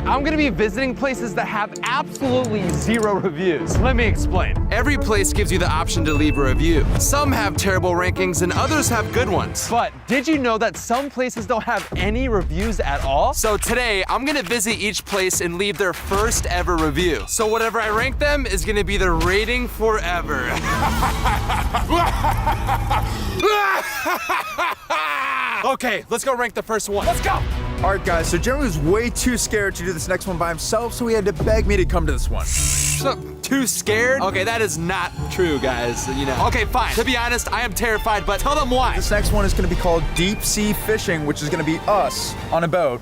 I'm gonna be visiting places that have absolutely zero reviews. Let me explain. Every place gives you the option to leave a review. Some have terrible rankings and others have good ones. But did you know that some places don't have any reviews at all? So today, I'm gonna visit each place and leave their first ever review. So whatever I rank them is gonna be the rating forever. Okay, let's go rank the first one. Let's go! All right, guys, so Jeremy was way too scared to do this next one by himself, so he had to beg me to come to this one. Too scared? Okay, that is not true, guys. You know. Okay, fine. To be honest, I am terrified, but tell them why. This next one is gonna be called deep sea fishing, which is gonna be us on a boat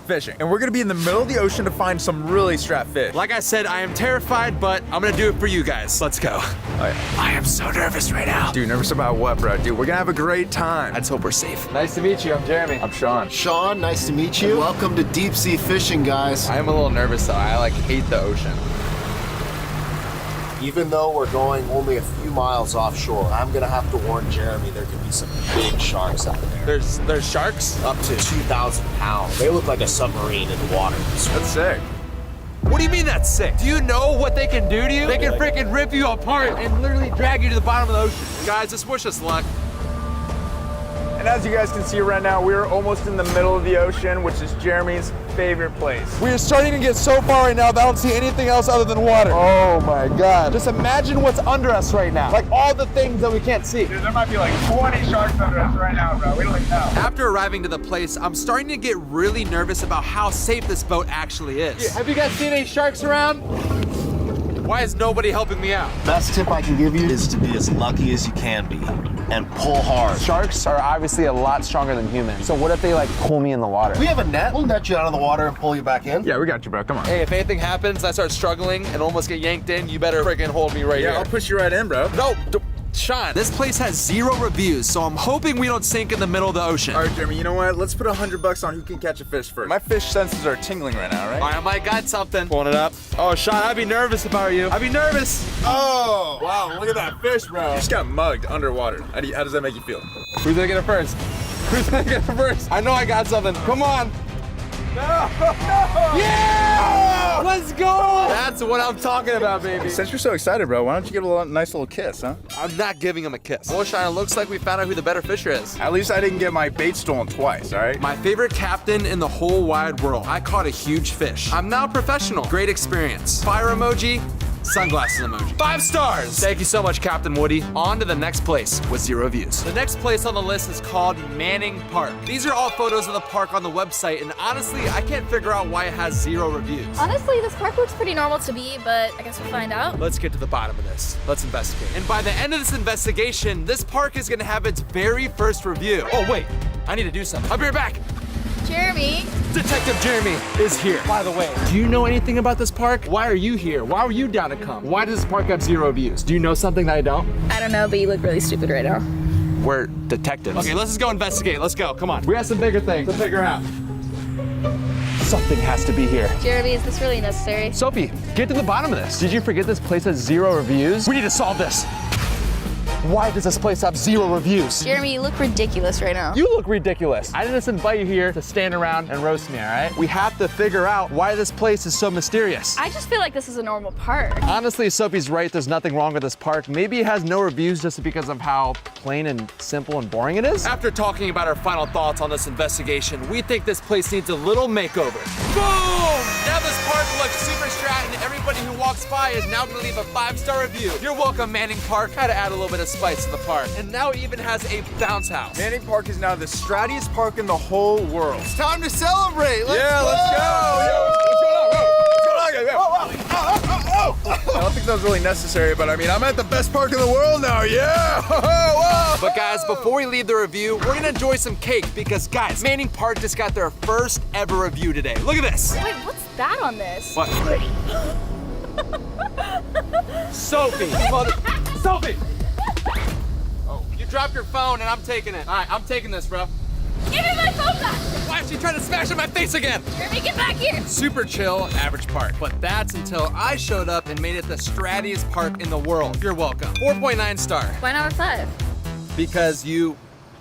fishing. And we're gonna be in the middle of the ocean to find some really strapped fish. Like I said, I am terrified, but I'm gonna do it for you guys. Let's go. I am so nervous right now. Dude, nervous about what, bro? Dude, we're gonna have a great time. Let's hope we're safe. Nice to meet you. I'm Jeremy. I'm Sean. Sean, nice to meet you. Welcome to deep sea fishing, guys. I am a little nervous though. I hate the ocean. Even though we're going only a few miles offshore, I'm gonna have to warn Jeremy there could be some big sharks out there. There's sharks? Up to 2,000 pounds. They look like a submarine in the water. That's sick. What do you mean that's sick? Do you know what they can do to you? They can freaking rip you apart and literally drag you to the bottom of the ocean. Guys, just wish us luck. And as you guys can see right now, we're almost in the middle of the ocean, which is Jeremy's favorite place. We are starting to get so far right now that I don't see anything else other than water. Oh my God. Just imagine what's under us right now. Like all the things that we can't see. Dude, there might be like 20 sharks under us right now, bro. We don't even know. After arriving to the place, I'm starting to get really nervous about how safe this boat actually is. Yeah, have you guys seen any sharks around? Why is nobody helping me out? Best tip I can give you is to be as lucky as you can be and pull hard. Sharks are obviously a lot stronger than humans. So what if they like pull me in the water? We have a net. We'll net you out of the water and pull you back in. Yeah, we got you, bro. Come on. Hey, if anything happens, I start struggling and almost get yanked in, you better freaking hold me right here. Yeah, I'll push you right in, bro. No, Sean, this place has 0 reviews, so I'm hoping we don't sink in the middle of the ocean. All right, Jeremy, you know what? Let's put $100 on who can catch a fish first. My fish senses are tingling right now, right? All right, I might got something. Pulling it up. Oh, Sean, I'd be nervous if I were you. I'd be nervous. Oh, wow, look at that fish, bro. You just got mugged underwater. How does that make you feel? Who's gonna get it first? Who's gonna get it first? I know I got something. Come on. No! Yeah! Let's go! That's what I'm talking about, baby. Since you're so excited, bro, why don't you give a nice little kiss, huh? I'm not giving him a kiss. Well, Sean, it looks like we found out who the better fisher is. At least I didn't get my bait stolen twice, all right? My favorite captain in the whole wide world. I caught a huge fish. I'm now professional. Great experience. Fire emoji. Sunglasses emoji. 5 stars! Thank you so much, Captain Woody. On to the next place with 0 views. The next place on the list is called Manning Park. These are all photos of the park on the website, and honestly, I can't figure out why it has 0 reviews. Honestly, this park looks pretty normal to me, but I guess we'll find out. Let's get to the bottom of this. Let's investigate. And by the end of this investigation, this park is gonna have its very first review. Oh wait, I need to do something. I'll be right back. Jeremy. Detective Jeremy is here. By the way, do you know anything about this park? Why are you here? Why were you down to come? Why does this park have 0 views? Do you know something that I don't? I don't know, but you look really stupid right now. We're detectives. Okay, let's just go investigate. Let's go. Come on. We have some bigger things to figure out. Something has to be here. Jeremy, is this really necessary? Sophie, get to the bottom of this. Did you forget this place has 0 reviews? We need to solve this. Why does this place have 0 reviews? Jeremy, you look ridiculous right now. You look ridiculous. I didn't just invite you here to stand around and roast me, all right? We have to figure out why this place is so mysterious. I just feel like this is a normal park. Honestly, Sophie's right. There's nothing wrong with this park. Maybe it has no reviews just because of how plain and simple and boring it is. After talking about our final thoughts on this investigation, we think this place needs a little makeover. Boom! Now this park looks super strat, and everybody who walks by is now gonna leave a 5-star review. You're welcome, Manning Park. Had to add a little bit of spice to the park. And now it even has a bounce house. Manning Park is now the strattiest park in the whole world. It's time to celebrate. Let's go. Let's go. Yo, what's going on? I don't think that was really necessary, but I mean, I'm at the best park in the world now, yeah! But guys, before we leave the review, we're gonna enjoy some cake because guys, Manning Park just got their first ever review today. Look at this. Wait, what's that on this? What? Sophie! Sophie! Oh, you dropped your phone and I'm taking it. All right, I'm taking this, bro. Give me my phone back! Why is she trying to smash in my face again? Jeremy, get back here! Super chill, average park. But that's until I showed up and made it the strattiest park in the world. You're welcome. 4.9 star. Why not a 5? Because you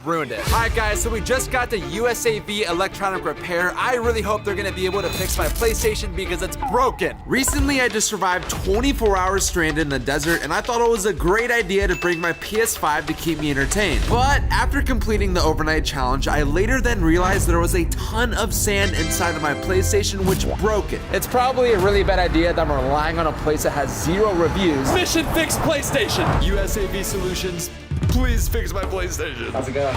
ruined it. All right, guys, so we just got to USAV Electronic Repair. I really hope they're gonna be able to fix my PlayStation because it's broken. Recently, I just survived 24 hours stranded in the desert, and I thought it was a great idea to bring my PS5 to keep me entertained. But after completing the overnight challenge, I later then realized there was a ton of sand inside of my PlayStation, which broke it. It's probably a really bad idea that I'm relying on a place that has 0 reviews. Mission fix PlayStation. USAV Solutions, please fix my PlayStation. How's it going?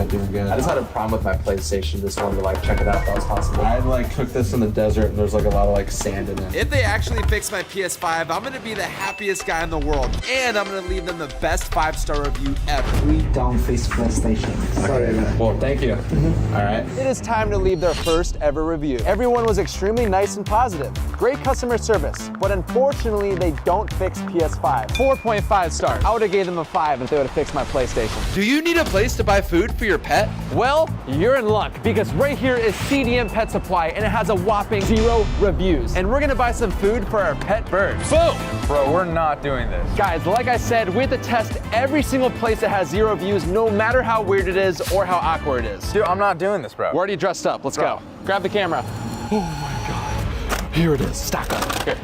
Doing good. I just had a problem with my PlayStation. Just wanted to like check it out if that was possible. I like cooked this in the desert and there's like a lot of like sand in it. If they actually fix my PS5, I'm gonna be the happiest guy in the world, and I'm gonna leave them the best 5-star review ever. We don't fix PlayStation. Sorry. Well, thank you. All right. It is time to leave their first ever review. Everyone was extremely nice and positive. Great customer service, but unfortunately they don't fix PS5. 4.5 stars. I would have gave them a 5 if they would have fixed my PlayStation. Do you need a place to buy food for your pet? Well, you're in luck because right here is CDM Pet Supply and it has a whopping 0 reviews. And we're gonna buy some food for our pet bird. Boom! Bro, we're not doing this. Guys, like I said, we have to test every single place that has 0 reviews, no matter how weird it is or how awkward it is. Dude, I'm not doing this, bro. We're already dressed up. Let's go. Grab the camera. Oh my God. Here it is. Stack up. Here.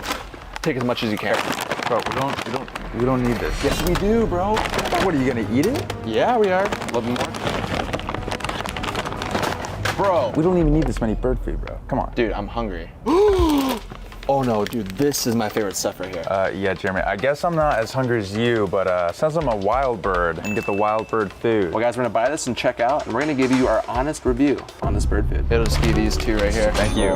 Take as much as you can. Bro, we don't need this. Yes, we do, bro. What, are you gonna eat it? Yeah, we are. A little bit more. Bro. We don't even need this many bird food, bro. Come on. Dude, I'm hungry. Oh no, dude, this is my favorite stuff right here. Yeah, Jeremy, I guess I'm not as hungry as you, but since I'm a wild bird, and get the wild bird food. Well, guys, we're gonna buy this and check out, and we're gonna give you our honest review on this bird food. It'll just be these 2 right here. Thank you.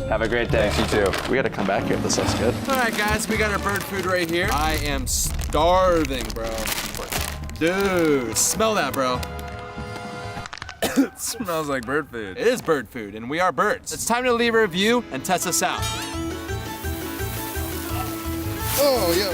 Have a great day. Thank you too. We gotta come back here. This looks good. All right, guys, we got our bird food right here. I am starving, bro. Dude, smell that, bro. It smells like bird food. It is bird food, and we are birds. It's time to leave a review and test us out. Oh, yo.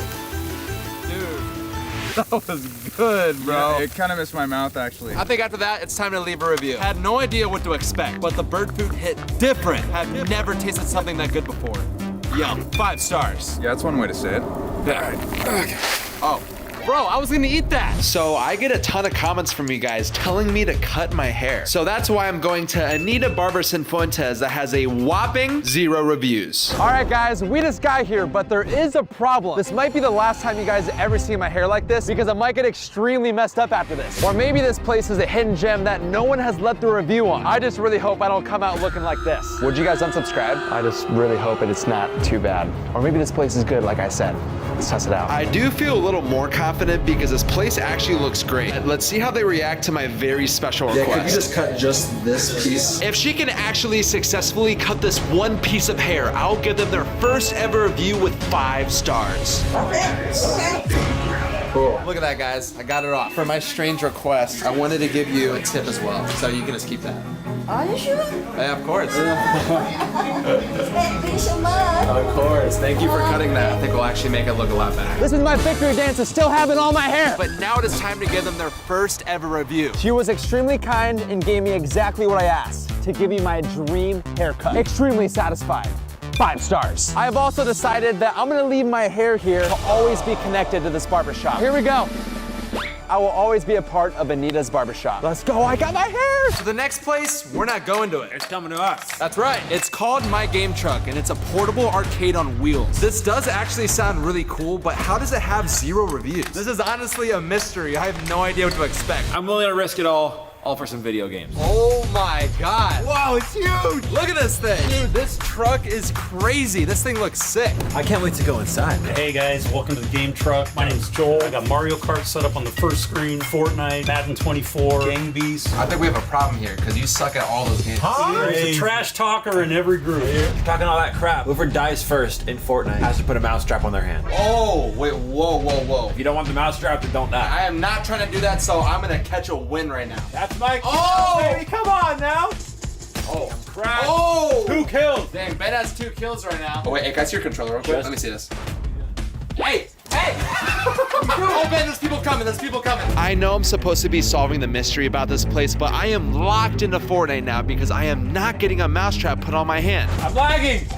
Dude, that was good, bro. Yeah, it kind of missed my mouth, actually. I think after that, it's time to leave a review. Had no idea what to expect, but the bird food hit different. Have never tasted something that good before. Yum, 5 stars. Yeah, that's one way to say it. Oh, bro, I was gonna eat that. So I get a ton of comments from you guys telling me to cut my hair. So that's why I'm going to Anita Barber Fuentes that has a whopping 0 reviews. All right, guys, we just got here, but there is a problem. This might be the last time you guys ever see my hair like this because I might get extremely messed up after this. Or maybe this place is a hidden gem that no one has left a review on. I just really hope I don't come out looking like this. Would you guys unsubscribe? I just really hope it's not too bad. Or maybe this place is good, like I said. Let's test it out. I do feel a little more confident because this place actually looks great. Let's see how they react to my very special request. Could you just cut just this piece? If she can actually successfully cut this one piece of hair, I'll give them their first ever review with 5 stars. Cool. Look at that, guys. I got it off. For my strange request, I wanted to give you a tip as well, so you can just keep that. Are you sure? Yeah, of course. Thank you so much. Of course. Thank you for cutting that. I think we'll actually make it look a lot better. This is my victory dance of still having all my hair. But now it is time to give them their first ever review. She was extremely kind and gave me exactly what I asked, to give me my dream haircut. Extremely satisfied. 5 stars. I have also decided that I'm gonna leave my hair here to always be connected to this barbershop. Here we go. I will always be a part of Anita's barbershop. Let's go, I got my hair! So the next place, we're not going to it. It's coming to us. That's right. It's called My Game Truck, and it's a portable arcade on wheels. This does actually sound really cool, but how does it have 0 reviews? This is honestly a mystery. I have no idea what to expect. I'm willing to risk it all for some video games. Oh my God. Wow, it's huge. Look at this thing. Dude, this truck is crazy. This thing looks sick. I can't wait to go inside. Hey guys, welcome to the Game Truck. My name's Joel. I got Mario Kart set up on the first screen, Fortnite, Madden 24, Gang Beasts. I think we have a problem here because you suck at all those games. There's a trash talker in every group. You're talking all that crap. Whoever dies first in Fortnite has to put a mousetrap on their hand. Oh, wait, whoa. If you don't want the mousetrap, then don't die. I am not trying to do that, so I'm gonna catch a win right now. That's my baby, come on now. Oh, crap. Oh! 2 kills. Dang, Ben has 2 kills right now. Oh, wait, hey, can I see your controller real quick? Let me see this. Hey! Oh, Ben, there's people coming, I know I'm supposed to be solving the mystery about this place, but I am locked into Fortnite now because I am not getting a mousetrap put on my hand. I'm lagging.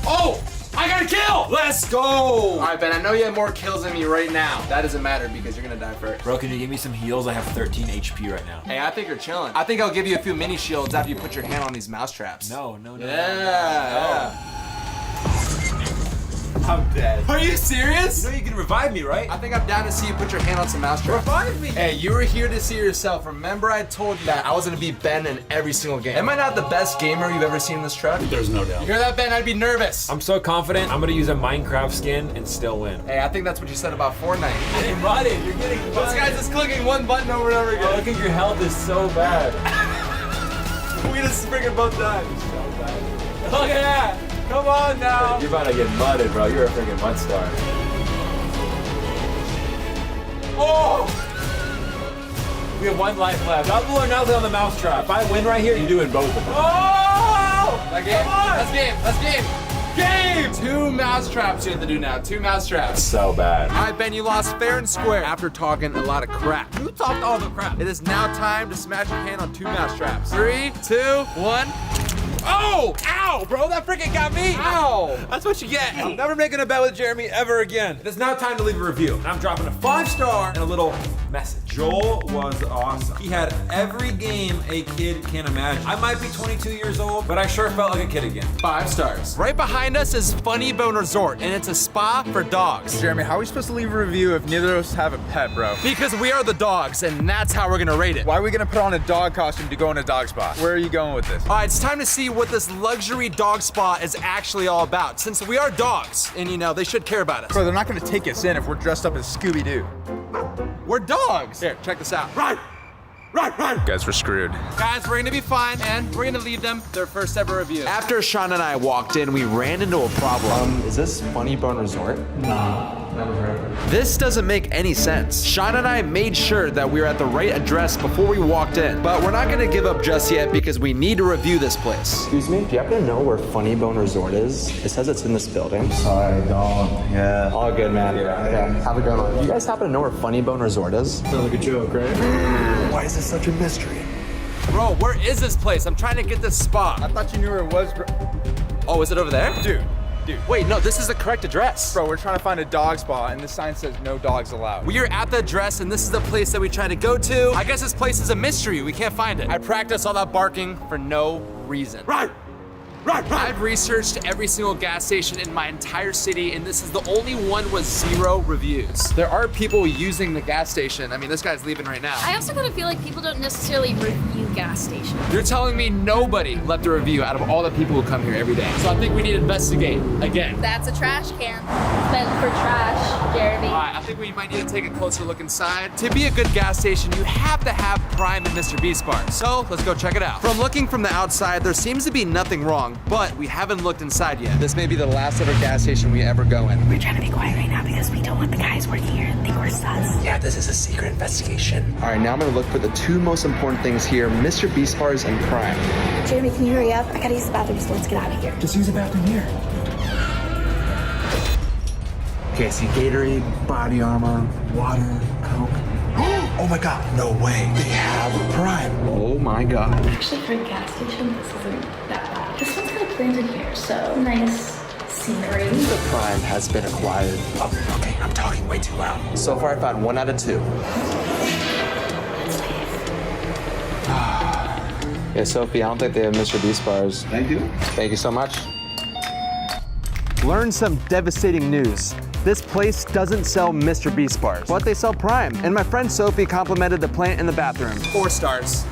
Oh! I got a kill! Let's go! All right, Ben, I know you have more kills than me right now. That doesn't matter because you're gonna die first. Bro, can you give me some heals? I have 13 HP right now. Hey, I think you're chilling. I think I'll give you a few mini shields after you put your hand on these mouse traps. No. Yeah. I'm dead. Are you serious? You know you can revive me, right? I think I'm down to see you put your hand on some mouse traps. Revive me! Hey, you were here to see yourself. Remember I told you that I was gonna be Ben in every single game. Am I not the best gamer you've ever seen in this truck? There's no doubt. You hear that, Ben? I'd be nervous. I'm so confident I'm gonna use a Minecraft skin and still win. Hey, I think that's what you said about Fortnite. Hey, buddy, you're getting This guy's just clicking one button over and over again. Oh, look at your health is so bad. We just freaking both died. Look at that! Come on now! You're about to get mudded, bro. You're a freaking mud star. Oh! We have 1 life left. Double or nothing on the mousetrap. If I win right here, you're doing both of them. Oh! That game? That's game. Game! 2 mouse traps you have to do now. 2 mouse traps. So bad. All right, Ben, you lost fair and square after talking a lot of crap. Who talked all the crap? It is now time to smash your hand on 2 mouse traps. 3, 2, 1. Oh! Ow, bro, that freaking got me! Ow! That's what you get. I'm never making a bet with Jeremy ever again. It's now time to leave a review. And I'm dropping a 5-star and a little message. Joel was awesome. He had every game a kid can imagine. I might be 22 years old, but I sure felt like a kid again. 5 stars. Right behind us is Funny Bone Resort, and it's a spa for dogs. Jeremy, how are we supposed to leave a review if neither of us have a pet, bro? Because we are the dogs, and that's how we're gonna rate it. Why are we gonna put on a dog costume to go in a dog spa? Where are you going with this? All right, it's time to see what this luxury dog spa is actually all about, since we are dogs, and you know, they should care about us. Bro, they're not gonna take us in if we're dressed up as Scooby-Doo. We're dogs. Here, check this out. Right. Guys, we're screwed. Guys, we're gonna be fine, and we're gonna leave them their first ever review. After Sean and I walked in, we ran into a problem. Is this Funny Bone Resort? This doesn't make any sense. Sean and I made sure that we were at the right address before we walked in, but we're not gonna give up just yet because we need to review this place. Excuse me? Do you happen to know where Funny Bone Resort is? It says it's in this building. I don't. Yeah. All good, man. Yeah. Have a good one. Do you guys happen to know where Funny Bone Resort is? Sounds like a joke, right? Why is this such a mystery? Bro, where is this place? I'm trying to get this spa. I thought you knew where it was, bro. Oh, is it over there? Dude. Wait, no, this is the correct address. Bro, we're trying to find a dog spa, and the sign says no dogs allowed. We are at the address, and this is the place that we try to go to. I guess this place is a mystery. We can't find it. I practiced all that barking for no reason. Right. I've researched every single gas station in my entire city, and this is the only one with 0 reviews. There are people using the gas station. I mean, this guy's leaving right now. I also kind of feel like people don't necessarily review gas stations. You're telling me nobody left a review out of all the people who come here every day. So I think we need to investigate again. That's a trash can. Meant for trash, Jeremy. All right, I think we might need to take a closer look inside. To be a good gas station, you have to have Prime and Mr. Beast bars. So let's go check it out. From looking from the outside, there seems to be nothing wrong, but we haven't looked inside yet. This may be the last ever gas station we ever go in. We're trying to be quiet right now because we don't want the guys working here to think we're sus. Yeah, this is a secret investigation. All right, now I'm gonna look for the 2 most important things here, Mr. Beast bars and Prime. Jeremy, can you hurry up? I gotta use the bathroom, so let's get out of here. Just use the bathroom here. Okay, I see Gatorade, body armor, water, Coke. Oh my God, no way. They have Prime. Oh my God. Actually, for a gas station, this isn't that bad. This one's kind of planted here, so nice scenery. The Prime has been acquired. Oh, okay, I'm talking way too loud. So far, I found 1 out of 2. Yeah, Sophie, I don't think they have Mr. Beast bars. Thank you. Thank you so much. Learn some devastating news. This place doesn't sell Mr. Beast bars, but they sell Prime. And my friend Sophie complimented the plant in the bathroom. 4 stars.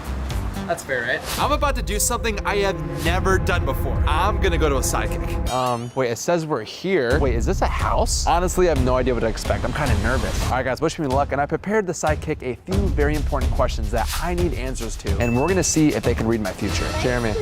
That's fair, right? I'm about to do something I have never done before. I'm gonna go to a sidekick. Wait, it says we're here. Wait, is this a house? Honestly, I have no idea what to expect. I'm kind of nervous. All right, guys, wish me luck. And I prepared the sidekick a few very important questions that I need answers to. And we're gonna see if they can read my future. Jeremy.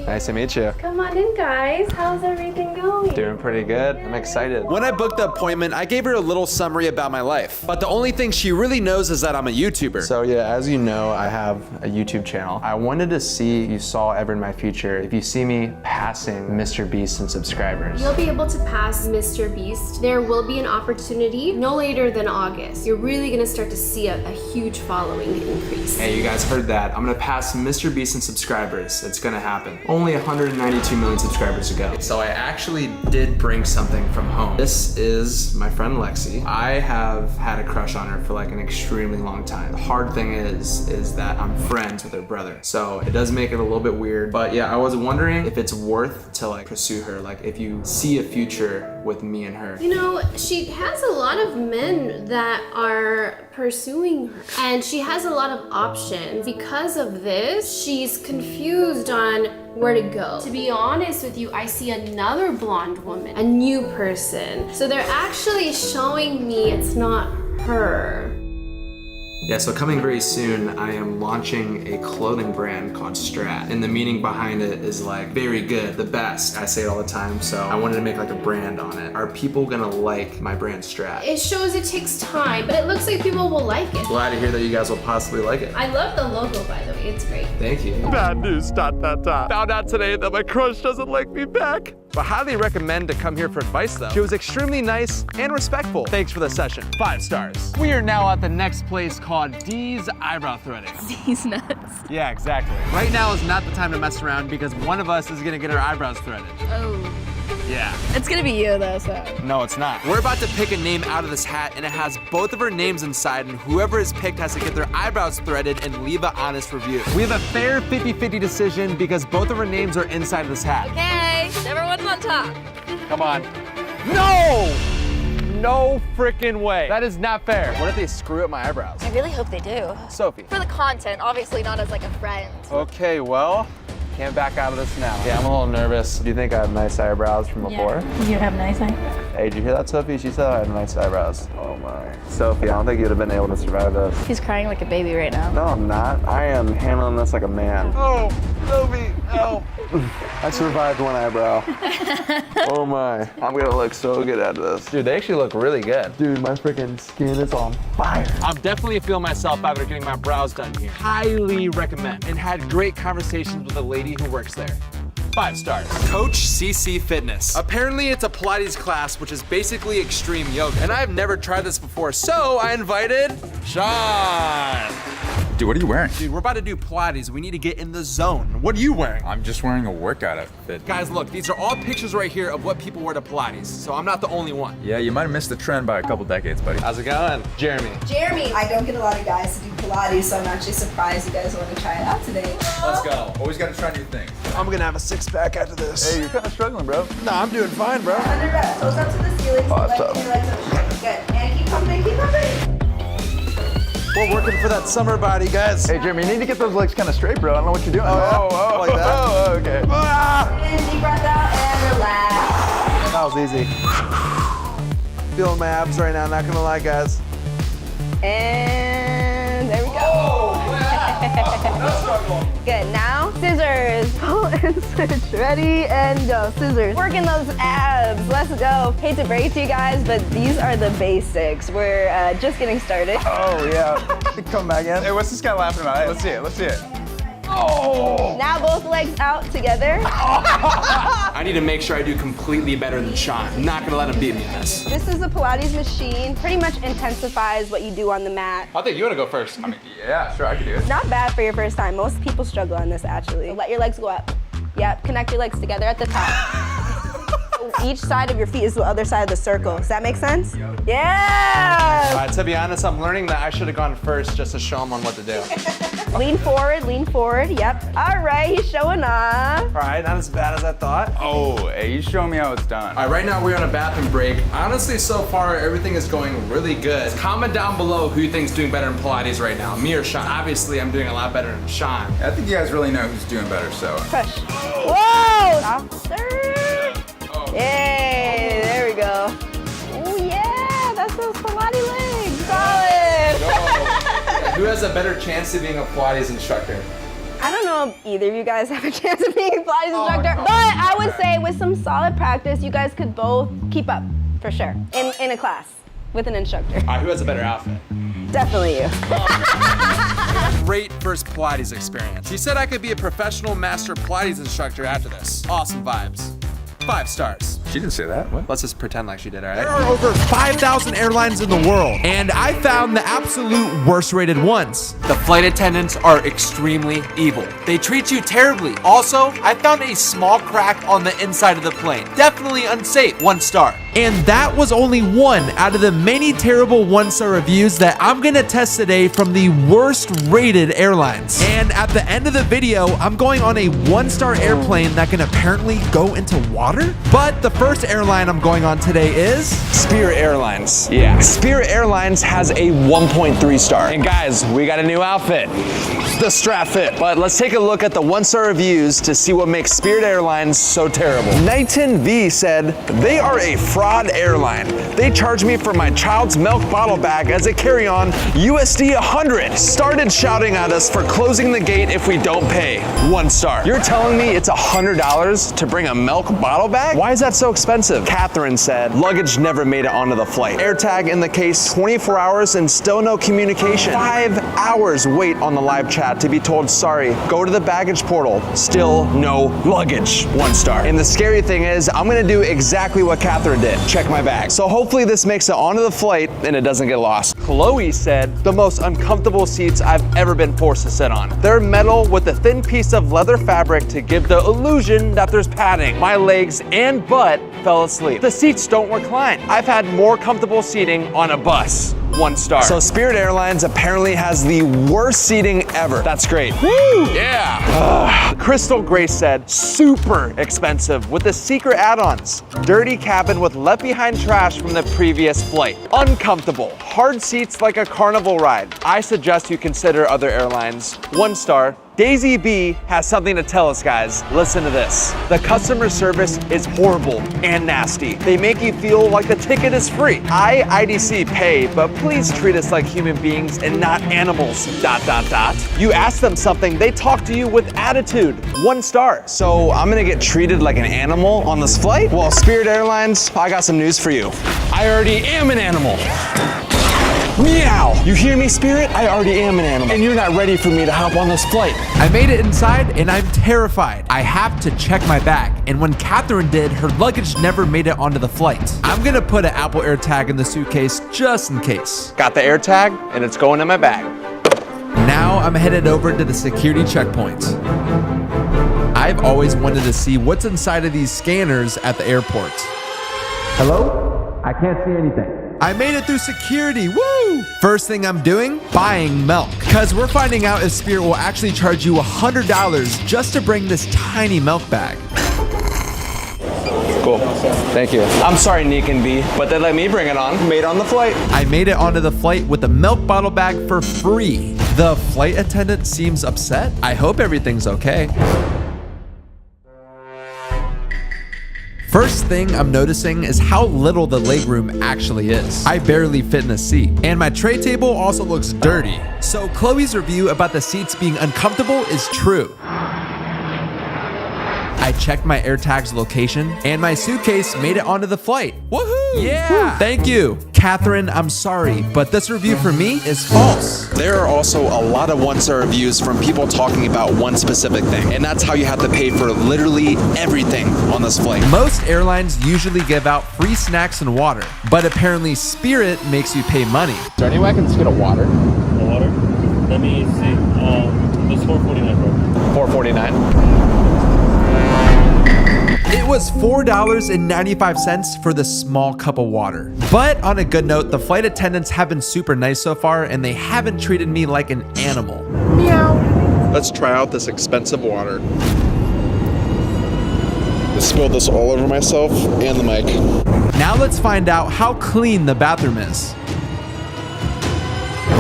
Nice to meet you. Come on in, guys. How's everything going? Doing pretty good. I'm excited. When I booked the appointment, I gave her a little summary about my life. But the only thing she really knows is that I'm a YouTuber. So yeah, as you know, I have a YouTube channel. I wanted to see if you saw ever in my future, if you see me passing Mr. Beast in subscribers. You'll be able to pass Mr. Beast. There will be an opportunity no later than August. You're really gonna start to see a huge following increase. Hey, you guys heard that. I'm gonna pass Mr. Beast in subscribers. It's gonna happen. only 192 million subscribers ago. So I actually did bring something from home. This is my friend Lexi. I have had a crush on her for like an extremely long time. The hard thing is that I'm friends with her brother. So it does make it a little bit weird. But yeah, I was wondering if it's worth to like pursue her. Like if you see a future with me and her. You know, she has a lot of men that are pursuing her, and she has a lot of options. Because of this, she's confused on where to go. To be honest with you, I see another blonde woman, a new person. So they're actually showing me it's not her. Yeah, so coming very soon, I am launching a clothing brand called Strat. And the meaning behind it is like very good, the best. I say it all the time, so I wanted to make like a brand on it. Are people gonna like my brand Strat? It shows it takes time, but it looks like people will like it. Glad to hear that you guys will possibly like it. I love the logo, by the way, it's great. Thank you. Bad news, ... Found out today that my crush doesn't like me back. But highly recommend to come here for advice though. She was extremely nice and respectful. Thanks for the session, 5 stars. We are now at the next place called D's Eyebrow Threading. D's nuts. Yeah, exactly. Right now is not the time to mess around because one of us is gonna get our eyebrows threaded. Oh. Yeah. It's gonna be you though, so. No, it's not. We're about to pick a name out of this hat, and it has both of our names inside, and whoever is picked has to get their eyebrows threaded and leave an honest review. We have a fair 50-50 decision because both of our names are inside of this hat. Okay, everyone's on top. Come on. No! No freaking way. That is not fair. What if they screw up my eyebrows? I really hope they do. Sophie. For the content, obviously not as like a friend. Okay, well, can't back out of this now. Yeah, I'm a little nervous. Do you think I have nice eyebrows from before? You have nice eyebrows. Hey, did you hear that, Sophie? She said I had nice eyebrows. Oh my. Sophie, I don't think you'd have been able to survive this. He's crying like a baby right now. No, I'm not. I am handling this like a man. Oh, Sophie, help. I survived one eyebrow. Oh my. I'm gonna look so good at this. Dude, they actually look really good. Dude, my freaking skin is on fire. I'm definitely feeling myself after getting my brows done here. Highly recommend. And had great conversations with a lady who works there. 5 stars. Coach CC Fitness. Apparently it's a Pilates class, which is basically extreme yoga. And I've never tried this before, so I invited Sean. Dude, what are you wearing? Dude, we're about to do Pilates. We need to get in the zone. What are you wearing? I'm just wearing a workout outfit. Guys, look, these are all pictures right here of what people wear to Pilates, so I'm not the only one. Yeah, you might have missed the trend by a couple decades, buddy. How's it going? Jeremy. Jeremy, I don't get a lot of guys to do Pilates, so I'm actually surprised you guys want to try it out today. Let's go. Always got to try new things. I'm gonna have a 6-pack after this. Hey, you're kind of struggling, bro. No, I'm doing fine, bro. 100 reps, toes up to the ceiling, so Awesome. your legs up straight. Good, and keep pumping, keep pumping. We're working for that summer body, guys. Hey, Jeremy, you need to get those legs kind of straight, bro. I don't know what you're doing. Oh, like that? Oh, okay. And deep breath out and relax. That was easy. Feeling my abs right now, not gonna lie, guys. And there we go. Good, now scissors. Pull and switch. Ready and go. Scissors. Working those abs. Let's go. Hate to break it to you guys, but these are the basics. We're just getting started. Oh, yeah. Come back in. Hey, what's this guy laughing about? Hey, let's see it. Let's see it. Oh! Now both legs out together. I need to make sure I do completely better than Sean. I'm not gonna let him beat me in this. This is a Pilates machine. Pretty much intensifies what you do on the mat. I think you want to go first. I mean, yeah, sure, I can do it. Not bad for your first time. Most people struggle on this actually. So let your legs go up. Yep, connect your legs together at the top. Each side of your feet is the other side of the circle. Does that make sense? Yeah! To be honest, I'm learning that I should have gone first just to show him on what to do. Lean forward, yep. All right, he's showing off. All right, not as bad as I thought. Oh, hey, you show me how it's done. All right, right now we're on a bathroom break. Honestly, so far, everything is going really good. Comment down below who you think's doing better in Pilates right now, me or Sean. Obviously, I'm doing a lot better than Sean. I think you guys really know who's doing better, so. Push. Whoa! Softer. Yay, there we go. Oh yeah, that's those Pilates legs. Solid. Who has a better chance of being a Pilates instructor? I don't know if either of you guys have a chance of being a Pilates instructor, but I would say with some solid practice, you guys could both keep up, for sure, in a class with an instructor. All right, who has a better outfit? Definitely you. Great first Pilates experience. He said I could be a professional master Pilates instructor after this. Awesome vibes. 5 stars. She didn't say that. What? Let's just pretend like she did, all right? There are over 5,000 airlines in the world, and I found the absolute worst rated ones. The flight attendants are extremely evil. They treat you terribly. Also, I found a small crack on the inside of the plane. Definitely unsafe, 1 star. And that was only one out of the many terrible 1-star reviews that I'm gonna test today from the worst rated airlines. And at the end of the video, I'm going on a 1-star airplane that can apparently go into water. But the first airline I'm going on today is Spirit Airlines. Yeah, Spirit Airlines has a 1.3 star. And guys, we got a new outfit, the strap fit. But let's take a look at the 1-star reviews to see what makes Spirit Airlines so terrible. Nighton V said, they are a fraud airline. They charged me for my child's milk bottle bag as a carry-on USD 100. Started shouting at us for closing the gate if we don't pay. 1 star. You're telling me it's $100 to bring a milk bottle bag? Why is that so expensive? Catherine said, luggage never made it onto the flight. AirTag in the case, 24 hours and still no communication. 5 hours wait on the live chat to be told sorry. Go to the baggage portal. Still no luggage. 1 star. And the scary thing is, I'm gonna do exactly what Catherine did. Check my bag. So hopefully this makes it onto the flight and it doesn't get lost. Chloe said, the most uncomfortable seats I've ever been forced to sit on. They're metal with a thin piece of leather fabric to give the illusion that there's padding. My legs and butt fell asleep. The seats don't recline. I've had more comfortable seating on a bus. 1 star. So Spirit Airlines apparently has the worst seating ever. That's great. Woo! Yeah. Crystal Grace said, super expensive with the secret add-ons. Dirty cabin with left behind trash from the previous flight. Uncomfortable. Hard seats like a carnival ride. I suggest you consider other airlines. 1 star. Daisy B has something to tell us, guys. Listen to this. The customer service is horrible and nasty. They make you feel like the ticket is free. IDC pay, but please treat us like human beings and not animals, ... You ask them something, they talk to you with attitude. 1 star. So I'm gonna get treated like an animal on this flight? Well, Spirit Airlines, I got some news for you. I already am an animal. Meow! You hear me, Spirit? I already am an animal, and you're not ready for me to hop on this flight. I made it inside, and I'm terrified. I have to check my bag, and when Catherine did, her luggage never made it onto the flight. I'm gonna put an Apple AirTag in the suitcase just in case. Got the AirTag, and it's going in my bag. Now I'm headed over to the security checkpoint. I've always wanted to see what's inside of these scanners at the airport. Hello? I can't see anything. I made it through security, woo! First thing I'm doing, buying milk. Cause we're finding out if Spirit will actually charge you $100 just to bring this tiny milk bag. Cool, thank you. I'm sorry, Nick and B, but they let me bring it on. Made on the flight. I made it onto the flight with a milk bottle bag for free. The flight attendant seems upset. I hope everything's okay. First thing I'm noticing is how little the legroom actually is. I barely fit in a seat. And my tray table also looks dirty. So Chloe's review about the seats being uncomfortable is true. I checked my AirTag's location and my suitcase made it onto the flight. Woohoo! Yeah! Thank you. Catherine, I'm sorry, but this review for me is false. There are also a lot of 1-star reviews from people talking about one specific thing, and that's how you have to pay for literally everything on this flight. Most airlines usually give out free snacks and water, but apparently Spirit makes you pay money. Is there any way I can just get a water? The water? Let me see. It's $4.49, bro. $4.49? It was $4.95 for the small cup of water. But on a good note, the flight attendants have been super nice so far and they haven't treated me like an animal. Meow. Let's try out this expensive water. I spilled this all over myself and the mic. Now let's find out how clean the bathroom is.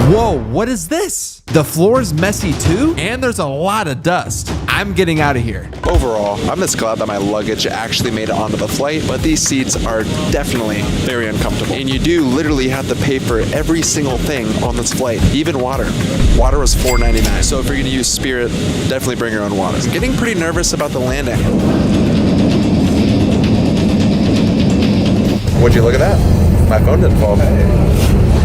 Whoa, what is this? The floor's messy too, and there's a lot of dust. I'm getting out of here. Overall, I'm just glad that my luggage actually made it onto the flight, but these seats are definitely very uncomfortable. And you do literally have to pay for every single thing on this flight, even water. Water was $4.99, so if you're gonna use Spirit, definitely bring your own water. I'm getting pretty nervous about the landing. Would you look at that? My phone didn't fall.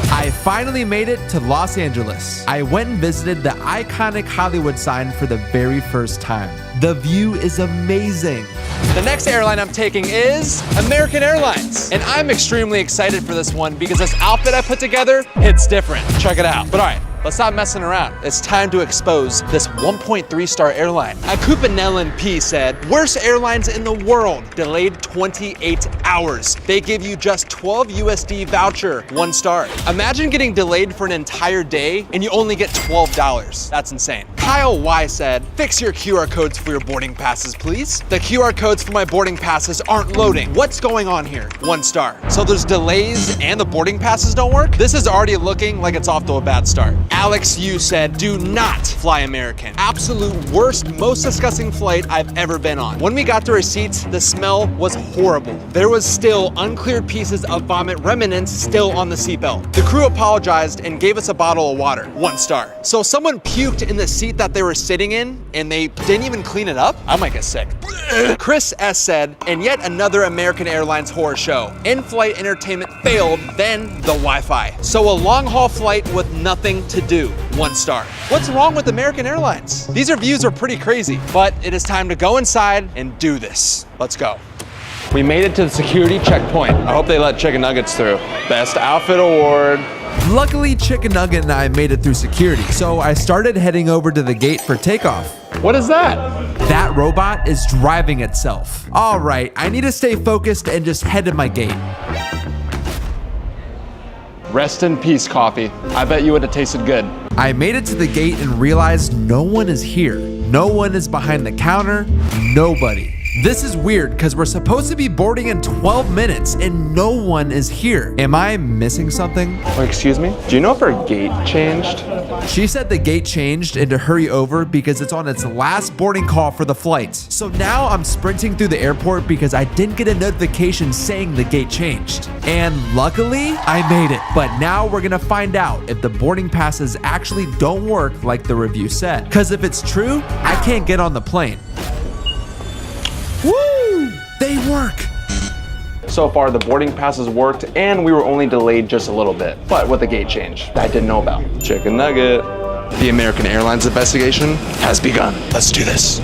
I finally made it to Los Angeles. I went and visited the iconic Hollywood sign for the very first time. The view is amazing. The next airline I'm taking is American Airlines. And I'm extremely excited for this one because this outfit I put together hits different. Check it out. But all right, let's stop messing around. It's time to expose this 1.3-star airline. Akupanellan P said, worst airlines in the world, delayed 28 hours. They give you just 12 USD voucher, 1 star. Imagine getting delayed for an entire day and you only get $12. That's insane. Kyle Y said, fix your QR codes for your boarding passes, please. The QR codes for my boarding passes aren't loading. What's going on here? 1 star. So there's delays and the boarding passes don't work? This is already looking like it's off to a bad start. Alex Yu said, do not fly American. Absolute worst, most disgusting flight I've ever been on. When we got to our seats, the smell was horrible. There was still uncleared pieces of vomit remnants still on the seatbelt. The crew apologized and gave us a bottle of water, 1 star. So someone puked in the seat that they were sitting in and they didn't even clean it up? I might get sick. Chris S said, and yet another American Airlines horror show. In-flight entertainment failed, then the Wi-Fi. So a long-haul flight with nothing to do, 1 star. What's wrong with American Airlines? These reviews are pretty crazy, but it is time to go inside and do this. Let's go. We made it to the security checkpoint. I hope they let chicken nuggets through. Best outfit award. Luckily, Chicken Nugget and I made it through security, so I started heading over to the gate for takeoff. What is that? That robot is driving itself. All right, I need to stay focused and just head to my gate. Rest in peace, coffee. I bet you would have tasted good. I made it to the gate and realized no one is here. No one is behind the counter. Nobody. This is weird because we're supposed to be boarding in 12 minutes and no one is here. Am I missing something? Oh, excuse me? Do you know if our gate changed? She said the gate changed and to hurry over because it's on its last boarding call for the flight. So now I'm sprinting through the airport because I didn't get a notification saying the gate changed. And luckily, I made it. But now we're gonna find out if the boarding passes actually don't work like the review said. Because if it's true, I can't get on the plane. Woo! They work! So far, the boarding passes worked and we were only delayed just a little bit. But with the gate change, I didn't know about. Chicken nugget. The American Airlines investigation has begun. Let's do this.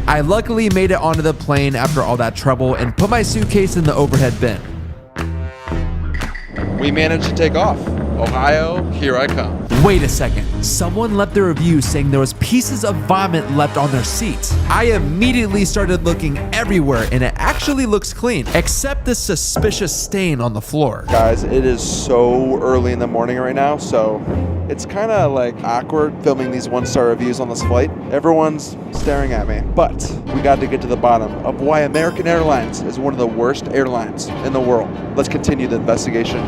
I luckily made it onto the plane after all that trouble and put my suitcase in the overhead bin. We managed to take off. Ohio, here I come. Wait a second. Someone left a review saying there was pieces of vomit left on their seat. I immediately started looking everywhere and it actually looks clean, except this suspicious stain on the floor. Guys, it is so early in the morning right now, so it's kind of like awkward filming these 1-star reviews on this flight. Everyone's staring at me, but we got to get to the bottom of why American Airlines is one of the worst airlines in the world. Let's continue the investigation.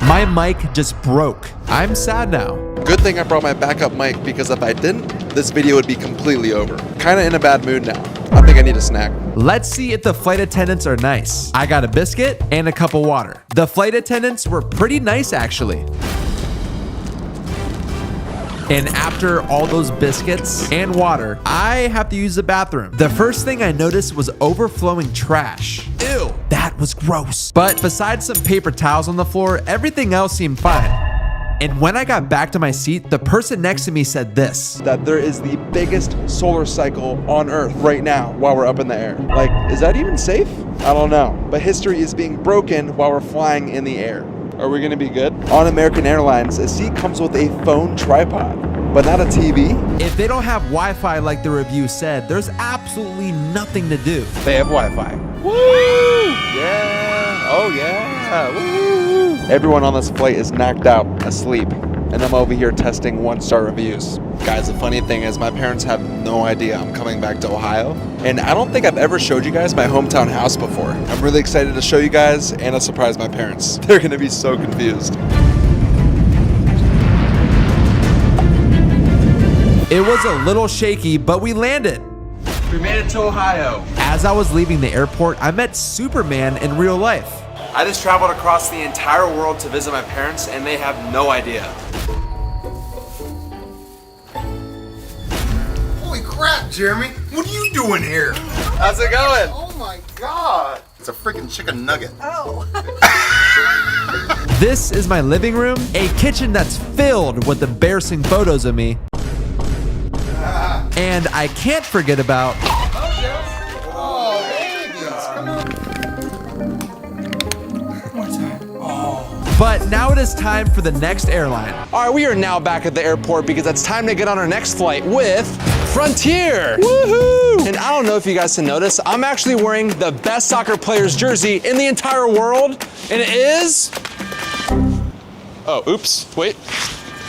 My mic just broke. I'm sad now. Good thing I brought my backup mic because if I didn't, this video would be completely over. Kinda in a bad mood now. I think I need a snack. Let's see if the flight attendants are nice. I got a biscuit and a cup of water. The flight attendants were pretty nice actually. And after all those biscuits and water, I have to use the bathroom. The first thing I noticed was overflowing trash. Ew, that was gross. But besides some paper towels on the floor, everything else seemed fine. And when I got back to my seat, the person next to me said this. That there is the biggest solar cycle on Earth right now while we're up in the air. Like, is that even safe? I don't know. But history is being broken while we're flying in the air. Are we gonna be good? On American Airlines, a seat comes with a phone tripod, but not a TV. If they don't have Wi-Fi like the review said, there's absolutely nothing to do. They have Wi-Fi. Woo! Yeah! Oh yeah! Woo! Everyone on this flight is knocked out, asleep, and I'm over here testing 1-star reviews. Guys, the funny thing is my parents have no idea I'm coming back to Ohio. And I don't think I've ever showed you guys my hometown house before. I'm really excited to show you guys and to surprise my parents. They're gonna be so confused. It was a little shaky, but we landed. We made it to Ohio. As I was leaving the airport, I met Superman in real life. I just traveled across the entire world to visit my parents and they have no idea. Holy crap, Jeremy. What are you doing here? How's it going? Oh my God. It's a freaking chicken nugget. Oh. This is my living room, a kitchen that's filled with embarrassing photos of me. And I can't forget about But now it is time for the next airline. All right, we are now back at the airport because it's time to get on our next flight with Frontier. Woohoo! And I don't know if you guys can notice, I'm actually wearing the best soccer player's jersey in the entire world, and it is... Oh, oops, wait.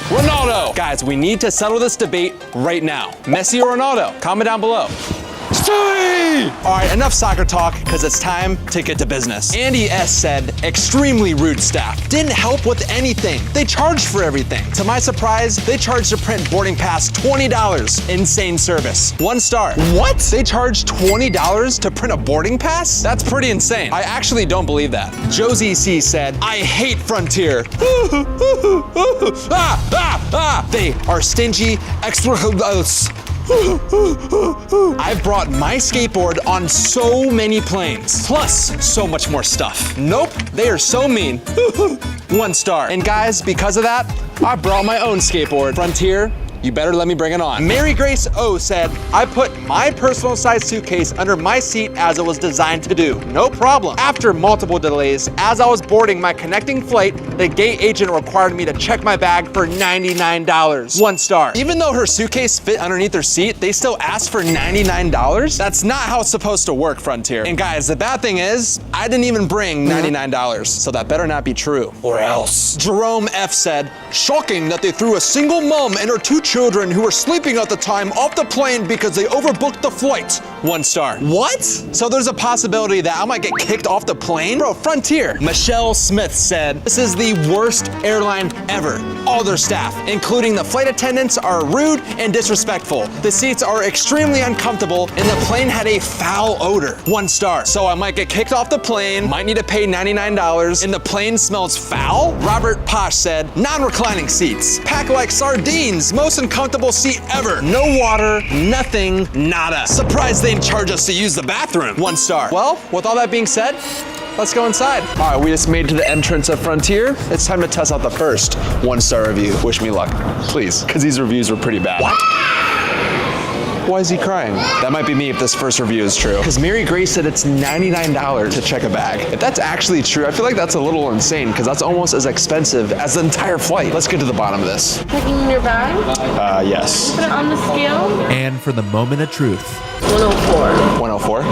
Ronaldo! Guys, we need to settle this debate right now. Messi or Ronaldo? Comment down below. All right, enough soccer talk, because it's time to get to business. Andy S. said, extremely rude staff. Didn't help with anything. They charged for everything. To my surprise, they charged to print boarding pass $20. Insane service. 1 star. What? They charged $20 to print a boarding pass? That's pretty insane. I actually don't believe that. Josie C. said, I hate Frontier. They are stingy, extra... I've brought my skateboard on so many planes, plus so much more stuff. Nope, they are so mean. 1 star. And guys, because of that, I brought my own skateboard. Frontier, you better let me bring it on. Mary Grace O said, I put my personal size suitcase under my seat as it was designed to do. No problem. After multiple delays, as I was boarding my connecting flight, the gate agent required me to check my bag for $99. 1 star. Even though her suitcase fit underneath her seat, they still asked for $99? That's not how it's supposed to work, Frontier. And guys, the bad thing is, I didn't even bring $99, so that better not be true, or else. Jerome F said, shocking that they threw a single mom and her 2 children who were sleeping at the time off the plane because they overbooked the flight. 1 star. What? So there's a possibility that I might get kicked off the plane? Bro, Frontier. Michelle Smith said, this is the worst airline ever. All their staff, including the flight attendants, are rude and disrespectful. The seats are extremely uncomfortable and the plane had a foul odor. 1 star. So I might get kicked off the plane, might need to pay $99, and the plane smells foul? Robert Posh said, non-reclining seats. Packed like sardines, most uncomfortable seat ever. No water, nothing, nada. Surprised they didn't charge us to use the bathroom. 1 star. Well, with all that being said, let's go inside. All right, we just made it to the entrance of Frontier. It's time to test out the first 1-star review. Wish me luck, please, because these reviews were pretty bad. What? Why is he crying? That might be me if this first review is true. Because Mary Grace said it's $99 to check a bag. If that's actually true, I feel like that's a little insane because that's almost as expensive as the entire flight. Let's get to the bottom of this. Checking in your bag? Yes. Put it on the scale. And for the moment of truth. 104. 104?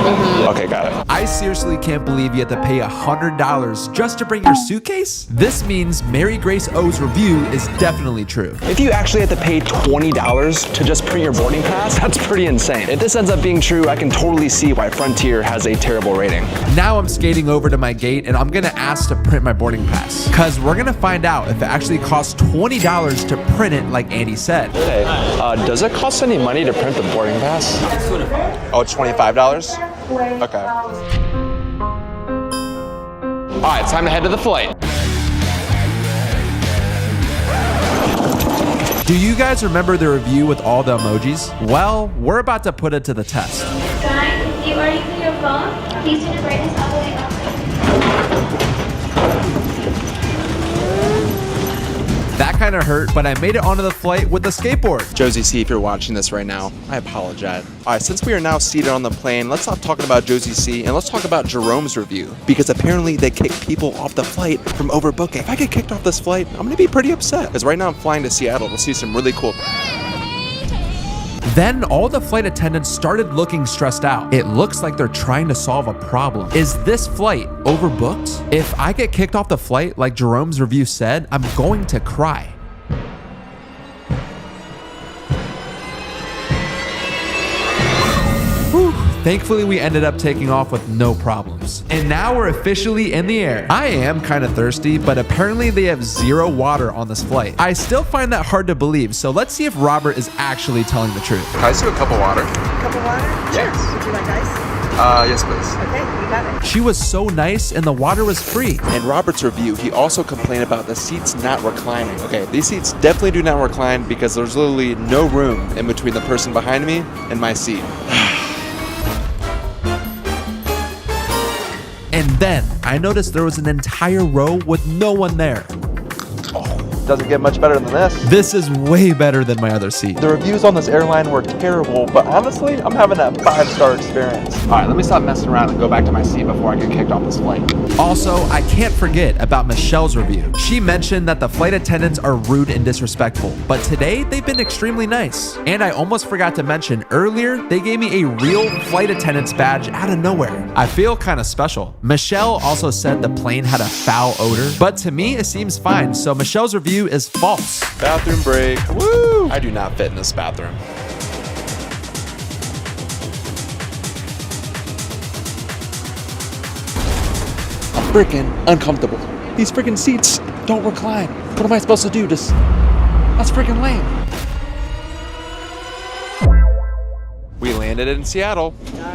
Okay, got it. I seriously can't believe you have to pay $100 just to bring your suitcase? This means Mary Grace O's review is definitely true. If you actually have to pay $20 to just print your boarding pass, that's pretty insane. If this ends up being true, I can totally see why Frontier has a terrible rating. Now I'm skating over to my gate and I'm gonna ask to print my boarding pass. Cause we're gonna find out if it actually costs $20 to print it like Andy said. Hey, does it cost any money to print the boarding pass? Oh, it's $25? Okay. All right, it's time to head to the flight. Do you guys remember the review with all the emojis? Well, we're about to put it to the test. Guys, if you are using your phone, please turn the brightness all the way up. That kind of hurt, but I made it onto the flight with the skateboard. Josie C, if you're watching this right now, I apologize. All right, since we are now seated on the plane, let's stop talking about Josie C and let's talk about Jerome's review because apparently they kick people off the flight from overbooking. If I get kicked off this flight, I'm gonna be pretty upset because right now I'm flying to Seattle to see some really cool. Then all the flight attendants started looking stressed out. It looks like they're trying to solve a problem. Is this flight overbooked? If I get kicked off the flight, like Jerome's review said, I'm going to cry. Whew. Thankfully, we ended up taking off with no problems. And now we're officially in the air. I am kind of thirsty, but apparently they have 0 water on this flight. I still find that hard to believe, so let's see if Robert is actually telling the truth. Can I just do a cup of water? A cup of water? Yes. Would you like ice? Yes, please. Okay, you got it. She was so nice and the water was free. In Robert's review, he also complained about the seats not reclining. Okay, these seats definitely do not recline because there's literally no room in between the person behind me and my seat. And then I noticed there was an entire row with no one there. Doesn't get much better than this. This is way better than my other seat. The reviews on this airline were terrible, but honestly, I'm having a 5-star experience. All right, let me stop messing around and go back to my seat before I get kicked off this flight. Also, I can't forget about Michelle's review. She mentioned that the flight attendants are rude and disrespectful, but today they've been extremely nice. And I almost forgot to mention earlier, they gave me a real flight attendant's badge out of nowhere. I feel kind of special. Michelle also said the plane had a foul odor, but to me, it seems fine. So Michelle's review is false. Bathroom break. Woo! I do not fit in this bathroom. I'm freaking uncomfortable. These freaking seats don't recline. What am I supposed to do? That's freaking lame. We landed in Seattle.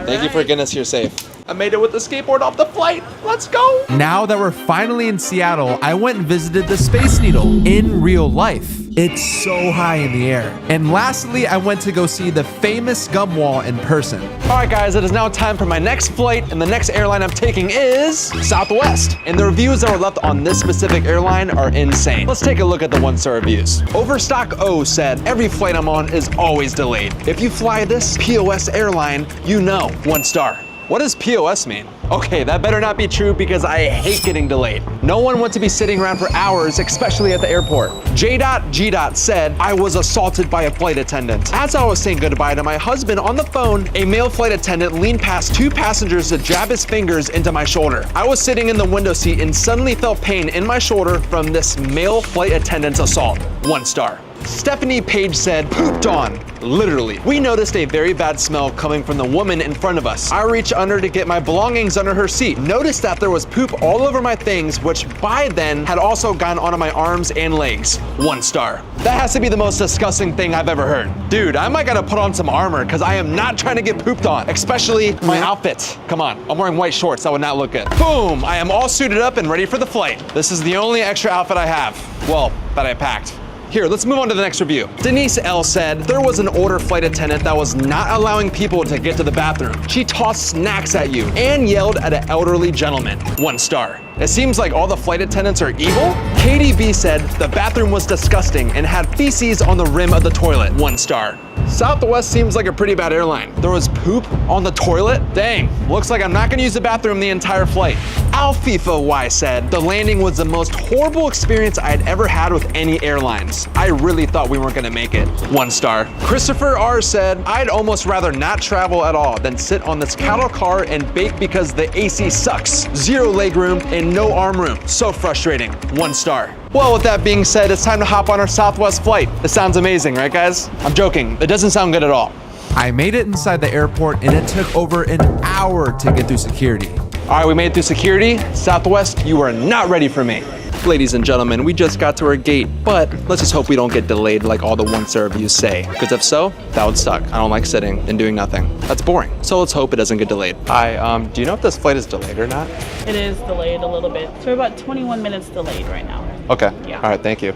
Thank you for getting us here safe. I made it with the skateboard off the flight. Let's go. Now that we're finally in Seattle, I went and visited the Space Needle in real life. It's so high in the air. And lastly, I went to go see the famous gum wall in person. All right, guys, it is now time for my next flight, and the next airline I'm taking is Southwest. And the reviews that were left on this specific airline are insane. Let's take a look at the 1-star reviews. Overstock O said, every flight I'm on is always delayed. If you fly this POS airline, you know, 1 star. What does POS mean? Okay, that better not be true because I hate getting delayed. No one wants to be sitting around for hours, especially at the airport. J.G. said, I was assaulted by a flight attendant. As I was saying goodbye to my husband on the phone, a male flight attendant leaned past 2 passengers to jab his fingers into my shoulder. I was sitting in the window seat and suddenly felt pain in my shoulder from this male flight attendant's assault. 1 star. Stephanie Page said, pooped on. Literally. We noticed a very bad smell coming from the woman in front of us. I reached under to get my belongings under her seat. Noticed that there was poop all over my things, which by then had also gone onto my arms and legs. 1 star. That has to be the most disgusting thing I've ever heard. Dude, I might gotta put on some armor because I am not trying to get pooped on, especially my outfit. Come on, I'm wearing white shorts. That would not look good. Boom, I am all suited up and ready for the flight. This is the only extra outfit I have. Well, that I packed. Here, let's move on to the next review. Denise L said, there was an older flight attendant that was not allowing people to get to the bathroom. She tossed snacks at you and yelled at an elderly gentleman. 1 star. It seems like all the flight attendants are evil. Katie B said, the bathroom was disgusting and had feces on the rim of the toilet. 1 star. Southwest seems like a pretty bad airline. There was poop on the toilet? Dang, looks like I'm not gonna use the bathroom the entire flight. Alfifa Y said, the landing was the most horrible experience I had ever had with any airlines. I really thought we weren't gonna make it. 1 star. Christopher R said, I'd almost rather not travel at all than sit on this cattle car and bake because the AC sucks. 0 legroom and no arm room. So frustrating. 1 star. Well, with that being said, it's time to hop on our Southwest flight. This sounds amazing, right guys? I'm joking, it doesn't sound good at all. I made it inside the airport and it took over an hour to get through security. All right, we made it through security. Southwest, you are not ready for me. Ladies and gentlemen, we just got to our gate, but let's just hope we don't get delayed like all the 1-star reviews say. Because if so, that would suck. I don't like sitting and doing nothing. That's boring. So let's hope it doesn't get delayed. Hi, do you know if this flight is delayed or not? It is delayed a little bit. So we're about 21 minutes delayed right now. Okay. Yeah. All right, thank you.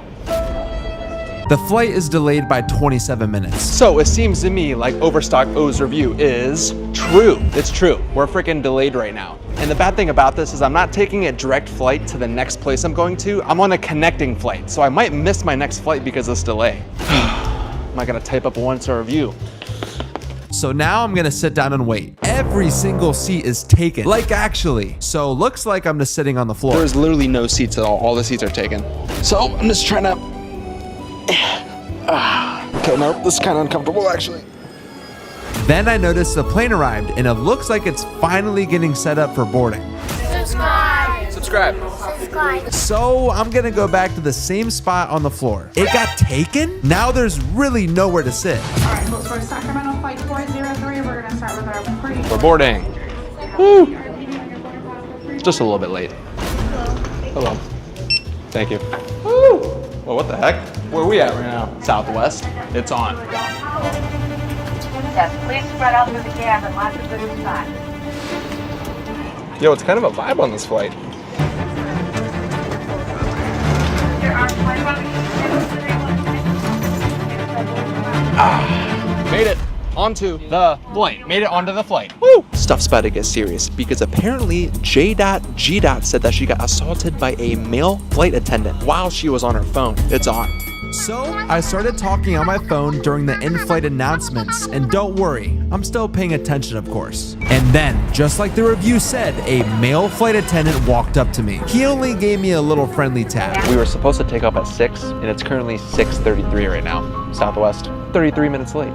The flight is delayed by 27 minutes. So it seems to me like Overstock O's review is true. It's true. We're freaking delayed right now. And the bad thing about this is I'm not taking a direct flight to the next place I'm going to. I'm on a connecting flight. So I might miss my next flight because of this delay. Am I gonna type up a 1-star review? So now I'm gonna sit down and wait. Every single seat is taken, like actually. So looks like I'm just sitting on the floor. There's literally no seats at all. The seats are taken. So I'm just trying to, okay, no, this is kind of uncomfortable actually. Then I noticed the plane arrived and it looks like it's finally getting set up for boarding. Subscribe. Subscribe. So I'm gonna go back to the same spot on the floor. It got taken? Now there's really nowhere to sit. All right, so for Sacramento flight 403, we're gonna start with our pre. We're boarding. Woo! Just a little bit late. Hello. Thank you. Woo! Well, what the heck? Where are we at right now? Southwest. It's on. Yes, please spread out through the gap and lots of good inside. Yo, it's kind of a vibe on this flight. Made it. onto the flight. Made it onto the flight. Woo! Stuff's about to get serious because apparently J.G. said that she got assaulted by a male flight attendant while she was on her phone. It's on. So I started talking on my phone during the in-flight announcements, and don't worry, I'm still paying attention, of course. And then, just like the review said, a male flight attendant walked up to me. He only gave me a little friendly tap. We were supposed to take off at 6, and it's currently 6:33 right now. Southwest, 33 minutes late.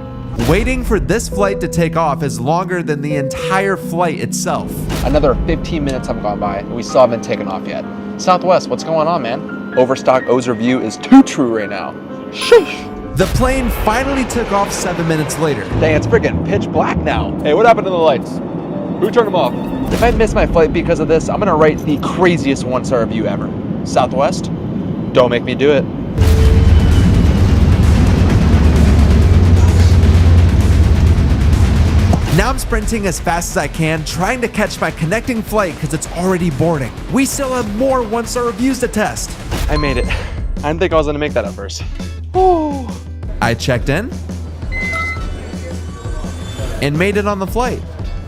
Waiting for this flight to take off is longer than the entire flight itself. Another 15 minutes have gone by, and we still haven't taken off yet. Southwest, what's going on, man? Overstock O's review is too true right now. Sheesh. The plane finally took off 7 minutes later. Dang, it's freaking pitch black now. Hey, what happened to the lights? Who turned them off? If I miss my flight because of this, I'm gonna write the craziest 1-star review ever. Southwest, don't make me do it. Now I'm sprinting as fast as I can, trying to catch my connecting flight because it's already boarding. We still have more 1-star reviews to test. I made it. I didn't think I was gonna make that at first. Woo. I checked in and made it on the flight.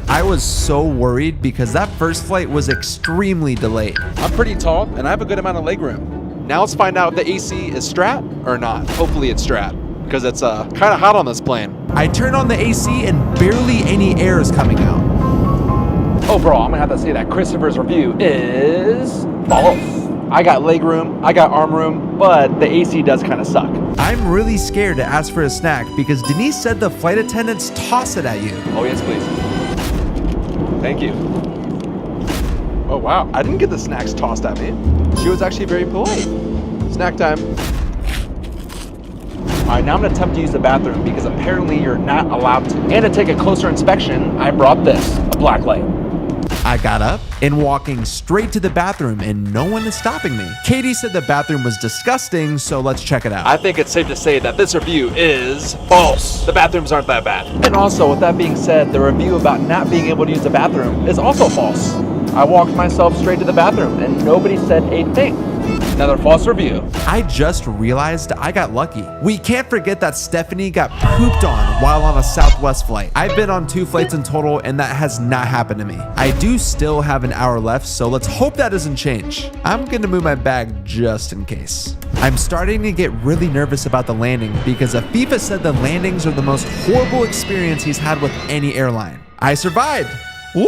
I was so worried because that first flight was extremely delayed. I'm pretty tall and I have a good amount of leg room. Now let's find out if the AC is strat or not. Hopefully it's strat because it's kind of hot on this plane. I turned on the AC and barely any air is coming out. Oh bro, I'm gonna have to say that Christopher's review is false. I got leg room, I got arm room, but the AC does kind of suck. I'm really scared to ask for a snack because Denise said the flight attendants toss it at you. Oh yes, please. Thank you. Oh wow, I didn't get the snacks tossed at me. She was actually very polite. Snack time. All right, now I'm gonna attempt to use the bathroom because apparently you're not allowed to. And to take a closer inspection, I brought this, a black light. I got up and walking straight to the bathroom and no one is stopping me. Katie said the bathroom was disgusting, so let's check it out. I think it's safe to say that this review is false. The bathrooms aren't that bad. And also, with that being said, the review about not being able to use the bathroom is also false. I walked myself straight to the bathroom and nobody said a thing. Another false review. I just realized I got lucky. We can't forget that Stephanie got pooped on while on a Southwest flight. I've been on 2 flights in total and that has not happened to me. I do still have an hour left, so let's hope that doesn't change. I'm gonna move my bag just in case. I'm starting to get really nervous about the landing because Afifa said the landings are the most horrible experience he's had with any airline. I survived. Woo!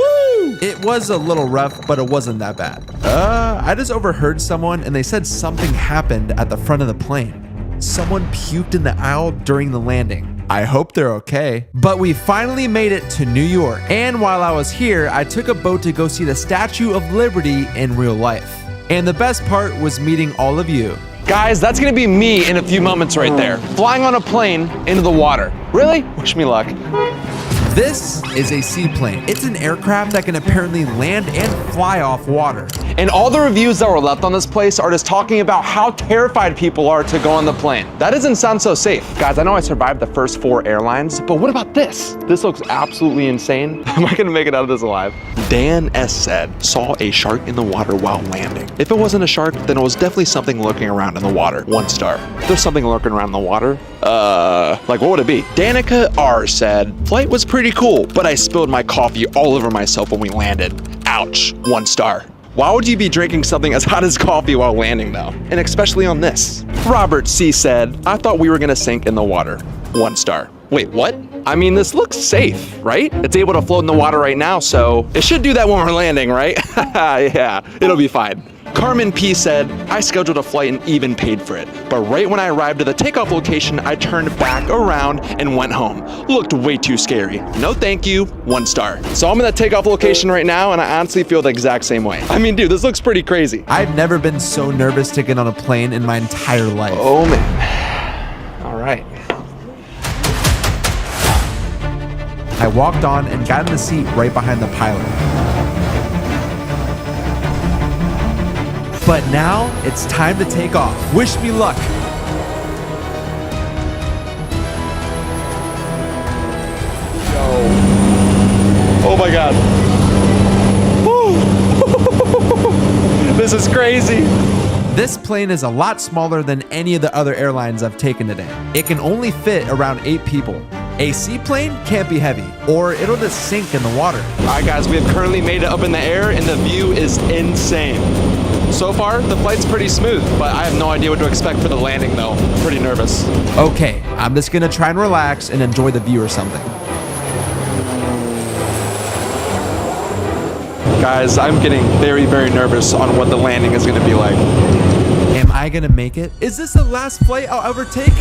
It was a little rough, but it wasn't that bad. I just overheard someone and they said something happened at the front of the plane. Someone puked in the aisle during the landing. I hope they're okay. But we finally made it to New York. And while I was here, I took a boat to go see the Statue of Liberty in real life. And the best part was meeting all of you. Guys, that's gonna be me in a few moments right there. Flying on a plane into the water. Really? Wish me luck. This is a seaplane. It's an aircraft that can apparently land and fly off water. And all the reviews that were left on this place are just talking about how terrified people are to go on the plane. That doesn't sound so safe. Guys, I know I survived the first 4 airlines, but what about this? This looks absolutely insane. Am I gonna make it out of this alive? Dan S. said, saw a shark in the water while landing. If it wasn't a shark, then it was definitely something lurking around in the water. 1 star. If there's something lurking around in the water, like what would it be? Danica R. said, flight was pretty cool, but I spilled my coffee all over myself when we landed. Ouch. 1 star. Why would you be drinking something as hot as coffee while landing though? And especially on this. Robert C. said, I thought we were gonna sink in the water. 1 star. Wait, what? I mean, this looks safe, right? It's able to float in the water right now, so it should do that when we're landing, right? Yeah, it'll be fine. Carmen P. said, I scheduled a flight and even paid for it. But right when I arrived at the takeoff location, I turned back around and went home. Looked way too scary. No thank you, 1 star. So I'm in that takeoff location right now and I honestly feel the exact same way. I mean, dude, this looks pretty crazy. I've never been so nervous to get on a plane in my entire life. Oh man. All right. I walked on and got in the seat right behind the pilot. But now it's time to take off. Wish me luck. Oh my God. This is crazy. This plane is a lot smaller than any of the other airlines I've taken today. It can only fit around 8 people. A seaplane can't be heavy, or it'll just sink in the water. All right, guys, we have currently made it up in the air, and the view is insane. So far, the flight's pretty smooth, but I have no idea what to expect for the landing, though. I'm pretty nervous. Okay, I'm just gonna try and relax and enjoy the view or something. Guys, I'm getting very, very nervous on what the landing is going to be like. Am I gonna make it? Is this the last flight I'll ever take?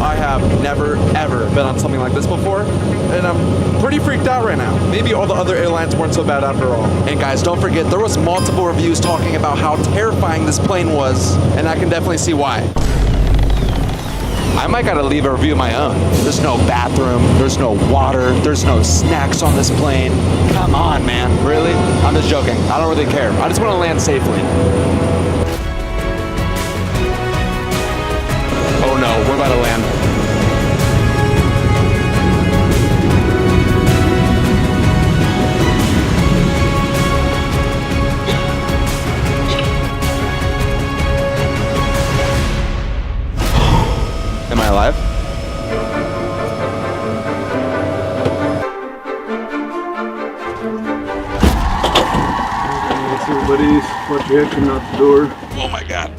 I have never, ever been on something like this before, and I'm pretty freaked out right now. Maybe all the other airlines weren't so bad after all. And guys, don't forget, there was multiple reviews talking about how terrifying this plane was, and I can definitely see why. I might gotta leave a review of my own. There's no bathroom, there's no water, there's no snacks on this plane. Come on, man. Really? I'm just joking. I don't really care. I just want to land safely. Oh no, we're about to land. Am I alive? Everybody's watch your head coming out the door. Oh my god.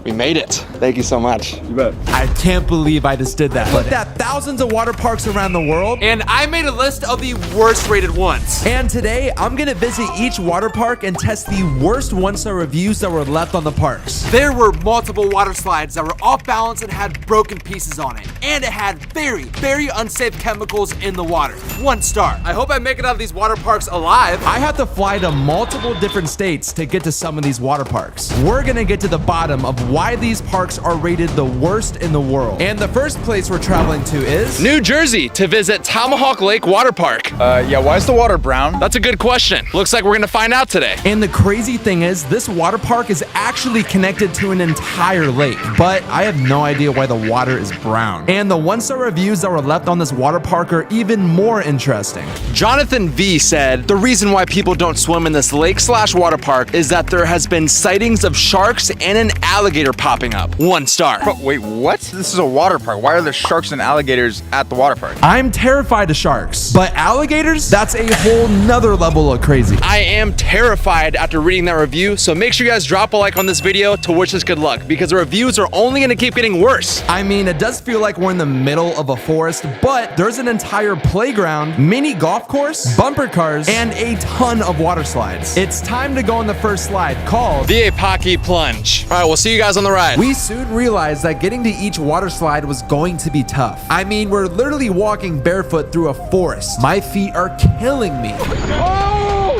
We made it. Thank you so much. You bet. I can't believe I just did that. Looked at thousands of water parks around the world, And I made a list of the worst rated ones. and today I'm gonna visit each water park and test the worst one-star reviews that were left on the parks. There were multiple water slides that were off balance and had broken pieces on it. And it had very, very unsafe chemicals in the water. 1 star. I hope I make it out of these water parks alive. I have to fly to multiple different states to get to some of these water parks. We're gonna get to the bottom of why these parks are rated the worst in the world. And the first place we're traveling to is New Jersey to visit Tomahawk Lake Water Park. Yeah, why is the water brown? That's a good question. Looks like we're gonna find out today. And the crazy thing is, this water park is actually connected to an entire lake, but I have no idea why the water is brown. And the one-star reviews that were left on this water park are even more interesting. Jonathan V said, the reason why people don't swim in this lake/water park is that there has been sightings of sharks and an alligator popping up. 1 star. Bro, wait, what? This is a water park. Why are there sharks and alligators at the water park? I'm terrified of sharks, but alligators? That's a whole nother level of crazy. I am terrified after reading that review, so make sure you guys drop a like on this video to wish us good luck, because the reviews are only gonna keep getting worse. I mean, it does feel like we're in the middle of a forest, but there's an entire playground, mini golf course, bumper cars, and a ton of water slides. It's time to go on the first slide, called The Apaki Plunge. All right, we'll see you guys on the ride. We soon realized that getting to each water slide was going to be tough. I mean, we're literally walking barefoot through a forest. My feet are killing me. Oh!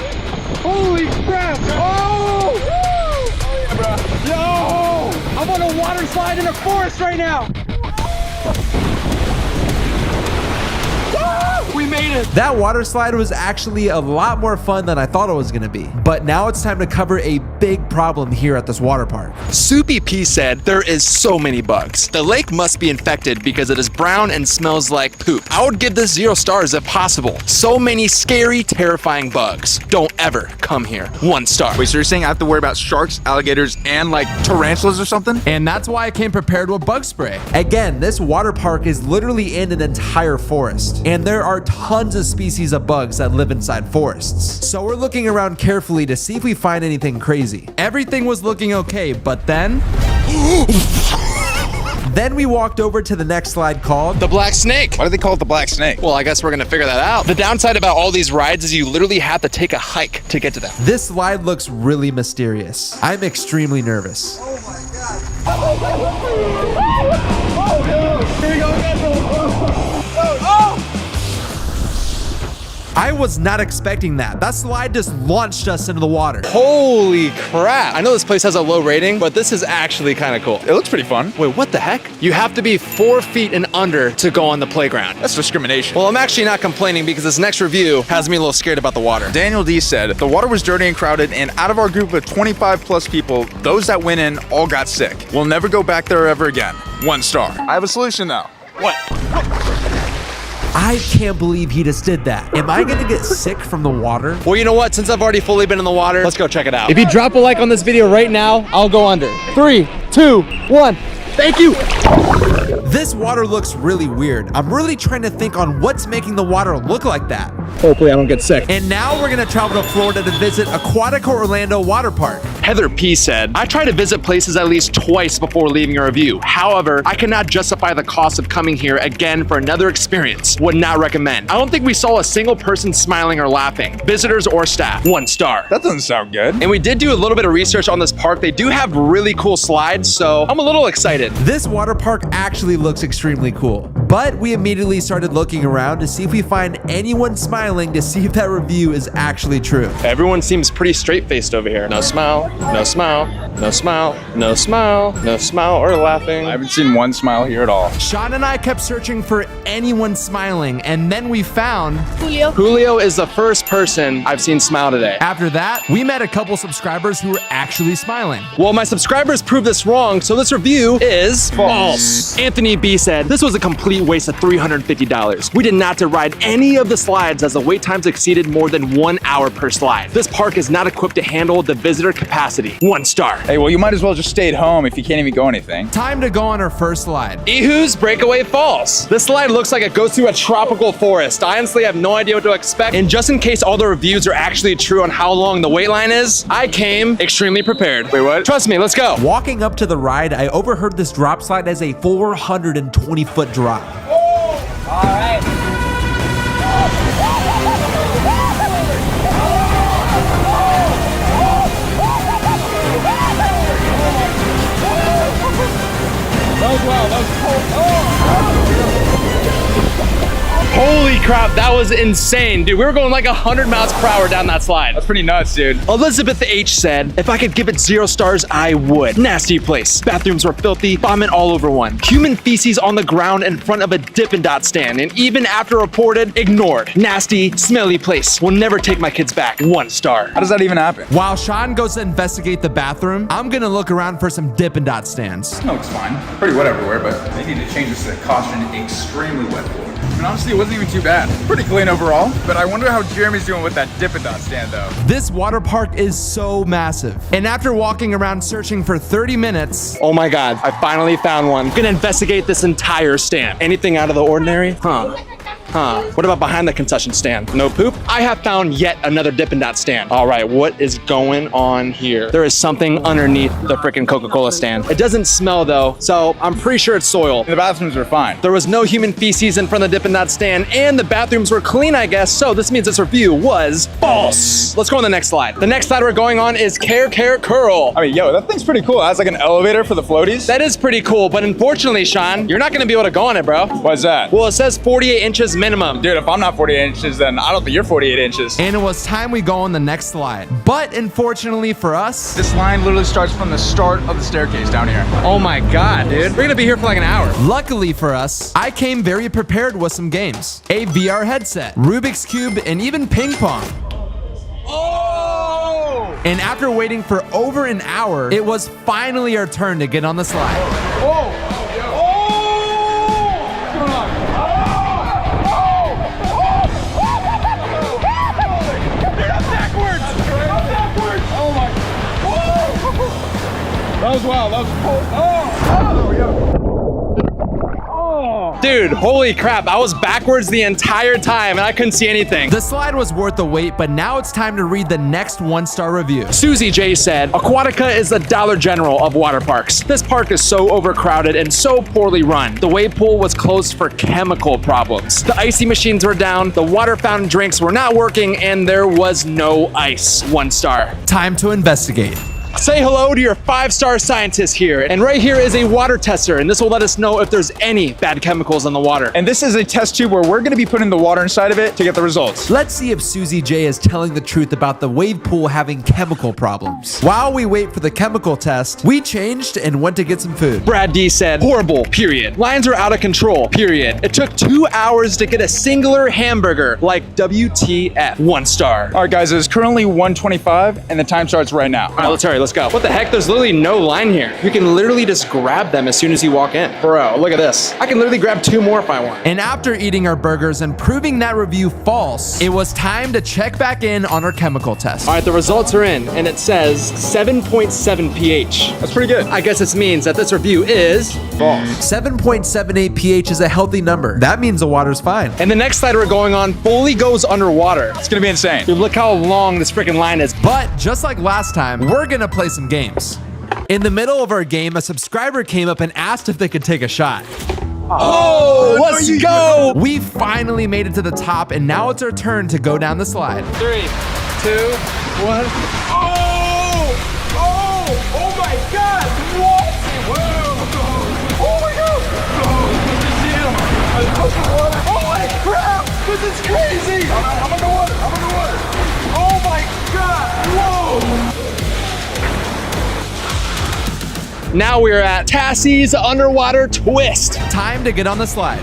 Holy crap! Oh! Yo! I'm on a water slide in a forest right now! We made it. That water slide was actually a lot more fun than I thought it was gonna be. But now it's time to cover a big problem here at this water park. Soupy P said, there is so many bugs. The lake must be infected because it is brown and smells like poop. I would give this 0 stars if possible. So many scary, terrifying bugs. Don't ever come here. 1 star. Wait, so you're saying I have to worry about sharks, alligators, and like tarantulas or something? And that's why I came prepared with bug spray. Again, this water park is literally in an entire forest, and there are tons of species of bugs that live inside forests. So we're looking around carefully to see if we find anything crazy. Everything was looking okay, but then we walked over to the next slide called The Black Snake. Why do they call it the Black Snake? Well, I guess we're gonna figure that out. The downside about all these rides is you literally have to take a hike to get to them. This slide looks really mysterious. I'm extremely nervous. Oh my god! Oh no! Here we go again! Oh! I was not expecting that. That slide just launched us into the water. Holy crap. I know this place has a low rating, but this is actually kind of cool. It looks pretty fun. Wait, what the heck? You have to be 4 feet and under to go on the playground. That's discrimination. Well, I'm actually not complaining because this next review has me a little scared about the water. Daniel D said, the water was dirty and crowded, and out of our group of 25 plus people, those that went in all got sick. We'll never go back there ever again. 1 star. I have a solution though. What? I can't believe he just did that. Am I gonna get sick from the water? Well, you know what? Since I've already fully been in the water, let's go check it out. If you drop a like on this video right now, I'll go under. 3, 2, 1. Thank you. This water looks really weird. I'm really trying to think on what's making the water look like that. Hopefully I don't get sick. And now we're gonna travel to Florida to visit Aquatica Orlando Water Park. Heather P said, I try to visit places at least twice before leaving a review. However, I cannot justify the cost of coming here again for another experience. Would not recommend. I don't think we saw a single person smiling or laughing, visitors or staff. 1 star. That doesn't sound good. And we did do a little bit of research on this park. They do have really cool slides, so I'm a little excited. This water park actually looks extremely cool, but we immediately started looking around to see if we find anyone smiling to see if that review is actually true. Everyone seems pretty straight-faced over here. No smile, no smile, no smile, no smile, no smile or laughing. I haven't seen one smile here at all. Sean and I kept searching for anyone smiling, and then we found Julio. Julio is the first person I've seen smile today. After that, we met a couple subscribers who were actually smiling. Well, my subscribers proved this wrong, so this review is false. Anthony B said, this was a complete waste of $350. We did not have to ride any of the slides as the wait times exceeded more than 1 hour per slide. This park is not equipped to handle the visitor capacity. 1 star. Hey, well, you might as well just stay at home if you can't even go anything. Time to go on our first slide. Ehu's Breakaway Falls. This slide looks like it goes through a tropical forest. I honestly have no idea what to expect. And just in case all the reviews are actually true on how long the wait line is, I came extremely prepared. Wait, what? Trust me, let's go. Walking up to the ride, I overheard this drop slide as a 420-foot drop. All right. That was wild. That was cold. Holy crap, that was insane. Dude, we were going like 100 miles per hour down that slide. That's pretty nuts, dude. Elizabeth H said, if I could give it 0 stars, I would. Nasty place. Bathrooms were filthy, vomit all over one. Human feces on the ground in front of a Dippin' Dot stand, and even after reported, ignored. Nasty, smelly place. Will never take my kids back. 1 star. How does that even happen? While Sean goes to investigate the bathroom, I'm gonna look around for some Dippin' Dot stands. No, it's fine. Pretty wet everywhere, but they need to change this to the caution extremely wet floor. I mean, honestly, it wasn't even too bad. Pretty clean overall, but I wonder how Jeremy's doing with that Dippin' Dot stand, though. This water park is so massive. And after walking around searching for 30 minutes... Oh my God, I finally found one. I'm gonna investigate this entire stand. Anything out of the ordinary? What about behind the concession stand? No poop? I have found yet another Dippin' Dot stand. All right, what is going on here? There is something underneath the freaking Coca-Cola stand. It doesn't smell though, so I'm pretty sure it's soil. The bathrooms were fine. There was no human feces in front of the Dippin' Dot stand, and the bathrooms were clean, I guess, so this means this review was false. Let's go on the next slide. The next slide we're going on is Care Curl. I mean, yo, that thing's pretty cool. It has like an elevator for the floaties. That is pretty cool, but unfortunately, Sean, you're not gonna be able to go on it, bro. Why's that? Well, it says 48 inches minimum. Dude, if I'm not 48 inches, then I don't think you're 48 inches. And it was time we go on the next slide. But unfortunately for us... This line literally starts from the start of the staircase down here. Oh my God, dude. We're gonna be here for like an hour. Luckily for us, I came very prepared with some games. A VR headset, Rubik's Cube, and even ping pong. Oh! And after waiting for over an hour, it was finally our turn to get on the slide. Oh! What's going on? That was wild. That was cool. Dude, holy crap. I was backwards the entire time and I couldn't see anything. The slide was worth the wait, but now it's time to read the next 1-star review. Susie J said, Aquatica is the Dollar General of water parks. This park is so overcrowded and so poorly run. The wave pool was closed for chemical problems. The icy machines were down, the water fountain drinks were not working, and there was no ice. 1 star. Time to investigate. Say hello to your 5-star scientist here. And right here is a water tester, and this will let us know if there's any bad chemicals in the water. And this is a test tube where we're gonna be putting the water inside of it to get the results. Let's see if Susie J is telling the truth about the wave pool having chemical problems. While we wait for the chemical test, we changed and went to get some food. Brad D said, horrible, period. Lines are out of control, period. It took 2 hours to get a singular hamburger, like WTF. 1 star. All right, guys, it is currently 1:25, and the time starts right now. All right, let's hurry. let's go. What the heck? There's literally no line here. You can literally just grab them as soon as you walk in. Bro, look at this. I can literally grab 2 more if I want. And after eating our burgers and proving that review false, it was time to check back in on our chemical test. All right, the results are in, and it says 7.7 pH. That's pretty good. I guess this means that this review is false. 7.78 pH is a healthy number. That means the water's fine. And the next slide we're going on fully goes underwater. It's gonna be insane. Dude, look how long this freaking line is. But just like last time, we're gonna play some games. In the middle of our game, a subscriber came up and asked if they could take a shot. Oh, let's go! We finally made it to the top, and now it's our turn to go down the slide. 3, 2, 1. Oh! Oh! Oh my God! What? Whoa! Oh my God! Oh, holy crap! This is crazy! I'm underwater! I'm underwater! Oh my God! Whoa! Now we're at Tassie's underwater twist. Time to get on the slide.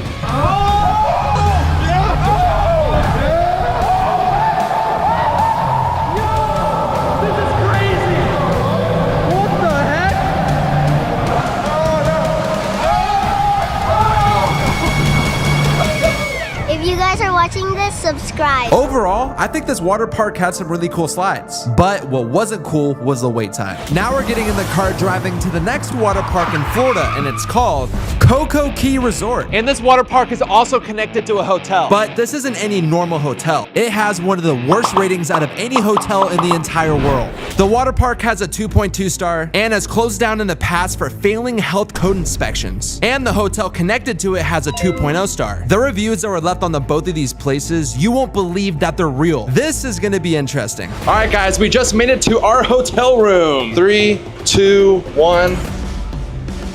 If you guys are watching this, subscribe. Overall, I think this water park had some really cool slides. But what wasn't cool was the wait time. Now we're getting in the car driving to the next water park in Florida, and it's called Cocoa Key Resort. And this water park is also connected to a hotel. But this isn't any normal hotel. It has one of the worst ratings out of any hotel in the entire world. The water park has a 2.2 star and has closed down in the past for failing health code inspections. And the hotel connected to it has a 2.0 star. The reviews that were left on the both of these places, you won't believe that they're real. This is gonna be interesting. All right, guys, we just made it to our hotel room. 3, 2, 1.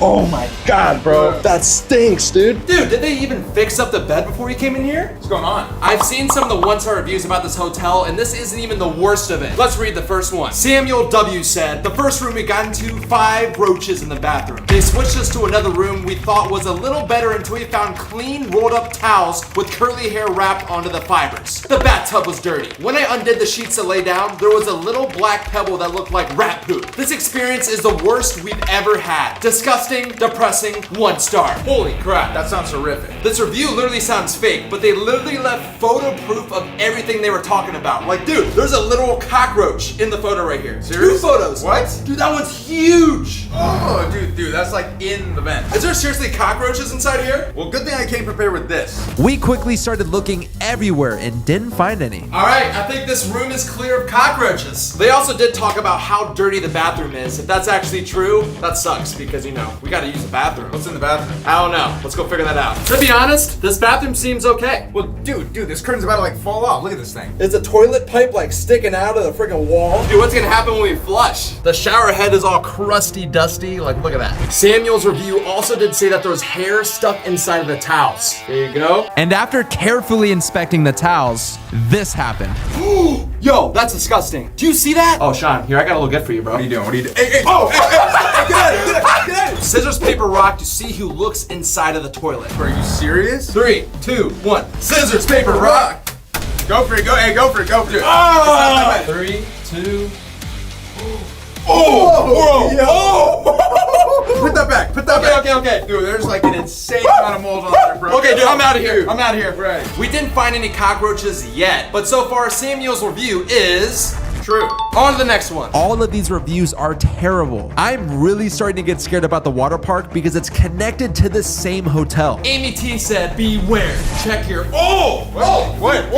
Oh my God, bro. That stinks, dude. Dude, did they even fix up the bed before you came in here? What's going on? I've seen some of the one-star reviews about this hotel, and this isn't even the worst of it. Let's read the first one. Samuel W. said, the first room we got into, 5 roaches in the bathroom. They switched us to another room we thought was a little better until we found clean rolled up towels with curly hair wrapped onto the fibers. The bathtub was dirty. When I undid the sheets to lay down, there was a little black pebble that looked like rat poop. This experience is the worst we've ever had. Disgusting, depressing, 1 star. Holy crap. That sounds horrific. This review literally sounds fake, but they literally left photo proof of everything they were talking about. Like, dude, there's a literal cockroach in the photo right here. Serious? 2 photos. What? Dude, that one's huge. Oh, dude, that's like in the vent. Is there seriously cockroaches inside here? Well, good thing I came prepared with this. We quickly started looking everywhere and didn't find any. All right, I think this room is clear of cockroaches. They also did talk about how dirty the bathroom is. If that's actually true, that sucks because, you know, we gotta use the bathroom. What's in the bathroom? I don't know. Let's go figure that out. To be honest, this bathroom seems okay. Well, dude, this curtain's about to like fall off. Look at this thing. It's a toilet pipe like sticking out of the freaking wall. Dude, what's gonna happen when we flush? The shower head is all crusty, dusty. Like, look at that. Samuel's review also did say that there was hair stuck inside of the towels. There you go. And after carefully inspecting the towels, this happened. Yo, that's disgusting. Do you see that? Oh, Sean, here, I got a little gift for you, bro. What are you doing? What are you doing? Hey, oh, hey, get out of here, get out of here. Scissors, paper, rock to see who looks inside of the toilet. Are you serious? 3, 2, 1. Scissors, paper, rock. Go for it, go for it. Oh! 3, 2. Oh! Put that back. Okay. Dude, there's like an insane amount of mold on there, bro. Okay, dude, I'm out of here. Right. We didn't find any cockroaches yet, but so far Samuel's review is true. On to the next one. All of these reviews are terrible. I'm really starting to get scared about the water park because it's connected to the same hotel. Amy T said, beware. Check your... What?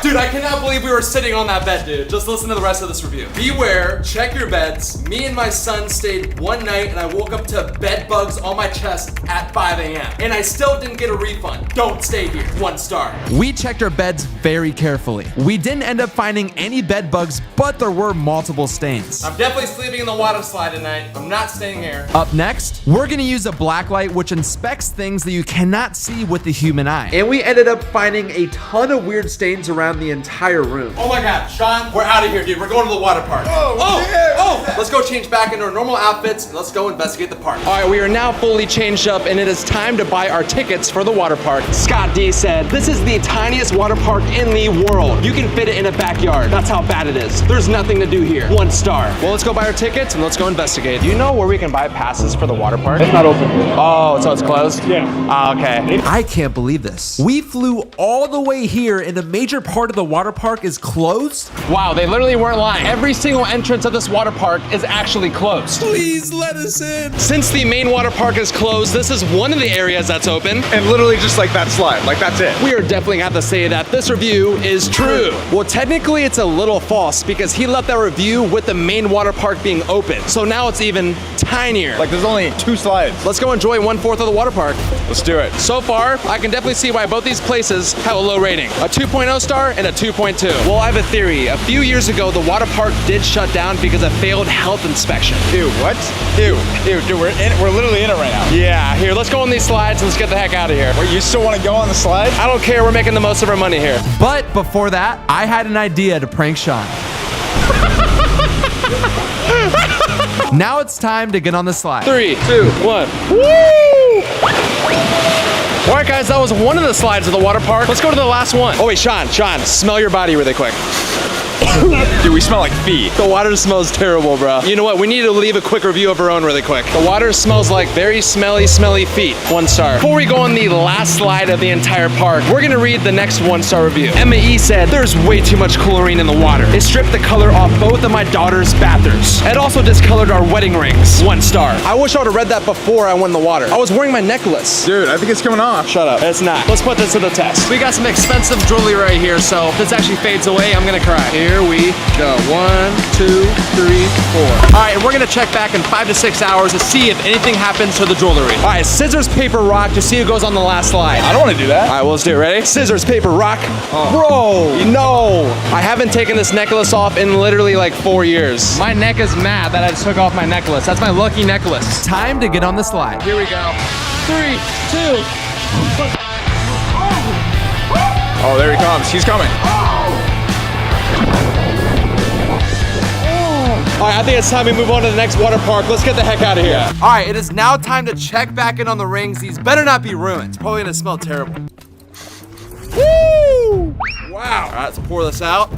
Dude, I cannot believe we were sitting on that bed, dude. Just listen to the rest of this review. Beware, check your beds. Me and my son stayed one night and I woke up to bed bugs on my chest at 5 a.m. And I still didn't get a refund. Don't stay here. 1 star. We checked our beds very carefully. We didn't end up finding any bed bugs, but there were multiple stains. I'm definitely sleeping in the water slide tonight. I'm not staying here. Up next, we're gonna use a black light which inspects things that you cannot see with the human eye. And we ended up finding a ton of weird stains around the entire room. Oh my God, Sean, we're out of here, dude. We're going to the water park. Let's go change back into our normal outfits and let's go investigate the park. All right, we are now fully changed up and it is time to buy our tickets for the water park. Scott D said, this is the tiniest water park in the world. You can fit it in a backyard. That's how bad it is. There's nothing to do here. 1 star. Well, let's go buy our tickets and let's go investigate. Do you know where we can buy passes for the water park? It's not open. Oh, so it's closed? Yeah. Oh, okay. I can't believe this. We flew all the way here and a major part of the water park is closed? Wow, they literally weren't lying. Every single entrance of this water park is actually closed. Please let us in. Since the main water park is closed, this is one of the areas that's open. And literally just like that slide, like that's it. We are definitely gonna have to say that this review is true. Well, technically it's a little false because he left that review with the main water park being open. So now it's even tinier. Like there's only 2 slides. Let's go enjoy 1/4 of the water park. Let's do it. So far, I can definitely see why both these places have a low rating. A 2.0 star and a 2.2. Well, I have a theory. A few years ago, the water park did shut down because of failed health inspection. Ew, what? Ew, dude, we're literally in it right now. Yeah, here, let's go on these slides and let's get the heck out of here. Wait, you still want to go on the slide? I don't care, we're making the most of our money here. But before that, I had an idea to prank Sean. Now it's time to get on the slide. 3, 2, 1. Woo! All right, guys, that was one of the slides of the water park. Let's go to the last one. Oh, wait, Sean, smell your body really quick. Dude, we smell like feet. The water smells terrible, bro. You know what? We need to leave a quick review of our own really quick. The water smells like very smelly feet. 1 star. Before we go on the last slide of the entire park, we're gonna read the next 1-star review. Emma E said, there's way too much chlorine in the water. It stripped the color off both of my daughter's bathrooms. It also discolored our wedding rings. 1 star. I wish I would have read that before I went in the water. I was wearing my necklace. Dude, I think it's coming off. Shut up. It's not. Let's put this to the test. We got some expensive jewelry right here, so if this actually fades away, I'm gonna cry. Here we go. 1, 2, 3, 4. All right, and we're gonna check back in 5 to 6 hours to see if anything happens to the jewelry. All right, scissors, paper, rock to see who goes on the last slide. I don't want to do that. All right, well, let's do it. Ready? Scissors, paper, rock. Oh. Bro, no. I haven't taken this necklace off in literally like 4 years. My neck is mad that I just took off my necklace. That's my lucky necklace. Time to get on the slide. Here we go. 3, 2. Oh, there he comes. He's coming. All right, I think it's time we move on to the next water park. Let's get the heck out of here. All right, it is now time to check back in on the rings. These better not be ruined. It's probably gonna smell terrible. Woo! Wow. All right, let's pour this out.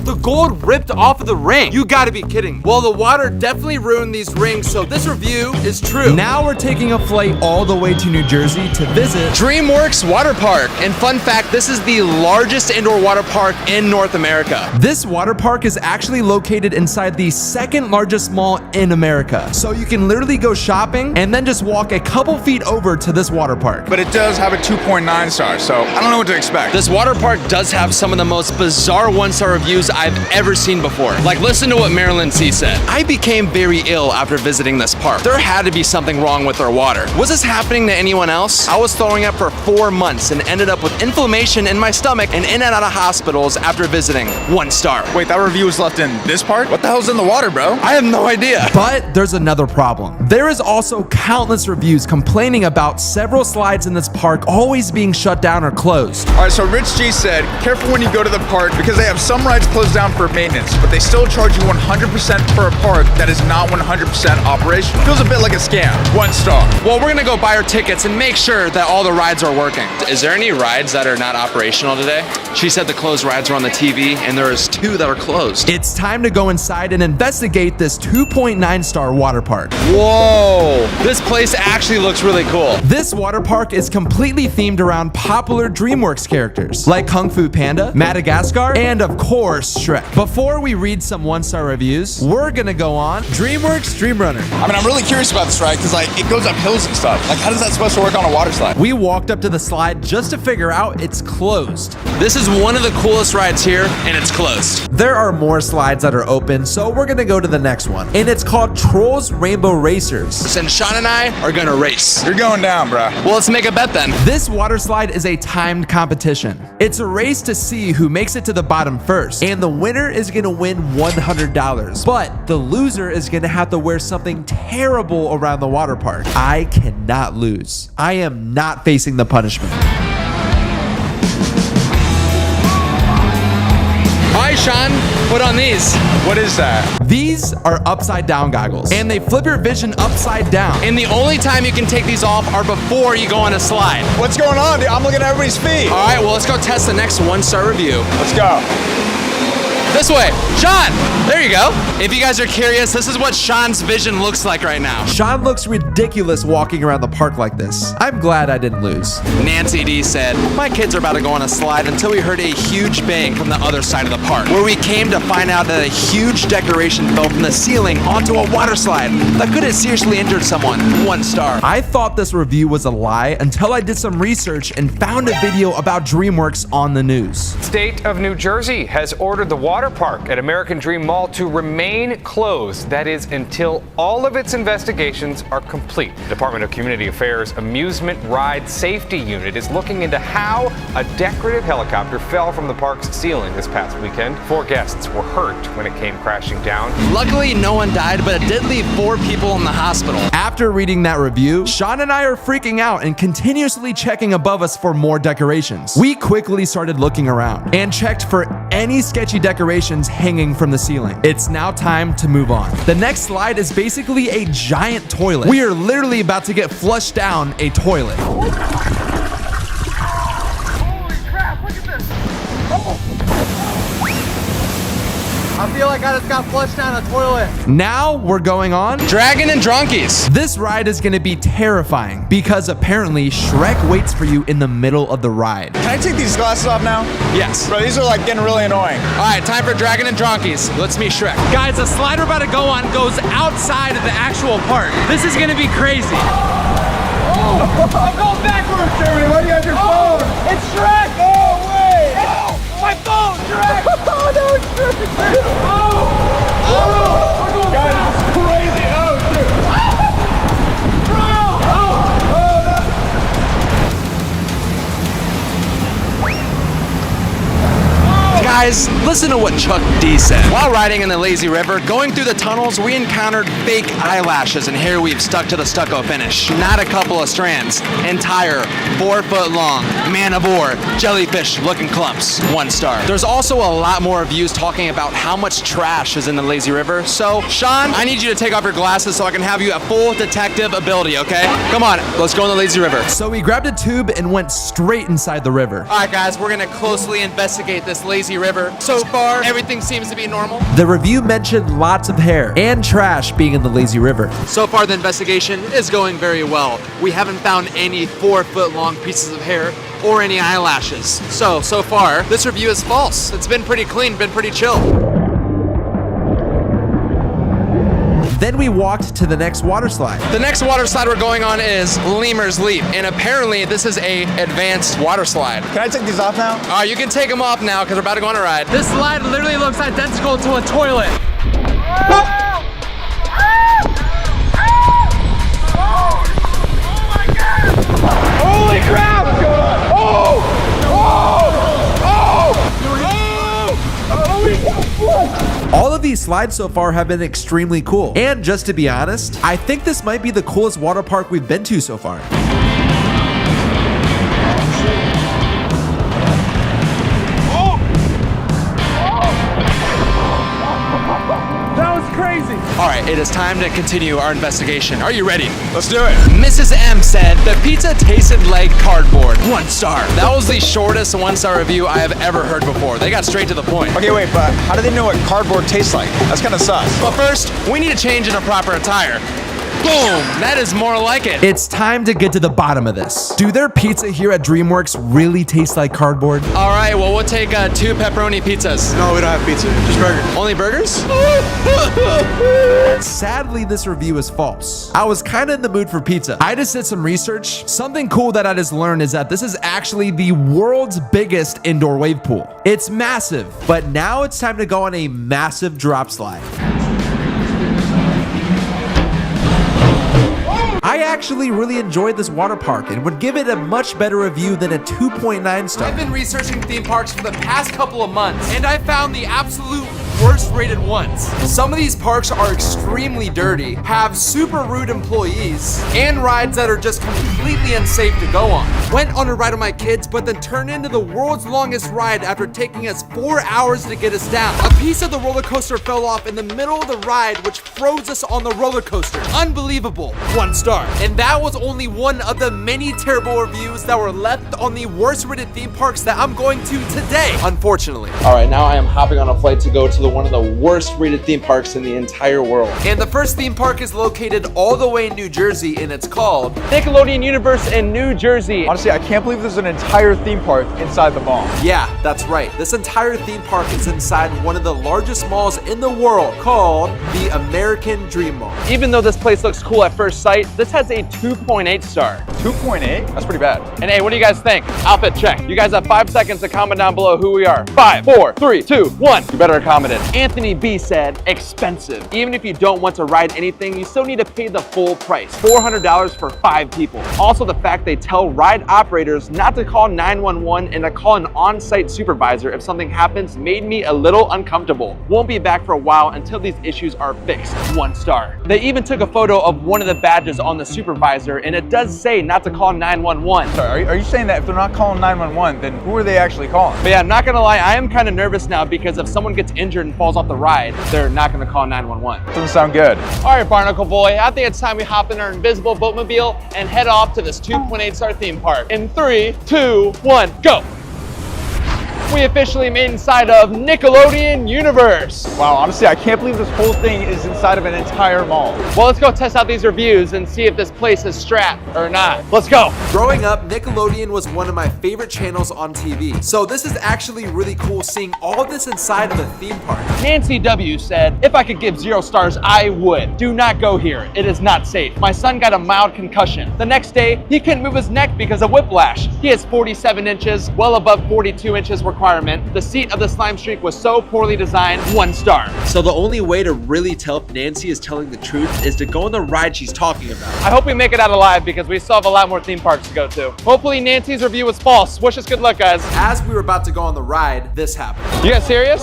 The gold ripped off of the ring. You gotta be kidding. Well, the water definitely ruined these rings, so this review is true. Now we're taking a flight all the way to New Jersey to visit DreamWorks Water Park. And fun fact, this is the largest indoor water park in North America. This water park is actually located inside the 2nd largest mall in America. So you can literally go shopping and then just walk a couple feet over to this water park. But it does have a 2.9 star, so I don't know what to expect. This water park does have some of the most bizarre 1-star reviews I've ever seen before. Like, listen to what Marilyn C said. I became very ill after visiting this park. There had to be something wrong with our water. Was this happening to anyone else? I was throwing up for 4 months and ended up with inflammation in my stomach and in and out of hospitals after visiting. 1 star. Wait, that review was left in this park? What the hell's in the water, bro? I have no idea. But there's another problem. There is also countless reviews complaining about several slides in this park always being shut down or closed. All right, so Rich G said, careful when you go to the park because they have some rides closed down for maintenance, but they still charge you 100% for a park that is not 100% operational. Feels a bit like a scam. 1 star. Well, we're gonna go buy our tickets and make sure that all the rides are working. Is there any rides that are not operational today? She said the closed rides were on the TV and there is 2 that are closed. It's time to go inside and investigate this 2.9 star water park. Whoa, this place actually looks really cool. This water park is completely themed around popular DreamWorks characters like Kung Fu Panda, Madagascar, and of course, Shrek. Before we read some 1-star reviews, we're gonna go on DreamWorks Dream Runner. I mean, I'm really curious about this ride because like it goes up hills and stuff. Like, how does that supposed to work on a water slide? We walked up to the slide just to figure out it's closed. This is one of the coolest rides here and it's closed. There are more slides that are open, so we're gonna go to the next one. And it's called Trolls Rainbow Racers. And Sean and I are gonna race. You're going down, bro. Well, let's make a bet then. This water slide is a timed competition. It's a race to see who makes it to the bottom first, and the winner is gonna win $100. But the loser is gonna have to wear something terrible around the water park. I cannot lose. I am not facing the punishment. Hi, Sean. Put on these. What is that? These are upside down goggles, and they flip your vision upside down. And the only time you can take these off are before you go on a slide. What's going on, dude? I'm looking at everybody's feet. All right, well, let's go test the next 1-star review. Let's go. This way. Sean, there you go. If you guys are curious, this is what Sean's vision looks like right now. Sean looks ridiculous walking around the park like this. I'm glad I didn't lose. Nancy D said, my kids are about to go on a slide until we heard a huge bang from the other side of the park, where we came to find out that a huge decoration fell from the ceiling onto a water slide that could have seriously injured someone. 1 star. I thought this review was a lie until I did some research and found a video about DreamWorks on the news. State of New Jersey has ordered the water park at American Dream Mall to remain closed. That is until all of its investigations are complete. The Department of Community Affairs Amusement Ride Safety Unit is looking into how a decorative helicopter fell from the park's ceiling this past weekend. 4 guests were hurt when it came crashing down. Luckily, no one died, but it did leave 4 people in the hospital. After reading that review, Sean and I are freaking out and continuously checking above us for more decorations. We quickly started looking around and checked for any sketchy decorations hanging from the ceiling. It's now time to move on. The next slide is basically a giant toilet. We are literally about to get flushed down a toilet. Holy crap, look at this. I feel like I just got flushed down a toilet. Now we're going on Dragon and Dronkies. This ride is going to be terrifying because apparently Shrek waits for you in the middle of the ride. Can I take these glasses off now? Yes. Bro, these are like getting really annoying. All right, time for Dragon and Dronkies. Let's meet Shrek. Guys, the slide we're about to go on goes outside of the actual park. This is gonna be crazy. Oh, I'm going backwards. Jeremy, why do you have your phone? It's Shrek. Oh, wait. Oh, my phone, Shrek. Oh, no, it's Shrek. Oh, we're going guys, it's crazy. Oh, shit. Guys, listen to what Chuck D said. While riding in the lazy river, going through the tunnels, we encountered fake eyelashes and hair weave stuck to the stucco finish. Not a couple of strands. Entire 4-foot long man-of-war jellyfish-looking clumps. 1 star. There's also a lot more reviews talking about how much trash is in the lazy river. So, Sean, I need you to take off your glasses so I can have you at full detective ability, okay? Come on, let's go in the lazy river. So we grabbed a tube and went straight inside the river. All right, guys, we're gonna closely investigate this lazy river. So far, everything seems to be normal. The review mentioned lots of hair and trash being in the lazy river. So far, the investigation is going very well. We haven't found any 4-foot long pieces of hair or any eyelashes. So far, this review is false. It's been pretty clean, been pretty chill. Then we walked to the next water slide. The next water slide we're going on is Lemur's Leap, and apparently this is a advanced water slide. Can I take these off now? You can take them off now because we're about to go on a ride. This slide literally looks identical to a toilet. Holy crap! What's going on? All of these slides so far have been extremely cool. And just to be honest, I think this might be the coolest water park we've been to so far. That was crazy. All right, it is time to continue our investigation. Are you ready? Let's do it. Mrs. M said, the pizza tasted like cardboard. 1 star. That was the shortest 1-star review I have ever heard before. They got straight to the point. Okay, wait, but how do they know what cardboard tastes like? That's kind of sus. But first, we need to change into proper attire. Boom! That is more like it. It's time to get to the bottom of this. Do their pizza here at DreamWorks really taste like cardboard? All right, well, we'll take 2 pepperoni pizzas. No, we don't have pizza. Just burgers. Only burgers? Sadly, this review is false. I was kind of in the mood for pizza. I just did some research. Something cool that I just learned is that this is actually the world's biggest indoor wave pool. It's massive, but now it's time to go on a massive drop slide. I actually really enjoyed this water park and would give it a much better review than a 2.9 star. I've been researching theme parks for the past couple of months, and I found the absolute worst rated ones. Some of these parks are extremely dirty, have super rude employees, and rides that are just completely unsafe to go on. Went on a ride with my kids, but then turned into the world's longest ride after taking us 4 hours to get us down. A piece of the roller coaster fell off in the middle of the ride, which froze us on the roller coaster. Unbelievable. 1 star. And that was only one of the many terrible reviews that were left on the worst rated theme parks that I'm going to today, unfortunately. All right, now I am hopping on a flight to go to one of the worst rated theme parks in the entire world. And the first theme park is located all the way in New Jersey, and it's called Nickelodeon Universe in New Jersey. Honestly, I can't believe there's an entire theme park inside the mall. Yeah, that's right. This entire theme park is inside one of the largest malls in the world called the American Dream Mall. Even though this place looks cool at first sight, this has a 2.8 star. 2.8? That's pretty bad. And hey, what do you guys think? Outfit check. You guys have 5 seconds to comment down below who we are. 5, 4, 3, 2, 1. You better comment it. Anthony B said, expensive. Even if you don't want to ride anything, you still need to pay the full price. $400 for 5 people. Also, the fact they tell ride operators not to call 911 and to call an on-site supervisor if something happens made me a little uncomfortable. Won't be back for a while until these issues are fixed. 1 star. They even took a photo of one of the badges on the supervisor, and it does say not to call 911. Sorry, are you saying that if they're not calling 911, then who are they actually calling? But yeah, I'm not gonna lie, I am kind of nervous now because if someone gets injured and falls off the ride, they're not gonna call 911. Doesn't sound good. All right, Barnacle Boy, I think it's time we hop in our invisible boatmobile and head off to this 2.8 star theme park. In 3, 2, 1, go! We officially made inside of Nickelodeon Universe. Wow, honestly, I can't believe this whole thing is inside of an entire mall. Well, let's go test out these reviews and see if this place is strapped or not. Let's go. Growing up, Nickelodeon was one of my favorite channels on TV. So this is actually really cool seeing all this inside of a theme park. Nancy W said, if I could give 0 stars, I would. Do not go here. It is not safe. My son got a mild concussion. The next day, he couldn't move his neck because of whiplash. He has 47 inches, well above 42 inches requirement. The seat of the slime streak was so poorly designed. 1 star. So the only way to really tell if Nancy is telling the truth is to go on the ride she's talking about. I hope we make it out alive because we still have a lot more theme parks to go to. Hopefully Nancy's review was false. Wish us good luck, guys. As we were about to go on the ride, this happened. You guys serious?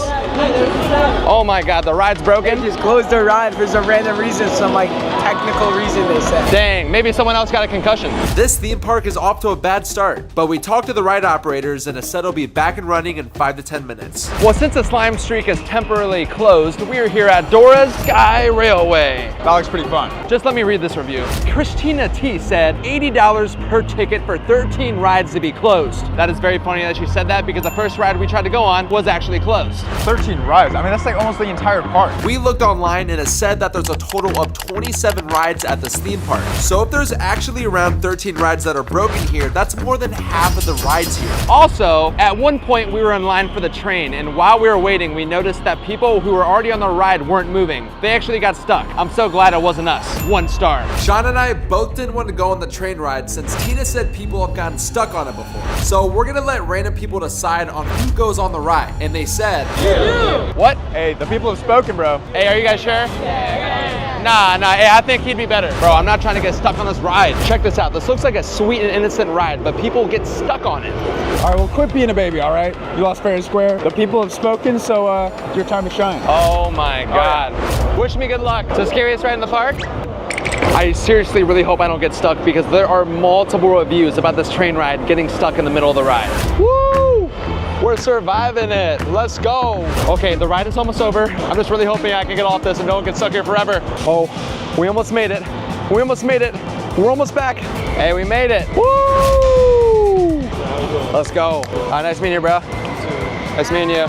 Oh my God, the ride's broken? They just closed the ride for some random reason, some like technical reason they said. Dang, maybe someone else got a concussion. This theme park is off to a bad start, but we talked to the ride operators and it said it'll be back and running in 5 to 10 minutes. Well, since the slime streak is temporarily closed, we are here at Dora's Sky Railway. That looks pretty fun. Just let me read this review. Christina T said $80 per ticket for 13 rides to be closed. That is very funny that she said that because the first ride we tried to go on was actually closed. 13 rides? I mean, that's like almost the entire park. We looked online and it said that there's a total of 27 rides at this theme park. So if there's actually around 13 rides that are broken here, that's more than half of the rides here. Also, at one point we were in line for the train, and while we were waiting, we noticed that people who were already on the ride weren't moving. They actually got stuck. I'm so glad it wasn't us. 1 star. Sean and I both didn't want to go on the train ride since Tina said people have gotten stuck on it before. So we're gonna let random people decide on who goes on the ride. And they said, you. What? Hey, the people have spoken, bro. Hey, are you guys sure? Nah, hey, I think he'd be better. Bro, I'm not trying to get stuck on this ride. Check this out. This looks like a sweet and innocent ride, but people get stuck on it. All right, well, quit being a baby, all right? You lost fair and square. The people have spoken, so it's your time to shine. Oh my God. Wish me good luck. So scariest ride in the park? I seriously really hope I don't get stuck because there are multiple reviews about this train ride getting stuck in the middle of the ride. Woo! We're surviving it. Let's go. Okay, the ride is almost over. I'm just really hoping I can get off this and don't get stuck here forever. Oh, we almost made it. We almost made it. We're almost back. Hey, we made it. Woo! Let's go. Nice meeting you, bro. Nice meeting you.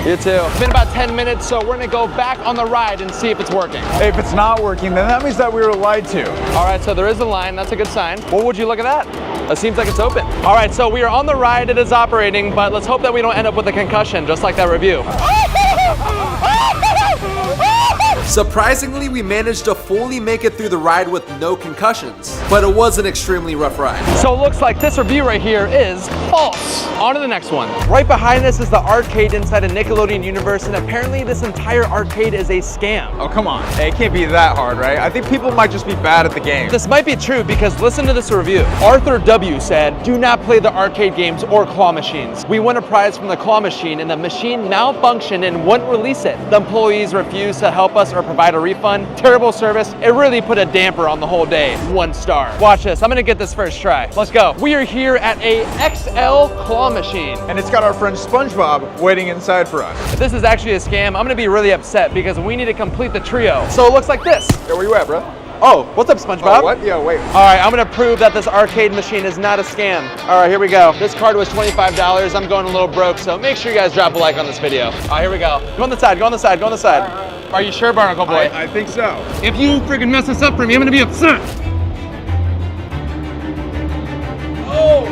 You too. It's been about 10 minutes, so we're gonna go back on the ride and see if it's working. Hey, if it's not working, then that means that we were lied to. All right, so there is a line. That's a good sign. Well, would you look at that? It seems like it's open. All right, so we are on the ride. It is operating, but let's hope that we don't end up with a concussion, just like that review. Surprisingly, we managed to fully make it through the ride with no concussions, but it was an extremely rough ride. So it looks like this review right here is false. On to the next one. Right behind us is the arcade inside of Nickelodeon Universe, and apparently this entire arcade is a scam. Oh, come on. Hey, it can't be that hard, right? I think people might just be bad at the game. This might be true because listen to this review. Arthur W. said, do not play the arcade games or claw machines. We won a prize from the claw machine and the machine malfunctioned and wouldn't release it. The employees refused to help us or provide a refund. Terrible service. It really put a damper on the whole day. 1 star. Watch this. I'm gonna get this first try. Let's go. We are here at a XL claw machine. And it's got our friend SpongeBob waiting inside for us. If this is actually a scam, I'm gonna be really upset because we need to complete the trio. So it looks like this. Yo, where you at, bro? Oh, what's up, SpongeBob? Oh, what? Yo, wait. All right, I'm gonna prove that this arcade machine is not a scam. All right, here we go. This card was $25. I'm going a little broke, so make sure you guys drop a like on this video. All right, here we go. Go on the side, go on the side, go on the side. Are you sure, Barnacle Boy? I think so. If you freaking mess this up for me, I'm gonna be upset. Oh!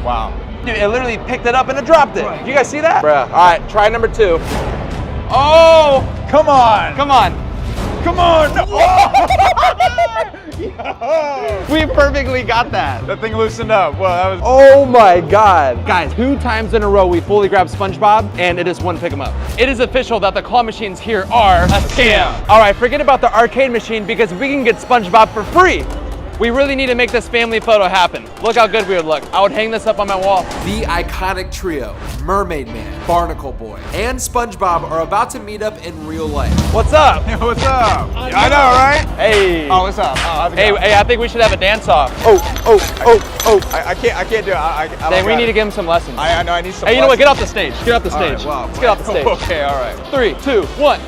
Wow. Dude, it literally picked it up and it dropped it. You guys see that? Bruh. All right, try number 2. Oh! Come on. Come on. Come on. We perfectly got that. That thing loosened up. Well, that was. Oh my God. Guys, 2 times in a row we fully grabbed SpongeBob and it is one pick 'em up. It is official that the claw machines here are a scam. All right, forget about the arcade machine because we can get SpongeBob for free. We really need to make this family photo happen. Look how good we would look. I would hang this up on my wall. The iconic trio, Mermaid Man, Barnacle Boy, and SpongeBob are about to meet up in real life. What's up? What's up? I know, right? Hey. Oh, what's up? Oh, hey, I think we should have a dance off. I can't do it. I Then we need to give him some lessons. I know, I need some Hey, you know what? lessons. Get off the stage. Get off the stage. Right, wow. Let's get off the stage. Okay, all right. 3, 2, 1.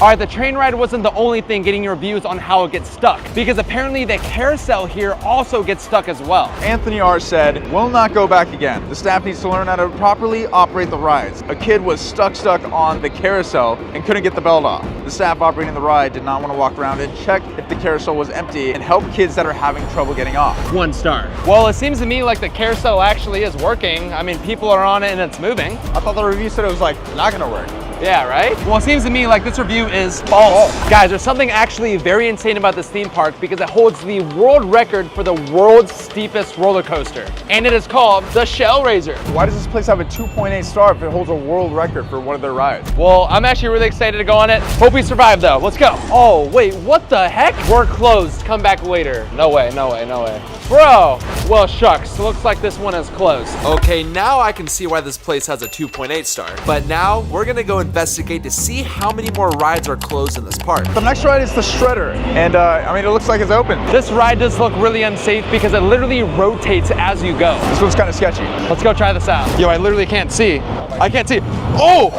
All right, the train ride wasn't the only thing getting your reviews on how it gets stuck, because apparently the carousel here also gets stuck as well. Anthony R. said, will not go back again. The staff needs to learn how to properly operate the rides. A kid was stuck on the carousel and couldn't get the belt off. The staff operating the ride did not want to walk around and check if the carousel was empty and help kids that are having trouble getting off. 1 star. Well, it seems to me like the carousel actually is working. I mean, people are on it and it's moving. I thought the review said it was like not gonna work. Yeah, right? Well, it seems to me like this review is false. Guys, there's something actually very insane about this theme park because it holds the world record for the world's steepest roller coaster. And it is called the Shell Raiser. Why does this place have a 2.8 star if it holds a world record for one of their rides? Well, I'm actually really excited to go on it. Hope we survive though. Let's go. Oh, wait, what the heck? We're closed. Come back later. No way, no way, no way. Bro, well, shucks. Looks like this one is closed. Okay, now I can see why this place has a 2.8 star. But now we're gonna go investigate to see how many more rides are closed in this park. The next ride is the Shredder, and I mean, it looks like it's open. This ride does look really unsafe because it literally rotates as you go. This one's kind of sketchy. Let's go try this out. Yo, I literally can't see. I can't see. Oh!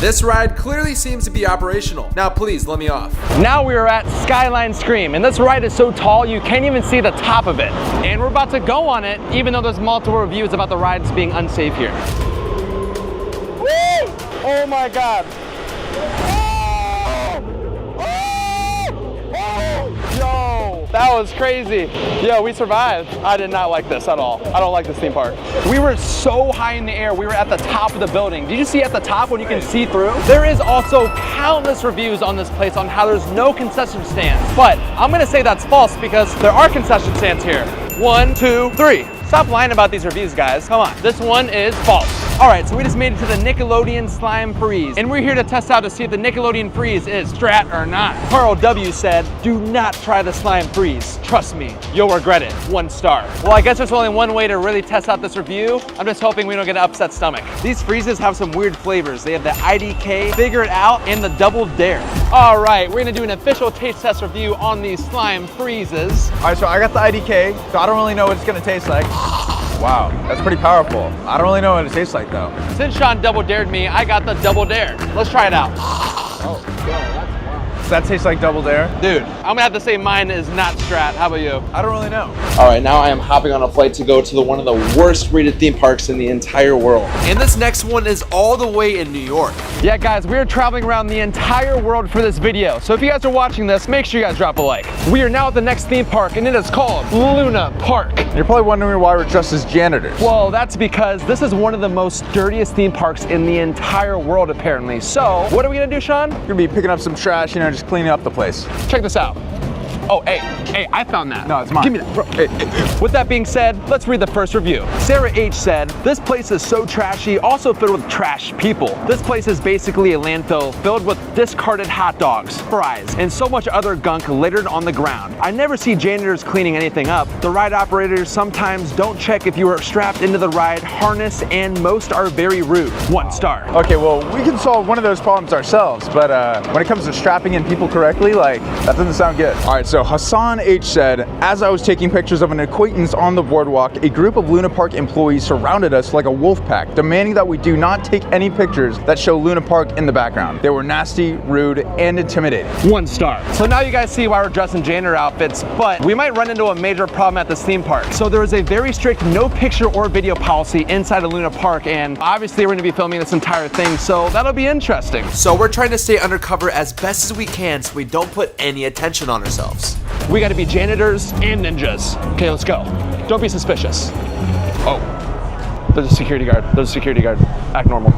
This ride clearly seems to be operational. Now please, let me off. Now we are at Skyline Scream, and this ride is so tall you can't even see the top of it. And we're about to go on it, even though there's multiple reviews about the rides being unsafe here. Woo! Oh my God. Yo, that was crazy. Yo, we survived. I did not like this at all. I don't like this theme park. We were so high in the air. We were at the top of the building. Did you see at the top when you can see through? There is also countless reviews on this place on how there's no concession stands. But I'm gonna say that's false because there are concession stands here. 1, 2, 3. Stop lying about these reviews, guys. Come on. This one is false. All right, so we just made it to the Nickelodeon Slime Freeze, and we're here to test out to see if the Nickelodeon Freeze is strat or not. Carl W. said, do not try the Slime Freeze. Trust me, you'll regret it. 1 star. Well, I guess there's only one way to really test out this review. I'm just hoping we don't get an upset stomach. These freezes have some weird flavors. They have the IDK, Figure It Out, and the Double Dare. All right, we're gonna do an official taste test review on these Slime Freezes. All right, so I got the IDK, so I don't really know what it's gonna taste like. Wow, that's pretty powerful. I don't really know what it tastes like though. Since Sean double dared me, I got the Double Dare. Let's try it out. That tastes like double dare. Dude, I'm gonna have to say mine is not Strat. How about you? I don't really know. All right, now I am hopping on a flight to go to one of the worst rated theme parks in the entire world. And this next one is all the way in New York. Yeah, guys, we're traveling around the entire world for this video. So if you guys are watching this, make sure you guys drop a like. We are now at the next theme park, and it is called Luna Park. You're probably wondering why we're dressed as janitors. Well, that's because this is one of the most dirtiest theme parks in the entire world, apparently. So, what are we gonna do, Sean? We're gonna be picking up some trash, you know, just cleaning up the place. Check this out. Oh, hey, I found that. No, it's mine. Give me that, bro. Hey. With that being said, let's read the first review. Sarah H said, this place is so trashy, also filled with trash people. This place is basically a landfill filled with discarded hot dogs, fries, and so much other gunk littered on the ground. I never see janitors cleaning anything up. The ride operators sometimes don't check if you are strapped into the ride harness, and most are very rude. 1 star. Okay, well, we can solve one of those problems ourselves, but when it comes to strapping in people correctly, like, that doesn't sound good. All right, so Hassan H said, as I was taking pictures of an acquaintance on the boardwalk, a group of Luna Park employees surrounded us like a wolf pack, demanding that we do not take any pictures that show Luna Park in the background. They were nasty, rude, and intimidating. 1 star. So now you guys see why we're dressed in janitor outfits, but we might run into a major problem at this theme park. So there is a very strict no picture or video policy inside of Luna Park, and obviously we're gonna be filming this entire thing, so that'll be interesting. So we're trying to stay undercover as best as we can so we don't put any attention on ourselves. We gotta be janitors and ninjas. Okay, let's go. Don't be suspicious. Oh, there's a security guard. There's a security guard. Act normal.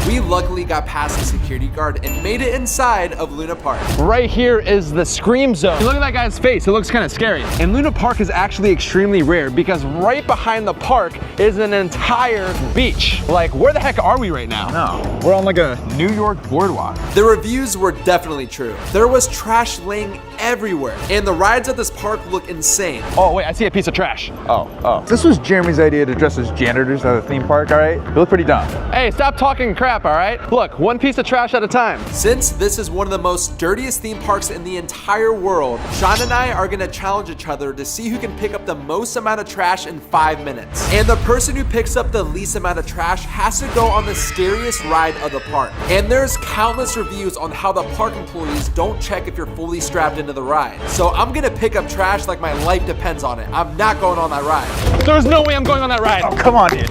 We luckily got past the security guard and made it inside of Luna Park. Right here is the scream zone. Look at that guy's face, it looks kind of scary. And Luna Park is actually extremely rare because right behind the park is an entire beach. Like, where the heck are we right now? No, we're on like a New York boardwalk. The reviews were definitely true. There was trash laying everywhere, and the rides at this park look insane. Oh wait, I see a piece of trash. Oh. This was Jeremy's idea to dress as janitors at a theme park, all right? You look pretty dumb. Hey, stop talking crap, all right? Look, one piece of trash at a time. Since this is one of the most dirtiest theme parks in the entire world, Sean and I are gonna challenge each other to see who can pick up the most amount of trash in 5 minutes. And the person who picks up the least amount of trash has to go on the scariest ride of the park. And there's countless reviews on how the park employees don't check if you're fully strapped into the ride. So I'm gonna pick up trash like my life depends on it. I'm not going on that ride. There's no way I'm going on that ride. Oh, come on, dude.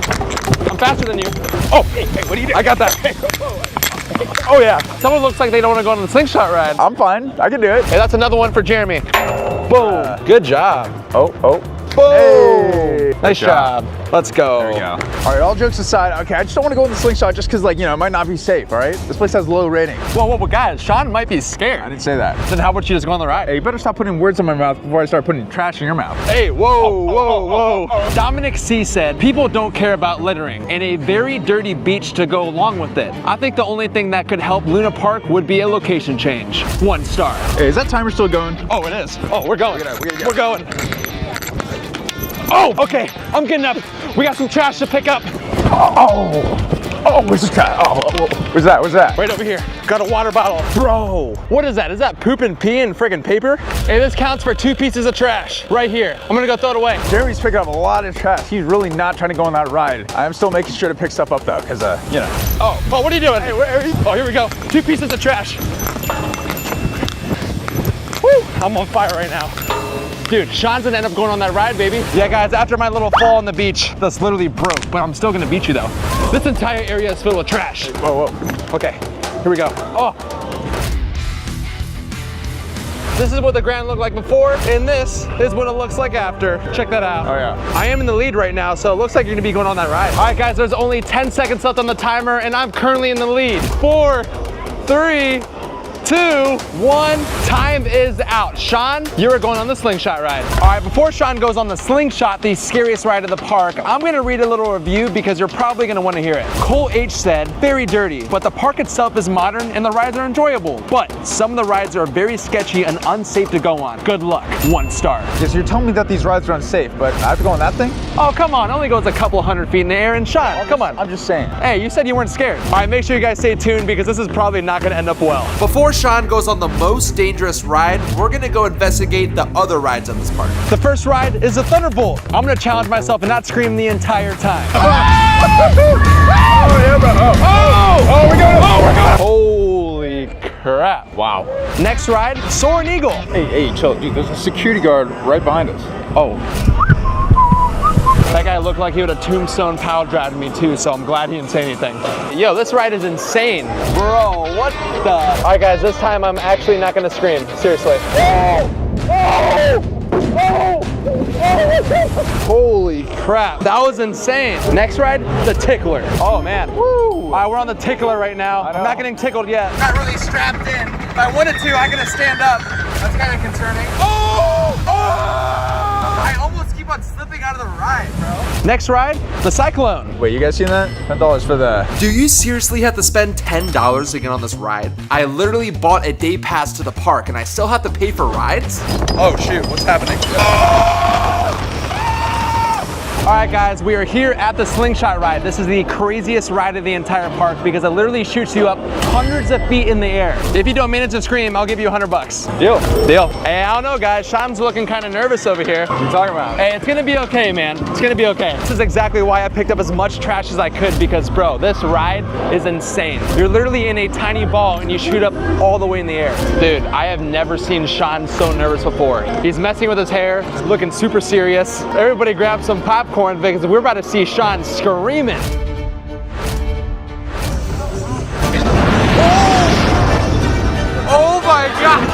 I'm faster than you. Oh, hey, what are you doing? I got that. Oh yeah. Someone looks like they don't want to go on the slingshot ride. I'm fine. I can do it. Hey, that's another one for Jeremy. Boom. Good job. Oh. Boom. Hey. Nice job. Let's go. There we go. All right, all jokes aside, okay, I just don't want to go in the slingshot just because, like, you know, it might not be safe, all right? This place has low ratings. Whoa, guys, Sean might be scared. I didn't say that. Then how about you just go on the ride? Hey, you better stop putting words in my mouth before I start putting trash in your mouth. Hey, whoa. Dominic C said, people don't care about littering and a very dirty beach to go along with it. I think the only thing that could help Luna Park would be a location change. 1 star. Hey, is that timer still going? Oh, it is. Oh, we're going. We're going. Oh, okay, I'm getting up. We got some trash to pick up. Oh, where's the trash? Where's that? Right over here. Got a water bottle. Bro, what is that? Is that poop and pee and friggin' paper? Hey, this counts for 2 pieces of trash. Right here. I'm gonna go throw it away. Jeremy's picking up a lot of trash. He's really not trying to go on that ride. I'm still making sure to pick stuff up though, because, you know. Oh, what are you doing? Hey, where are you? Oh, here we go. 2 pieces of trash. Woo, I'm on fire right now. Dude, Sean's gonna end up going on that ride, baby. Yeah, guys, after my little fall on the beach, this literally broke, but I'm still gonna beat you though. This entire area is filled with trash. Whoa. Okay, here we go. Oh. This is what the ground looked like before, and this is what it looks like after. Check that out. Oh yeah. I am in the lead right now, so it looks like you're gonna be going on that ride. All right, guys, there's only 10 seconds left on the timer, and I'm currently in the lead. 4, 3, 2, 1, time is out. Sean, you are going on the slingshot ride. All right, before Sean goes on the slingshot, the scariest ride of the park, I'm gonna read a little review because you're probably gonna wanna hear it. Cole H said, very dirty, but the park itself is modern and the rides are enjoyable. But some of the rides are very sketchy and unsafe to go on. Good luck. 1 star. Yes, you're telling me that these rides are unsafe, but I have to go on that thing? Oh, come on, only goes a couple 100 feet in the air, and Sean, come on. I'm just saying. Hey, you said you weren't scared. All right, make sure you guys stay tuned because this is probably not gonna end up well. Before Sean goes on the most dangerous ride, we're gonna go investigate the other rides on this park. The first ride is a Thunderbolt. I'm gonna challenge myself and not scream the entire time. We're going. Holy crap. Wow. Next ride, Soaring Eagle. Hey, chill. Dude, there's a security guard right behind us. Oh. That guy looked like he would have tombstone power drive me too, so I'm glad he didn't say anything. Yo, this ride is insane. Bro, what the? All right, guys, this time I'm actually not gonna scream. Seriously. Holy crap, that was insane. Next ride, the Tickler. Oh man. Woo. All right, we're on the Tickler right now. I'm not getting tickled yet. Not really strapped in. If I wanted to, I could have stand up. That's kind of concerning. I almost keep on slipping out of the ride, bro. Next ride, the Cyclone. Wait, you guys seen that? $10 for the... Do you seriously have to spend $10 to get on this ride? I literally bought a day pass to the park and I still have to pay for rides? Oh shoot, what's happening? All right, guys, we are here at the Slingshot ride. This is the craziest ride of the entire park because it literally shoots you up hundreds of feet in the air. If you don't manage to scream, I'll give you $100. Deal. Hey, I don't know, guys. Sean's looking kind of nervous over here. What are you talking about? Hey, it's gonna be okay, man. It's gonna be okay. This is exactly why I picked up as much trash as I could because, bro, this ride is insane. You're literally in a tiny ball and you shoot up all the way in the air. Dude, I have never seen Sean so nervous before. He's messing with his hair, he's looking super serious. Everybody grab some popcorn because we're about to see Sean screaming. Oh my god!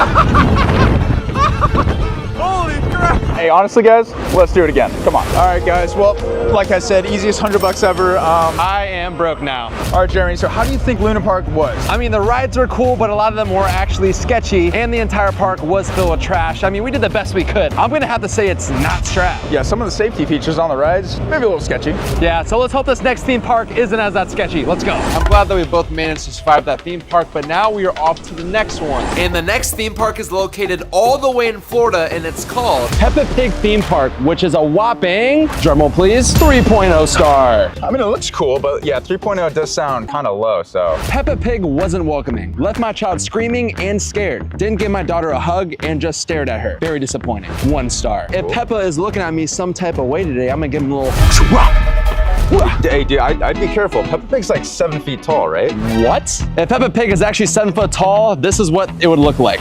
Holy crap! Hey, honestly, guys, let's do it again. Come on. All right, guys. Well, like I said, easiest $100 ever. I am broke now. All right, Jeremy. So, how do you think Luna Park was? I mean, the rides were cool, but a lot of them were actually sketchy, and the entire park was filled with trash. I mean, we did the best we could. I'm gonna have to say it's not strapped. Yeah, some of the safety features on the rides, maybe a little sketchy. Yeah, so let's hope this next theme park isn't as that sketchy. Let's go. I'm glad that we both managed to survive that theme park, but now we are off to the next one. And the next theme park is located all the way in Florida, and it's called Peppa Pig Theme Park, which is a whopping, drumroll please, 3.0 star. I mean, it looks cool, but yeah, 3.0 does sound kind of low, so. Peppa Pig wasn't welcoming. Left my child screaming and scared. Didn't give my daughter a hug and just stared at her. Very disappointing. 1 star. If Peppa is looking at me some type of way today, I'm gonna give him a little Hey, dude, I'd be careful. Peppa Pig's like 7 feet tall, right? What? If Peppa Pig is actually 7 foot tall, this is what it would look like.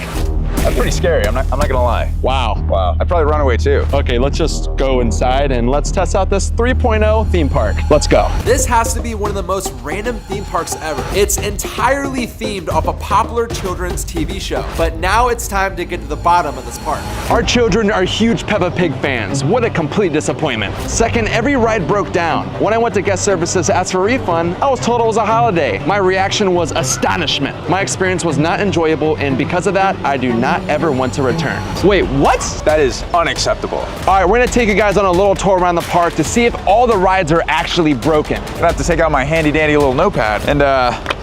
That's pretty scary, I'm not gonna lie. Wow. Wow, I'd probably run away too. Okay, let's just go inside and let's test out this 3.0 theme park. Let's go. This has to be one of the most random theme parks ever. It's entirely themed off a popular children's TV show. But now it's time to get to the bottom of this park. Our children are huge Peppa Pig fans. What a complete disappointment. Second, every ride broke down. When I went to guest services to ask for a refund, I was told it was a holiday. My reaction was astonishment. My experience was not enjoyable, and because of that, I do not ever want to return. Wait, what? That is unacceptable. All right, we're gonna take you guys on a little tour around the park to see if all the rides are actually broken. I'm gonna have to take out my handy dandy little notepad and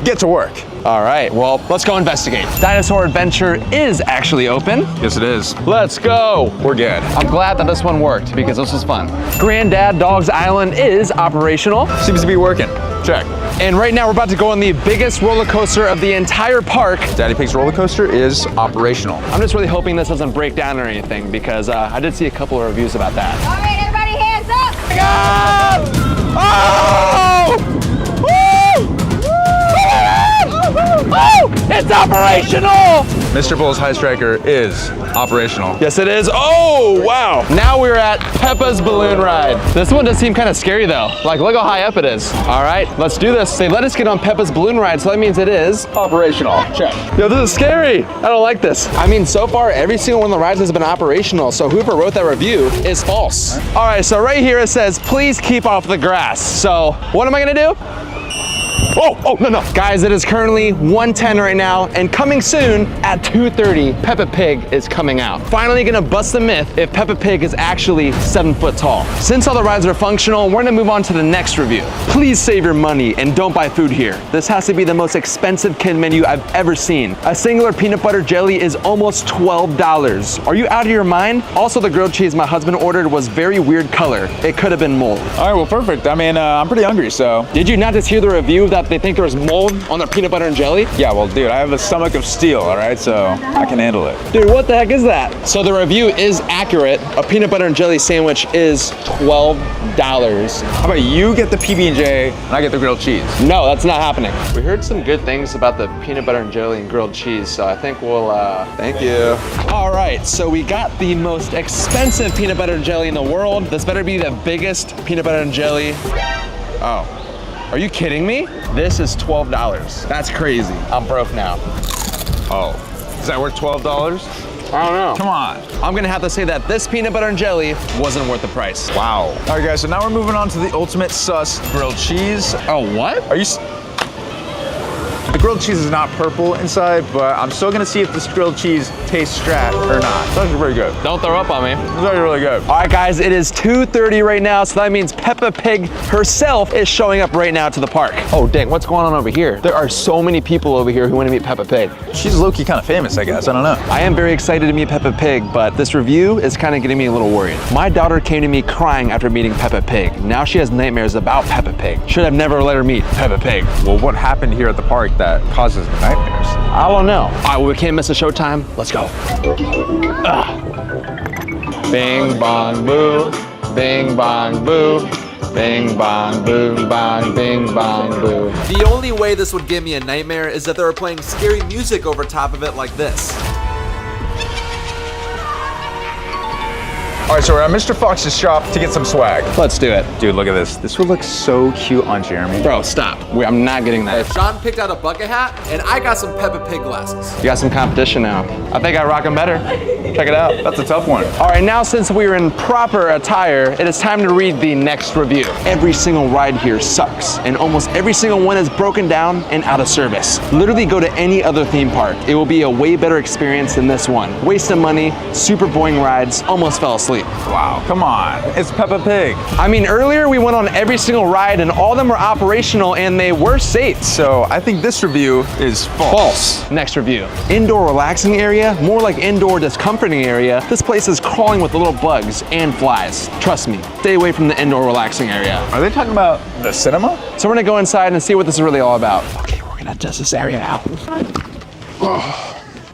get to work. All right, well, let's go investigate. Dinosaur Adventure is actually open. Yes, it is. Let's go. We're good. I'm glad that this one worked because this was fun. Granddad Dog's Island is operational. Seems to be working. Check. And right now we're about to go on the biggest roller coaster of the entire park. Daddy Pig's roller coaster is operational. I'm just really hoping this doesn't break down or anything because I did see a couple of reviews about that. All right, everybody, hands up. Oh! Oh, it's operational! Mr. Bull's High Striker is operational. Yes, it is. Oh, wow. Now we're at Peppa's Balloon Ride. This one does seem kind of scary though. Like, look how high up it is. All right, let's do this. They let us get on Peppa's Balloon Ride, so that means it is operational. Check. Yo, this is scary. I don't like this. I mean, so far, every single one of the rides has been operational, so whoever wrote that review is false. All right, so right here it says, please keep off the grass. So what am I gonna do? Oh, no. Guys, it is currently 1:10 right now, and coming soon at 2:30, Peppa Pig is coming out. Finally gonna bust the myth if Peppa Pig is actually 7 foot tall. Since all the rides are functional, we're gonna move on to the next review. Please save your money and don't buy food here. This has to be the most expensive kid menu I've ever seen. A singular peanut butter jelly is almost $12. Are you out of your mind? Also, the grilled cheese my husband ordered was very weird color. It could have been mold. All right, well, perfect. I mean, I'm pretty hungry, so. Did you not just hear the review? that they think there's mold on their peanut butter and jelly? Yeah, well, dude, I have a stomach of steel, all right? So I can handle it. Dude, what the heck is that? So the review is accurate. A peanut butter and jelly sandwich is $12. How about you get the PB&J and I get the grilled cheese? No, that's not happening. We heard some good things about the peanut butter and jelly and grilled cheese, so I think we'll, thank you. All right, so we got the most expensive peanut butter and jelly in the world. This better be the biggest peanut butter and jelly. Oh, are you kidding me? This is $12. That's crazy. I'm broke now. Oh, is that worth $12? I don't know. Come on. I'm gonna have to say that this peanut butter and jelly wasn't worth the price. Wow. All right, guys, so now we're moving on to the ultimate sus grilled cheese. Oh, what? Are you... The grilled cheese is not purple inside, but I'm still gonna see if this grilled cheese tastes Strat or not. It's actually pretty good. Don't throw up on me. It's actually really good. All right, guys, it is 2:30 right now, so that means Peppa Pig herself is showing up right now to the park. Oh, dang, what's going on over here? There are so many people over here who want to meet Peppa Pig. She's low-key kind of famous, I guess. I don't know. I am very excited to meet Peppa Pig, but this review is kind of getting me a little worried. My daughter came to me crying after meeting Peppa Pig. Now she has nightmares about Peppa Pig. Should have never let her meet Peppa Pig. Well, what happened here at the park that causes nightmares? I don't know. All right, well, we can't miss a showtime. Let's go. Bing, bong, boo. Bing, bong, boo. Bing, bong, boom, bong, bing, bong, boo. The only way this would give me a nightmare is if they were playing scary music over top of it like this. All right, so we're at Mr. Fox's shop to get some swag. Let's do it. Dude, look at this. This would look so cute on Jeremy. Bro, stop. I'm not getting that. Sean picked out a bucket hat, and I got some Peppa Pig glasses. You got some competition now. I think I rock them better. Check it out. That's a tough one. All right, now since we're in proper attire, it is time to read the next review. Every single ride here sucks, and almost every single one is broken down and out of service. Literally go to any other theme park. It will be a way better experience than this one. Waste of money, super boring rides, almost fell asleep. Wow, come on. It's Peppa Pig. I mean, earlier we went on every single ride and all of them were operational and they were safe. So I think this review is false. Next review. Indoor relaxing area, more like indoor discomforting area. This place is crawling with little bugs and flies. Trust me, stay away from the indoor relaxing area. Are they talking about the cinema? So we're gonna go inside and see what this is really all about. Okay, we're gonna test this area out.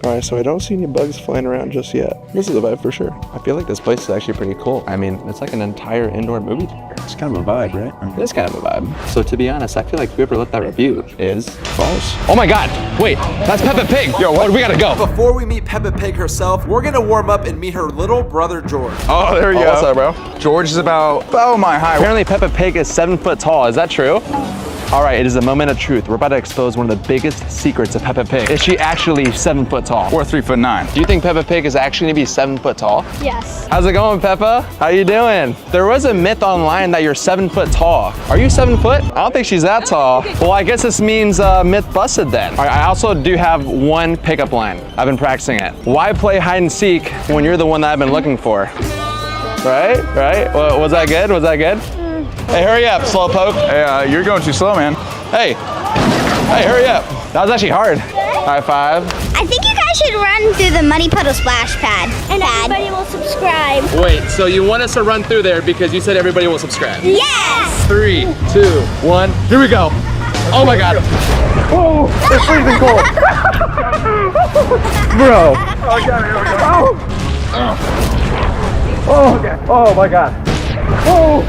All right, so I don't see any bugs flying around just yet. This is a vibe for sure. I feel like this place is actually pretty cool. I mean, it's like an entire indoor movie theater. It's kind of a vibe, right? It is kind of a vibe. So to be honest, I feel like whoever let that review is false. Oh my God, wait, that's Peppa Pig. Yo, what? We gotta go. Before we meet Peppa Pig herself, we're gonna warm up and meet her little brother, George. Oh, there we go. What's up, bro? George is about my height. Apparently Peppa Pig is 7 foot tall. Is that true? All right, it is a moment of truth. We're about to expose one of the biggest secrets of Peppa Pig. Is she actually 7 foot tall? Or 3'9". Do you think Peppa Pig is actually gonna be 7 foot tall? Yes. How's it going, Peppa? How you doing? There was a myth online that you're 7 foot tall. Are you 7 foot? I don't think she's that tall. Well, I guess this means myth busted then. All right, I also do have one pickup line. I've been practicing it. Why play hide and seek when you're the one that I've been looking for? Right? Well, was that good? Was that good? Hey, hurry up, slowpoke. Hey, you're going too slow, man. Hey, hurry up. That was actually hard. High five. I think you guys should run through the Muddy Puddle Splash Pad. And everybody will subscribe. Wait, so you want us to run through there because you said everybody will subscribe? Yes! 3, 2, 1, here we go. Oh my God. Oh, it's freezing cold. Bro. Oh, God, here we go. Oh, okay. Oh my God. Oh.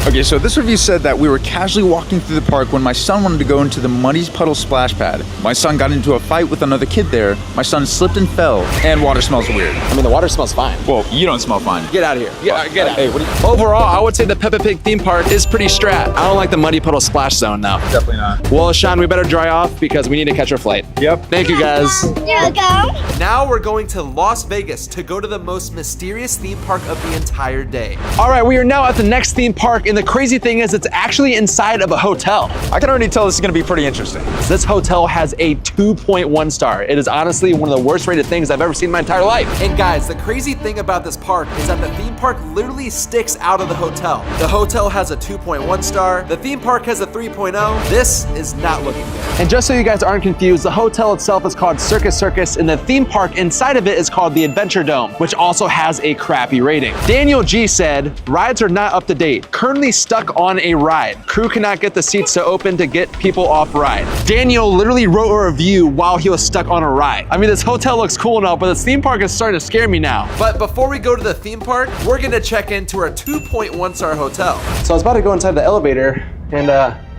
Okay, so this review said that we were casually walking through the park when my son wanted to go into the Muddy Puddle Splash Pad. My son got into a fight with another kid there. My son slipped and fell, and water smells weird. I mean, the water smells fine. Well, you don't smell fine. Get out of here. Get out. Hey, what are you? Overall, I would say the Peppa Pig theme park is pretty strat. I don't like the Muddy Puddle Splash Zone though. Definitely not. Well, Sean, we better dry off because we need to catch our flight. Yep. Thank you, guys. You're welcome. Now we're going to Las Vegas to go to the most mysterious theme park of the entire day. All right, we are now at the next theme park, and the crazy thing is it's actually inside of a hotel. I can already tell this is gonna be pretty interesting. This hotel has a 2.1 star. It is honestly one of the worst rated things I've ever seen in my entire life. And guys, the crazy thing about this park is that the theme park literally sticks out of the hotel. The hotel has a 2.1 star, the theme park has a 3.0. This is not looking good. And just so you guys aren't confused, the hotel itself is called Circus Circus, and the theme park inside of it is called the Adventure Dome, which also has a crappy rating. Daniel G said, rides are not up to date. Currently currently stuck on a ride. Crew cannot get the seats to open to get people off ride. Daniel literally wrote a review while he was stuck on a ride. I mean, this hotel looks cool and all, but this theme park is starting to scare me now. But before we go to the theme park, we're gonna check into our 2.1 star hotel. So I was about to go inside the elevator and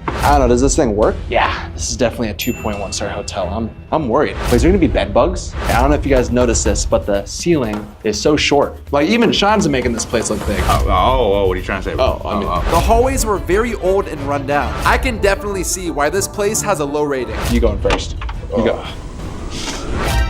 I don't know, does this thing work? Yeah, this is definitely a 2.1 star hotel. I'm worried. Wait, is there gonna be bed bugs? I don't know if you guys noticed this, but the ceiling is so short. Like even Sean's making this place look big. Oh, what are you trying to say? The hallways were very old and run down. I can definitely see why this place has a low rating. You going first. You go.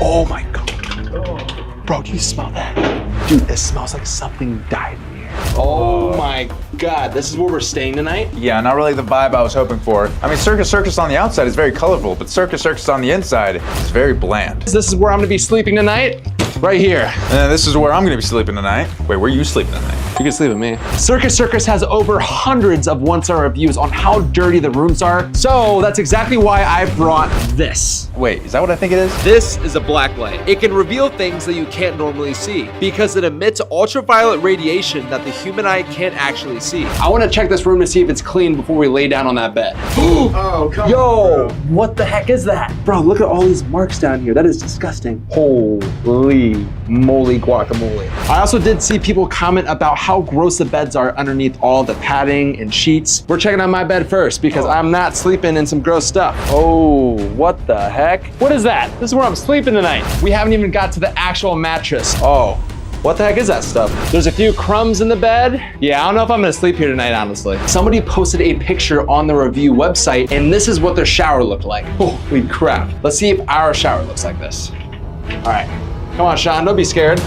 Oh my God. Bro, do you smell that? Dude, it smells like something died in here. Oh my God, this is where we're staying tonight? Yeah, not really the vibe I was hoping for. I mean, Circus Circus on the outside is very colorful, but Circus Circus on the inside is very bland. This is where I'm gonna be sleeping tonight? Right here. And then this is where I'm gonna be sleeping tonight. Wait, where are you sleeping tonight? You can sleep with me. Circus Circus has over hundreds of 1-star reviews on how dirty the rooms are. So that's exactly why I brought this. Wait, is that what I think it is? This is a black light. It can reveal things that you can't normally see because it emits ultraviolet radiation that the human eye can't actually see. I wanna check this room to see if it's clean before we lay down on that bed. Oh, come Yo, what the heck is that? Bro, look at all these marks down here. That is disgusting. Holy moly guacamole. I also did see people comment about how gross the beds are underneath all the padding and sheets. We're checking out my bed first because I'm not sleeping in some gross stuff. Oh, what the heck? What is that? This is where I'm sleeping tonight. We haven't even got to the actual mattress. Oh, what the heck is that stuff? There's a few crumbs in the bed. Yeah, I don't know if I'm gonna sleep here tonight, honestly. Somebody posted a picture on the review website and this is what their shower looked like. Holy crap. Let's see if our shower looks like this. All right. Come on, Sean, don't be scared.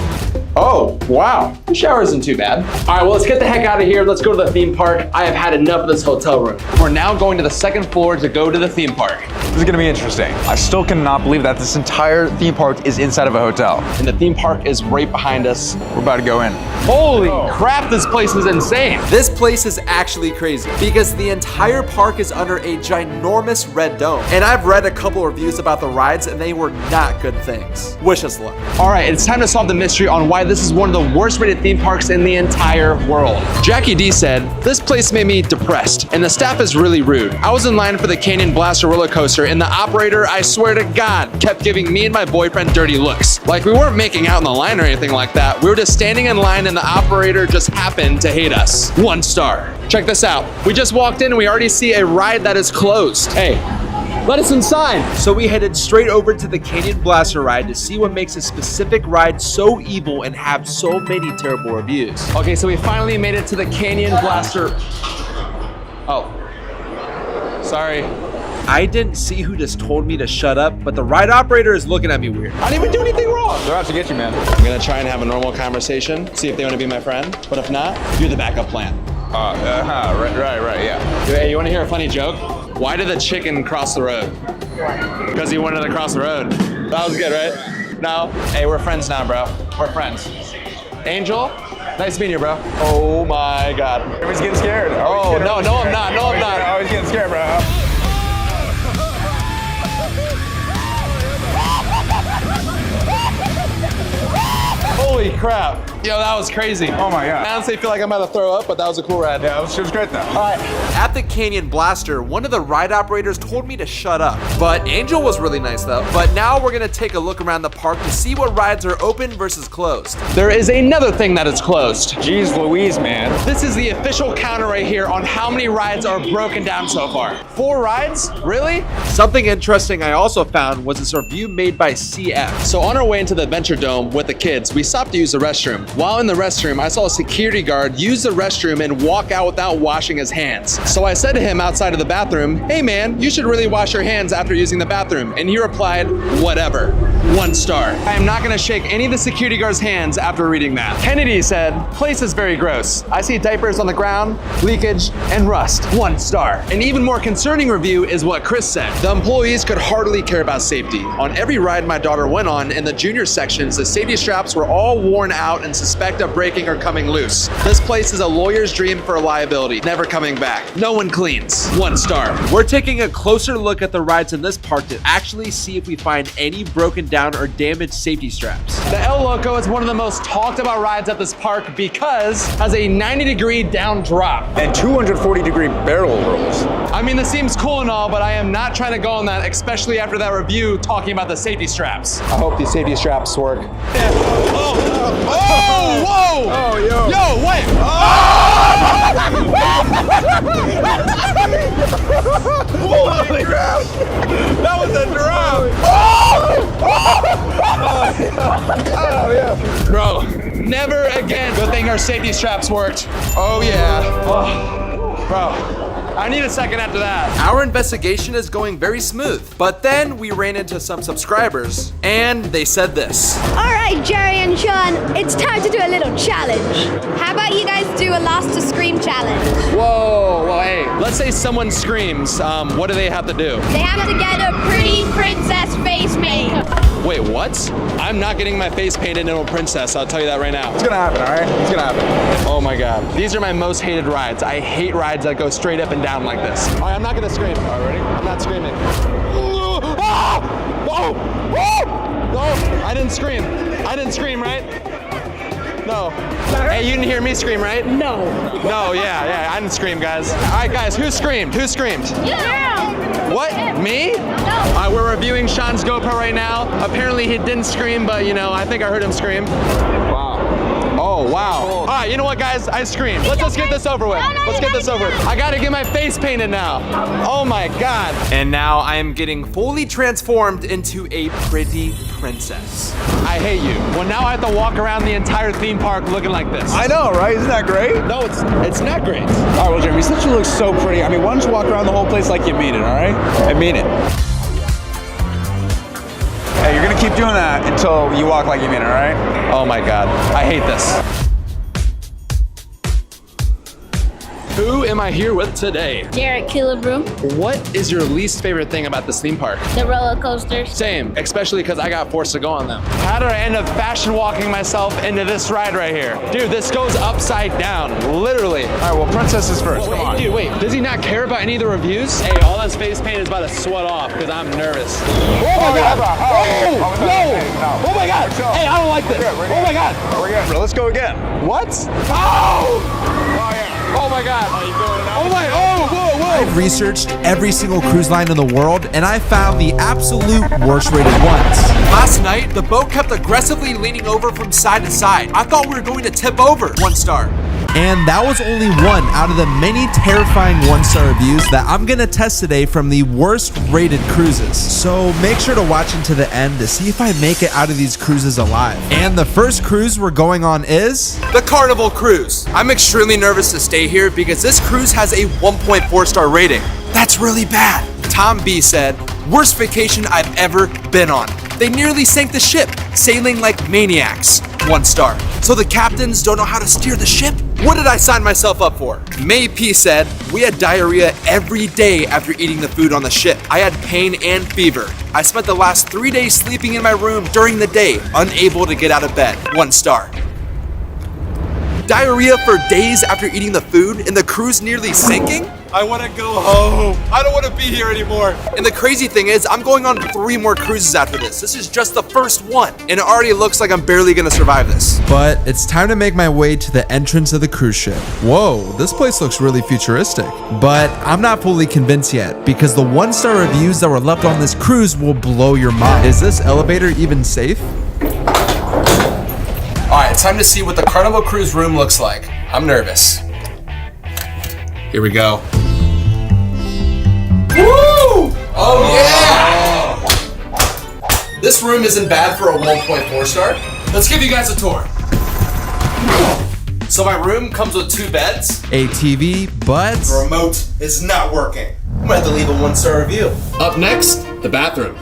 Oh, wow, the shower isn't too bad. All right, well, let's get the heck out of here. Let's go to the theme park. I have had enough of this hotel room. We're now going to the second floor to go to the theme park. This is gonna be interesting. I still cannot believe that this entire theme park is inside of a hotel. And the theme park is right behind us. We're about to go in. Holy crap, this place is insane. This place is actually crazy because the entire park is under a ginormous red dome. And I've read a couple reviews about the rides and they were not good things. Wish us luck. All right, it's time to solve the mystery on why this is one of the worst rated theme parks in the entire world. Jackie D said, this place made me depressed and the staff is really rude. I was in line for the Canyon Blaster roller coaster and the operator, I swear to God, kept giving me and my boyfriend dirty looks. Like we weren't making out in the line or anything like that. We were just standing in line and the operator just happened to hate us. 1 star. Check this out. We just walked in and we already see a ride that is closed. Hey, let us inside. So we headed straight over to the Canyon Blaster ride to see what makes a specific ride so evil and have so many terrible reviews. Okay, so we finally made it to the Canyon Blaster. Oh, sorry. I didn't see who just told me to shut up, but the ride operator is looking at me weird. I didn't even do anything wrong. They're out to get you, man. I'm gonna try and have a normal conversation, see if they wanna be my friend, but if not, you're the backup plan. Right, yeah. Hey, you wanna hear a funny joke? Why did the chicken cross the road? Because he wanted to cross the road. That was good, right? No? Hey, we're friends now, bro. We're friends. Angel, nice meeting you, bro. Oh my God. Everyone's getting scared. Oh, no, I'm not. I was getting scared, bro. Holy crap. Yo, that was crazy. Oh my God. I honestly feel like I'm about to throw up, but that was a cool ride. Yeah, it was great though. All right. At the Canyon Blaster, one of the ride operators told me to shut up. But Angel was really nice though. But now we're gonna take a look around the park to see what rides are open versus closed. There is another thing that is closed. Jeez Louise, man. This is the official counter right here on how many rides are broken down so far. 4 rides? Really? Something interesting I also found was this review made by CF. So on our way into the Adventure Dome with the kids, we stopped to use the restroom. While in the restroom, I saw a security guard use the restroom and walk out without washing his hands. So I said to him outside of the bathroom, hey man, you should really wash your hands after using the bathroom. And he replied, whatever. 1 star. I am not gonna shake any of the security guards' hands after reading that. Kennedy said, place is very gross. I see diapers on the ground, leakage, and rust. 1 star. An even more concerning review is what Chris said. The employees could hardly care about safety. On every ride my daughter went on in the junior sections, the safety straps were all worn out and suspect of breaking or coming loose. This place is a lawyer's dream for liability, never coming back. No one cleans. 1 star. We're taking a closer look at the rides in this park to actually see if we find any broken down down or damaged safety straps. The El Loco is one of the most talked about rides at this park because it has a 90-degree down drop. And 240-degree barrel rolls. I mean, this seems cool and all, but I am not trying to go on that, especially after that review talking about the safety straps. I hope these safety straps work. Yeah. Oh, whoa! Oh, yo. Yo, wait! Holy crap! That was a drop! Oh, yeah. Bro, never again. Good thing our safety straps worked. Oh, yeah. Oh. Bro, I need a second after that. Our investigation is going very smooth, but then we ran into some subscribers and they said this. All right, Jerry and Sean, it's time to do a little challenge. How about you guys do a last to scream challenge? Whoa, well, hey, let's say someone screams. What do they have to do? They have to get a pretty princess face made. Wait, what? I'm not getting my face painted into a princess, I'll tell you that right now. It's gonna happen, all right? It's gonna happen. Oh my God. These are my most hated rides. I hate rides that go straight up and down like this. All right, I'm not gonna scream. All right, ready? I'm not screaming. Ah! Oh! Oh! No, I didn't scream. I didn't scream, right? No. Hey, you didn't hear me scream, right? No. No, yeah, I didn't scream, guys. All right, guys, who screamed? Who screamed? Yeah. What? Me? No. We're reviewing Sean's GoPro right now. Apparently he didn't scream, but you know, I think I heard him scream. Wow. Oh, wow. All right, you know what, guys? I screamed. Let's just get this over with. Let's get this over with. I gotta get my face painted now. Oh my God. And now I am getting fully transformed into a pretty princess. I hate you. Well, now I have to walk around the entire theme park looking like this. I know, right? Isn't that great? No, it's not great. All right, well, Jeremy, since you look so pretty, I mean, why don't you walk around the whole place like you mean it, all right? I mean it. Hey, you're gonna keep doing that until you walk like you mean it, all right? Oh my God, I hate this. Who am I here with today? Garrett Killebrew. What is your least favorite thing about this theme park? The roller coasters. Same, especially because I got forced to go on them. How did I end up fashion walking myself into this ride right here? Dude, this goes upside down, literally. All right, well, princesses first, come on. Dude, wait, does he not care about any of the reviews? Hey, all this face paint is about to sweat off because I'm nervous. Oh my God! Oh, no! Oh my God! Hey, I don't like this. Oh my God! We're good. Let's go again. What? Oh! Oh my God. Oh my, oh, whoa, whoa. I've researched every single cruise line in the world and I found the absolute worst rated ones. Last night, the boat kept aggressively leaning over from side to side. I thought we were going to tip over. 1 star. And that was only one out of the many terrifying 1-star reviews that I'm gonna test today from the worst rated cruises. So make sure to watch until the end to see if I make it out of these cruises alive. And the first cruise we're going on is the Carnival Cruise. I'm extremely nervous to stay here because this cruise has a 1.4-star rating. That's really bad. Tom B said, worst vacation I've ever been on. They nearly sank the ship, sailing like maniacs. 1 star. So the captains don't know how to steer the ship? What did I sign myself up for? May P said, we had diarrhea every day after eating the food on the ship. I had pain and fever. I spent the last 3 days sleeping in my room during the day, unable to get out of bed. 1 star. Diarrhea for days after eating the food and the cruise nearly sinking? I want to go home. I don't want to be here anymore. And the crazy thing is, I'm going on 3 more cruises after this. This is just the first one. And it already looks like I'm barely going to survive this. But it's time to make my way to the entrance of the cruise ship. Whoa, this place looks really futuristic. But I'm not fully convinced yet because the 1-star reviews that were left on this cruise will blow your mind. Is this elevator even safe? All right, it's time to see what the Carnival Cruise room looks like. I'm nervous. Here we go. Woo! Oh yeah! This room isn't bad for a 1.4 star. Let's give you guys a tour. So my room comes with 2 beds. A TV, but the remote is not working. I'm gonna have to leave a 1-star review. Up next, the bathroom.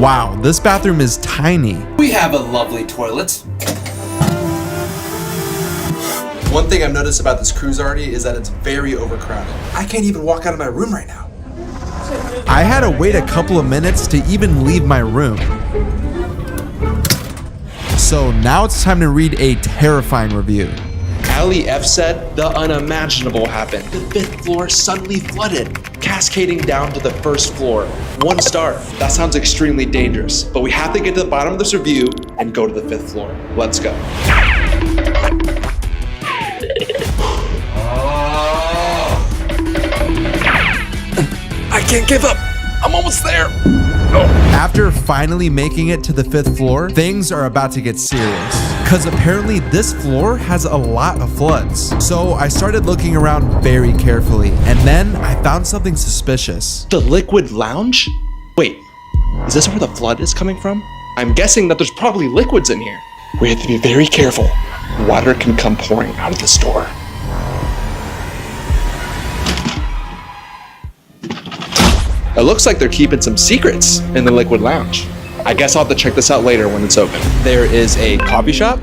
Wow, this bathroom is tiny. We have a lovely toilet. One thing I've noticed about this cruise already is that it's very overcrowded. I can't even walk out of my room right now. I had to wait a couple of minutes to even leave my room. So now it's time to read a terrifying review. Ali F said the unimaginable happened. The 5th floor suddenly flooded, cascading down to the 1st floor. 1 star. That sounds extremely dangerous, but we have to get to the bottom of this review and go to the 5th floor. Let's go. I can't give up. I'm almost there. After finally making it to the 5th floor, things are about to get serious. Because apparently this floor has a lot of floods. So I started looking around very carefully, and then I found something suspicious. The liquid lounge? Wait, is this where the flood is coming from? I'm guessing that there's probably liquids in here. We have to be very careful. Water can come pouring out of this door. It looks like they're keeping some secrets in the liquid lounge. I guess I'll have to check this out later when it's open. There is a coffee shop.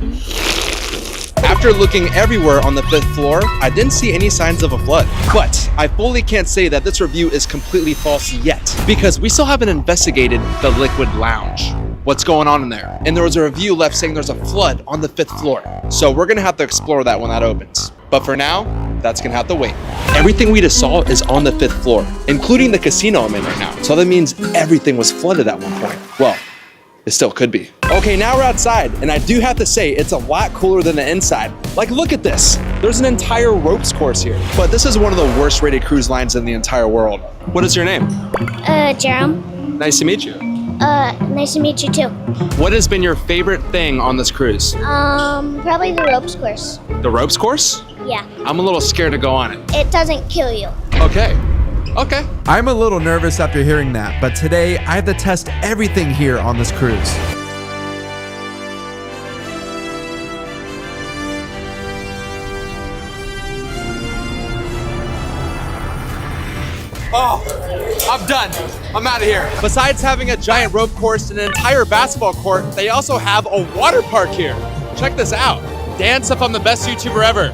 After looking everywhere on the 5th floor, I didn't see any signs of a flood. But I fully can't say that this review is completely false yet, because we still haven't investigated the liquid lounge. What's going on in there? And there was a review left saying there's a flood on the 5th floor. So we're gonna have to explore that when that opens. But for now, that's gonna have to wait. Everything we just saw is on the 5th floor, including the casino I'm in right now. So that means everything was flooded at one point. Well, it still could be. Okay, now we're outside, and I do have to say, it's a lot cooler than the inside. Like, look at this. There's an entire ropes course here. But this is one of the worst rated cruise lines in the entire world. What is your name? Jerome. Nice to meet you. Nice to meet you too. What has been your favorite thing on this cruise? Probably the ropes course. The ropes course? Yeah. I'm a little scared to go on it. It doesn't kill you. Okay. Okay. I'm a little nervous after hearing that, but today I have to test everything here on this cruise. Oh, I'm done. I'm out of here. Besides having a giant rope course and an entire basketball court, they also have a water park here. Check this out. Dance if I'm the best YouTuber ever.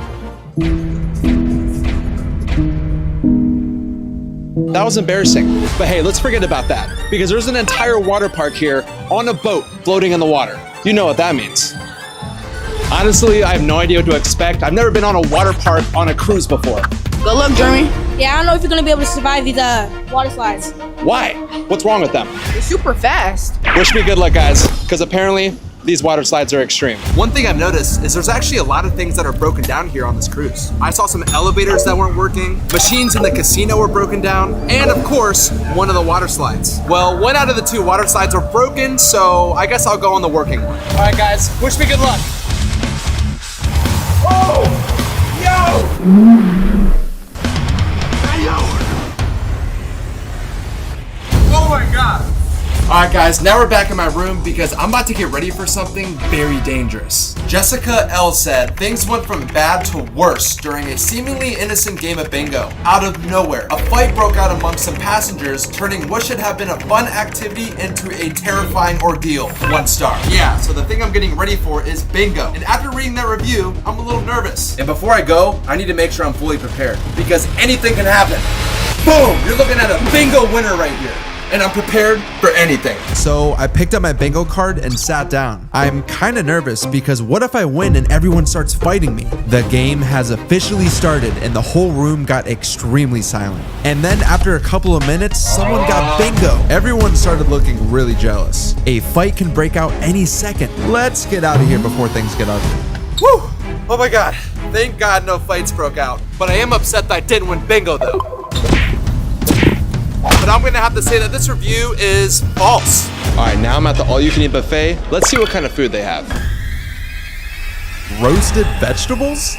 That was embarrassing. But hey, let's forget about that, because there's an entire water park here on a boat floating in the water. You know what that means. Honestly, I have no idea what to expect. I've never been on a water park on a cruise before. Good luck, Jeremy. Yeah, I don't know if you're gonna be able to survive these water slides. Why? What's wrong with them? They're super fast. Wish me good luck, guys, because apparently these water slides are extreme. One thing I've noticed is there's actually a lot of things that are broken down here on this cruise. I saw some elevators that weren't working, machines in the casino were broken down, and of course, one of the water slides. Well, 1 out of the 2 water slides are broken, so I guess I'll go on the working one. All right, guys, wish me good luck. Oh, yo! Oh my God. All right, guys, now we're back in my room because I'm about to get ready for something very dangerous. Jessica L said things went from bad to worse during a seemingly innocent game of bingo. Out of nowhere, a fight broke out amongst some passengers, turning what should have been a fun activity into a terrifying ordeal. 1 star. Yeah, so the thing I'm getting ready for is bingo. And after reading that review, I'm a little nervous. And before I go, I need to make sure I'm fully prepared because anything can happen. Boom! You're looking at a bingo winner right here. And I'm prepared for anything. So I picked up my bingo card and sat down. I'm kind of nervous because what if I win and everyone starts fighting me? The game has officially started and the whole room got extremely silent. And then after a couple of minutes, someone got bingo. Everyone started looking really jealous. A fight can break out any second. Let's get out of here before things get ugly. Whew! Oh my God. Thank God no fights broke out. But I am upset that I didn't win bingo though. But I'm gonna have to say that this review is false. All right, now I'm at the all-you-can-eat buffet. Let's see what kind of food they have. Roasted vegetables?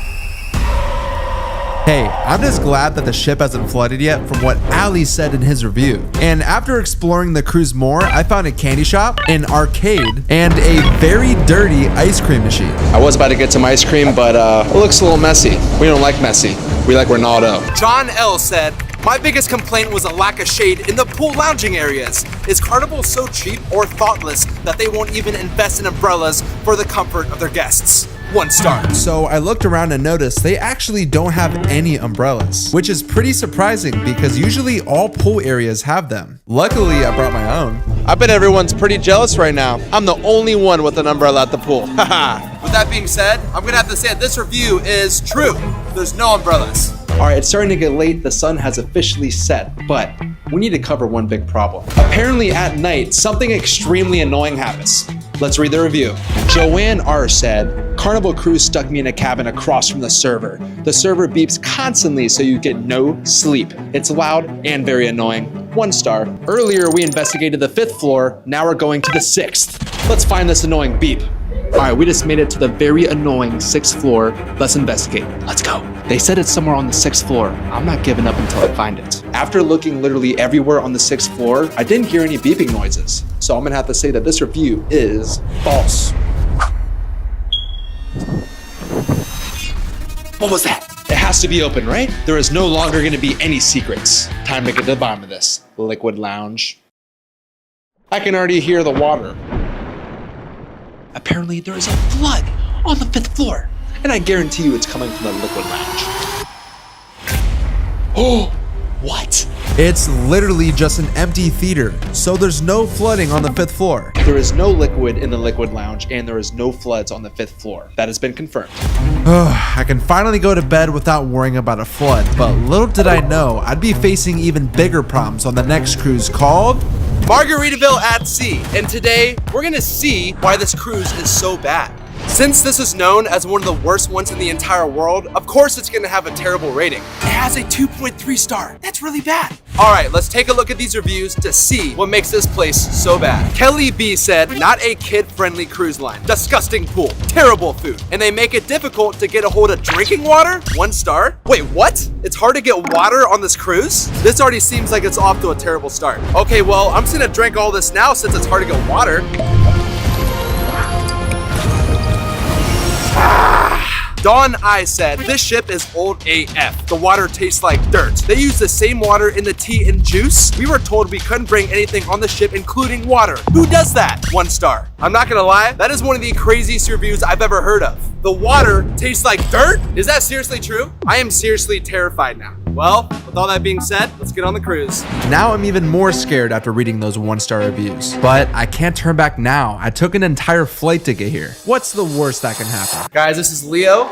Hey, I'm just glad that the ship hasn't flooded yet from what Ali said in his review. And after exploring the cruise more, I found a candy shop, an arcade, and a very dirty ice cream machine. I was about to get some ice cream, but it looks a little messy. We don't like messy. We like Ronaldo. John L said, my biggest complaint was a lack of shade in the pool lounging areas. Is Carnival so cheap or thoughtless that they won't even invest in umbrellas for the comfort of their guests? 1 star. So I looked around and noticed they actually don't have any umbrellas, which is pretty surprising because usually all pool areas have them. Luckily, I brought my own. I bet everyone's pretty jealous right now. I'm the only one with an umbrella at the pool. Haha. With that being said, I'm gonna have to say that this review is true. There's no umbrellas. All right, it's starting to get late. The sun has officially set, but we need to cover one big problem. Apparently at night, something extremely annoying happens. Let's read the review. Joanne R. said, Carnival Cruise stuck me in a cabin across from the server. The server beeps constantly so you get no sleep. It's loud and very annoying. 1 star. Earlier we investigated the 5th floor, now we're going to the 6th. Let's find this annoying beep. All right, we just made it to the very annoying 6th floor. Let's investigate. Let's go. They said it's somewhere on the 6th floor. I'm not giving up until I find it. After looking literally everywhere on the 6th floor, I didn't hear any beeping noises. So I'm gonna have to say that this review is false. What was that? It has to be open, right? There is no longer gonna be any secrets. Time to get to the bottom of this. Liquid lounge. I can already hear the water. Apparently there is a flood on the 5th floor, and I guarantee you it's coming from the liquid lounge. Oh, what? It's literally just an empty theater, so there's no flooding on the 5th floor. There is no liquid in the liquid lounge, and there is no floods on the 5th floor. That has been confirmed. I can finally go to bed without worrying about a flood, but little did I know I'd be facing even bigger problems on the next cruise called Margaritaville at Sea, and today we're gonna see why this cruise is so bad. Since this is known as one of the worst ones in the entire world, of course it's gonna have a terrible rating. It has a 2.3 star. That's really bad. All right, let's take a look at these reviews to see what makes this place so bad. Kelly B said, not a kid-friendly cruise line. Disgusting pool, terrible food, and they make it difficult to get a hold of drinking water? 1 star? Wait, what? It's hard to get water on this cruise? This already seems like it's off to a terrible start. Okay, well, I'm just gonna drink all this now since it's hard to get water. Dawn I said, this ship is old AF. The water tastes like dirt. They use the same water in the tea and juice. We were told we couldn't bring anything on the ship, including water. Who does that? 1 star. I'm not gonna lie, that is one of the craziest reviews I've ever heard of. The water tastes like dirt? Is that seriously true? I am seriously terrified now. Well, with all that being said, let's get on the cruise. Now I'm even more scared after reading those 1-star reviews. But I can't turn back now. I took an entire flight to get here. What's the worst that can happen? Guys, this is Leo.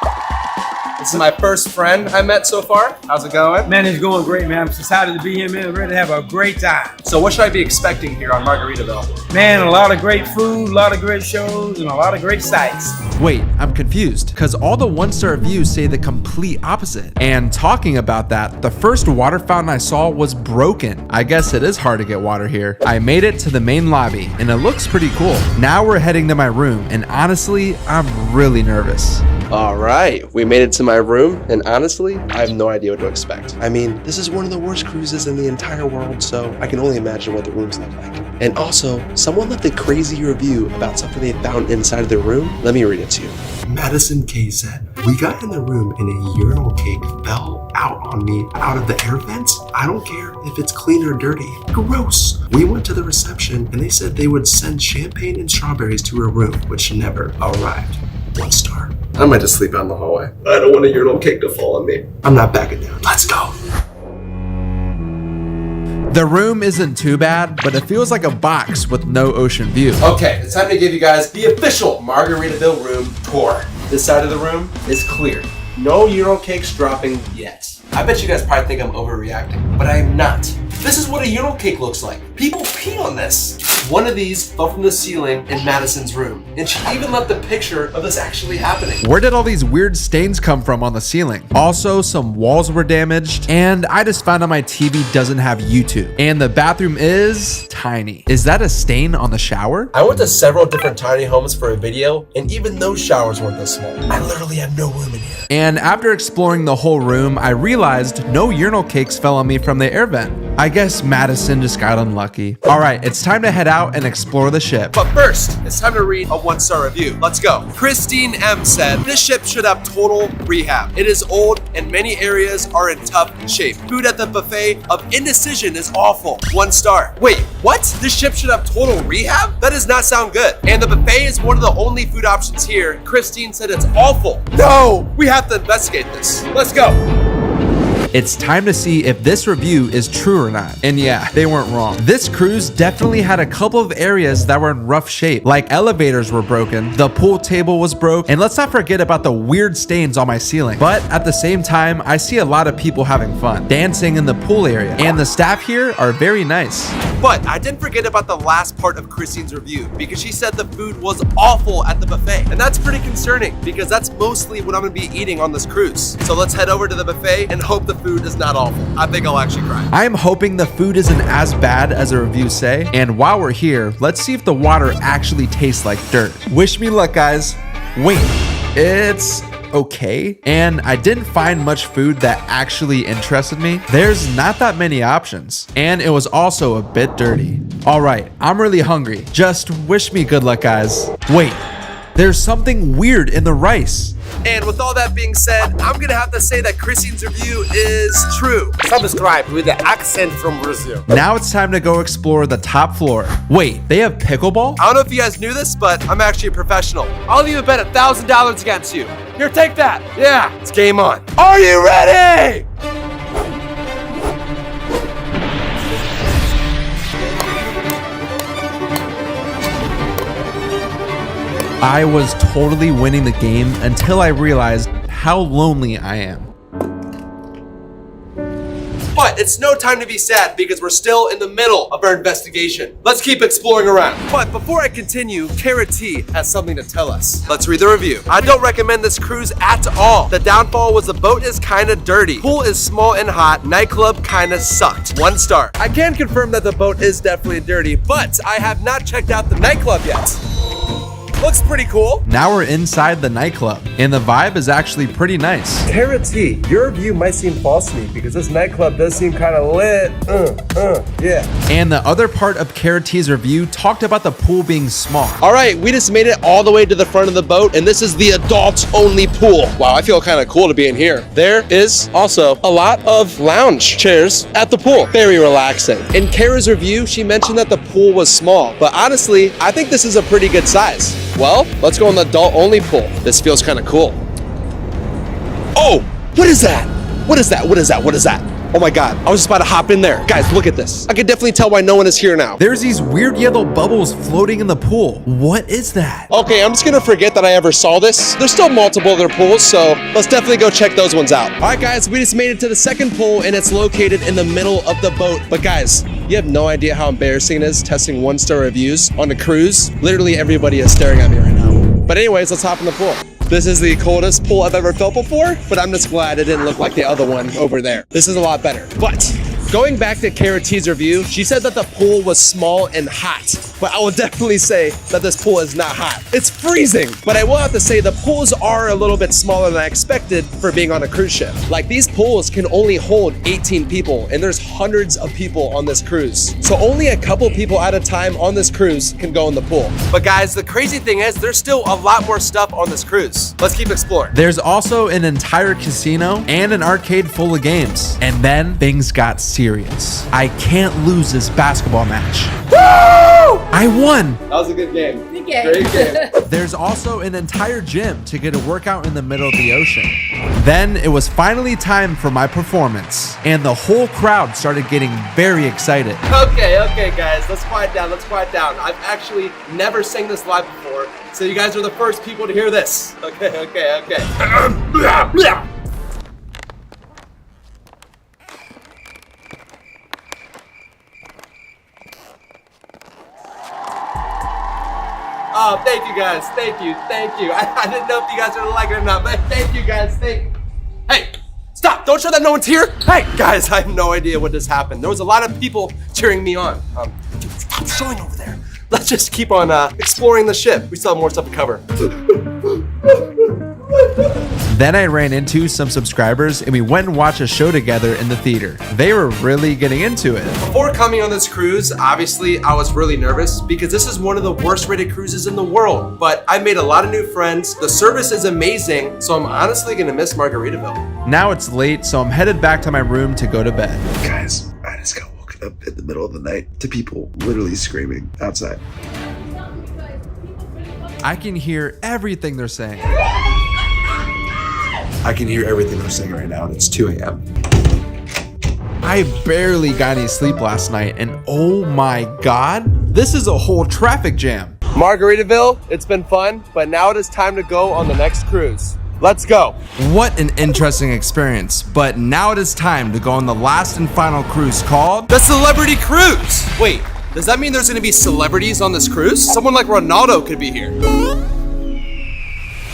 This is my first friend I met so far. How's it going? Man, it's going great, man. I'm just excited to be here, man. We're ready to have a great time. So what should I be expecting here on Margaritaville? Man, a lot of great food, a lot of great shows, and a lot of great sights. Wait, I'm confused, because all the 1-star reviews say the complete opposite. And talking about that, the first water fountain I saw was broken. I guess it is hard to get water here. I made it to the main lobby, and it looks pretty cool. Now we're heading to my room, and honestly, I'm really nervous. All right, we made it to my room, and honestly, I have no idea what to expect. I mean, this is one of the worst cruises in the entire world, so I can only imagine what the rooms look like. And also, someone left a crazy review about something they found inside of their room. Let me read it to you. Madison K said, we got in the room and a urinal cake fell out on me out of the air vents. I don't care if it's clean or dirty. Gross. We went to the reception and they said they would send champagne and strawberries to her room, which never arrived. 1 star. I might just sleep out in the hallway. I don't want a urinal cake to fall on me. I'm not backing down. Let's go. The room isn't too bad, but it feels like a box with no ocean view. Okay, it's time to give you guys the official Margaritaville room tour. This side of the room is clear. No urinal cakes dropping yet. I bet you guys probably think I'm overreacting, but I am not. This is what a urinal cake looks like. People pee on this. One of these fell from the ceiling in Madison's room, and she even left a picture of this actually happening. Where did all these weird stains come from on the ceiling? Also, some walls were damaged, and I just found out my TV doesn't have YouTube, and the bathroom is tiny. Is that a stain on the shower? I went to several different tiny homes for a video, and even those showers weren't this small. I literally have no room in here. And after exploring the whole room, I realized no urinal cakes fell on me from the air vent. I guess Madison just got unlucky. All right, it's time to head out and explore the ship. But first, it's time to read a 1-star review. Let's go. Christine M said, this ship should have total rehab. It is old and many areas are in tough shape. Food at the buffet of indecision is awful. 1 star. Wait, what? This ship should have total rehab? That does not sound good. And the buffet is one of the only food options here. Christine said it's awful. No, we have to investigate this. Let's go. It's time to see if this review is true or not. And yeah, they weren't wrong. This cruise definitely had a couple of areas that were in rough shape, like elevators were broken, the pool table was broke, and let's not forget about the weird stains on my ceiling. But at the same time, I see a lot of people having fun, dancing in the pool area, and the staff here are very nice. But I didn't forget about the last part of Christine's review because she said the food was awful at the buffet. And that's pretty concerning because that's mostly what I'm gonna be eating on this cruise. So let's head over to the buffet and hope the food is not awful. I think I'll actually cry. I'm hoping the food isn't as bad as the reviews say. And while we're here, let's see if the water actually tastes like dirt. Wish me luck, guys. Wait, it's okay. And I didn't find much food that actually interested me. There's not that many options. And it was also a bit dirty. All right, I'm really hungry. Just wish me good luck, guys. Wait, there's something weird in the rice. And with all that being said, I'm gonna have to say that Christine's review is true. Subscribe with the accent from Brazil. Now it's time to go explore the top floor. Wait, they have pickleball? I don't know if you guys knew this, but I'm actually a professional. I'll even bet $1,000 against you. Here, take that. Yeah, it's game on. Are you ready? I was totally winning the game until I realized how lonely I am. But it's no time to be sad because we're still in the middle of our investigation. Let's keep exploring around. But before I continue, Kara T has something to tell us. Let's read the review. I don't recommend this cruise at all. The downfall was the boat is kinda dirty. Pool is small and hot. Nightclub kinda sucked. 1 star. I can confirm that the boat is definitely dirty, but I have not checked out the nightclub yet. Looks pretty cool. Now we're inside the nightclub, and the vibe is actually pretty nice. Kara T, your review might seem false to me because this nightclub does seem kind of lit. Yeah. And the other part of Kara T's review talked about the pool being small. All right, we just made it all the way to the front of the boat, and this is the adult-only pool. Wow, I feel kind of cool to be in here. There is also a lot of lounge chairs at the pool. Very relaxing. In Kara's review, she mentioned that the pool was small, but honestly, I think this is a pretty good size. Well, let's go in the adult-only pool. This feels kind of cool. Oh, what is that? What is that? What is that? What is that? Oh my God, I was just about to hop in there. Guys, look at this. I can definitely tell why no one is here now. There's these weird yellow bubbles floating in the pool. What is that? Okay, I'm just gonna forget that I ever saw this. There's still multiple other pools, so let's definitely go check those ones out. All right, guys, we just made it to the second pool, and it's located in the middle of the boat. But guys, you have no idea how embarrassing it is testing 1-star reviews on a cruise. Literally everybody is staring at me right now. But anyways, let's hop in the pool. This is the coldest pool I've ever felt before, but I'm just glad it didn't look like the other one over there. This is a lot better. But going back to Kara T's review, she said that the pool was small and hot. But I will definitely say that this pool is not hot. It's freezing. But I will have to say the pools are a little bit smaller than I expected for being on a cruise ship. Like, these pools can only hold 18 people, and there's hundreds of people on this cruise. So only a couple people at a time on this cruise can go in the pool. But guys, the crazy thing is there's still a lot more stuff on this cruise. Let's keep exploring. There's also an entire casino and an arcade full of games. And then things got serious. I can't lose this basketball match. Woo! I won! That was a good game. Good game. Great game. There's also an entire gym to get a workout in the middle of the ocean. Then it was finally time for my performance, and the whole crowd started getting very excited. Okay, guys, let's quiet down. I've actually never sang this live before, so you guys are the first people to hear this. Okay. Oh, thank you guys. Thank you. I didn't know if you guys are gonna like it or not, but thank you guys. Hey, stop! Don't show that no one's here. Hey, guys, I have no idea what just happened. There was a lot of people cheering me on. Dude, stop showing over there. Let's just keep on exploring the ship. We still have more stuff to cover. Then I ran into some subscribers and we went and watched a show together in the theater. They were really getting into it. Before coming on this cruise, obviously I was really nervous because this is one of the worst rated cruises in the world. But I made a lot of new friends. The service is amazing, so I'm honestly gonna miss Margaritaville. Now it's late, so I'm headed back to my room to go to bed. Guys, I just got woken up in the middle of the night to people literally screaming outside. I can hear everything they're saying. I can hear everything they're saying right now, and it's 2 a.m. I barely got any sleep last night, and oh my god, this is a whole traffic jam. Margaritaville, it's been fun, but now it is time to go on the next cruise. Let's go. What an interesting experience, but now it is time to go on the last and final cruise called The Celebrity Cruise. Wait, does that mean there's gonna be celebrities on this cruise? Someone like Ronaldo could be here.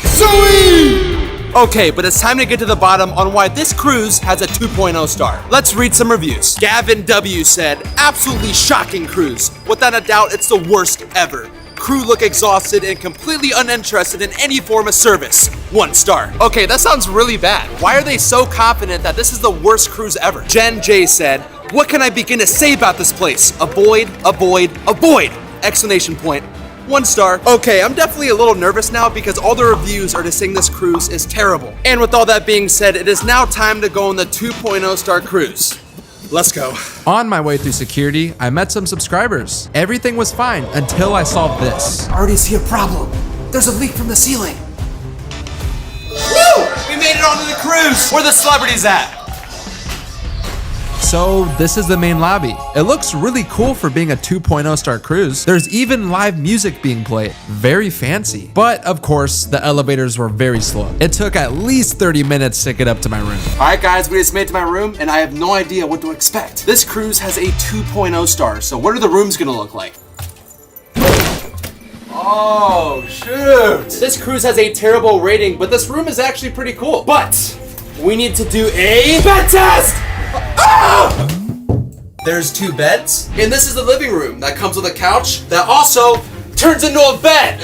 Zoe! Okay, but it's time to get to the bottom on why this cruise has a 2.0 star. Let's read some reviews. Gavin W said, absolutely shocking cruise. Without a doubt, it's the worst ever. Crew look exhausted and completely uninterested in any form of service. 1 star. Okay, that sounds really bad. Why are they so confident that this is the worst cruise ever? Jen J said, what can I begin to say about this place? Avoid, avoid, avoid! Exclamation point. 1 star. Okay, I'm definitely a little nervous now because all the reviews are just saying this cruise is terrible. And with all that being said, it is now time to go on the 2.0 star cruise. Let's go. On my way through security, I met some subscribers. Everything was fine until I saw this. I already see a problem. There's a leak from the ceiling. Woo! We made it onto the cruise. Where are the celebrities at? So this is the main lobby. It looks really cool for being a 2.0 star cruise. There's even live music being played. Very fancy. But of course, the elevators were very slow. It took at least 30 minutes to get up to my room. All right, guys, we just made it to my room and I have no idea what to expect. This cruise has a 2.0 star, so what are the rooms gonna look like? Oh, shoot. This cruise has a terrible rating, but this room is actually pretty cool. But we need to do a bed test! Ah! There's 2 beds, and this is the living room that comes with a couch that also turns into a bed.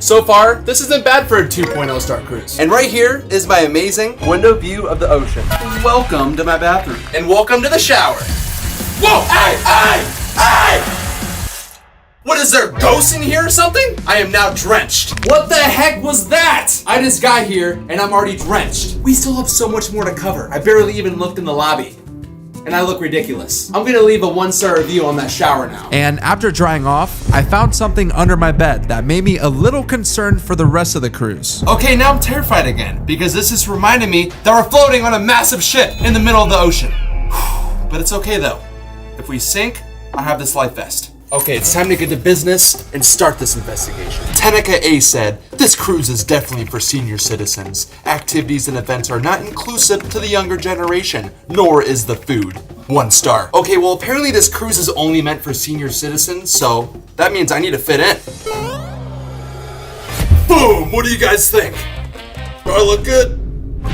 So far, this isn't bad for a 2.0 star cruise. And right here is my amazing window view of the ocean. Welcome to my bathroom, and welcome to the shower. Whoa! Hey! Hey! Hey! What is there, ghosts in here or something? I am now drenched. What the heck was that? I just got here and I'm already drenched. We still have so much more to cover. I barely even looked in the lobby. And I look ridiculous. I'm gonna leave a 1-star review on that shower now. And after drying off, I found something under my bed that made me a little concerned for the rest of the cruise. Okay, now I'm terrified again because this is reminding me that we're floating on a massive ship in the middle of the ocean. But it's okay though. If we sink, I have this life vest. Okay, it's time to get to business and start this investigation. Tenica A said, this cruise is definitely for senior citizens. Activities and events are not inclusive to the younger generation, nor is the food. 1 star. Okay, well apparently this cruise is only meant for senior citizens, so that means I need to fit in. Boom! What do you guys think? Do I look good?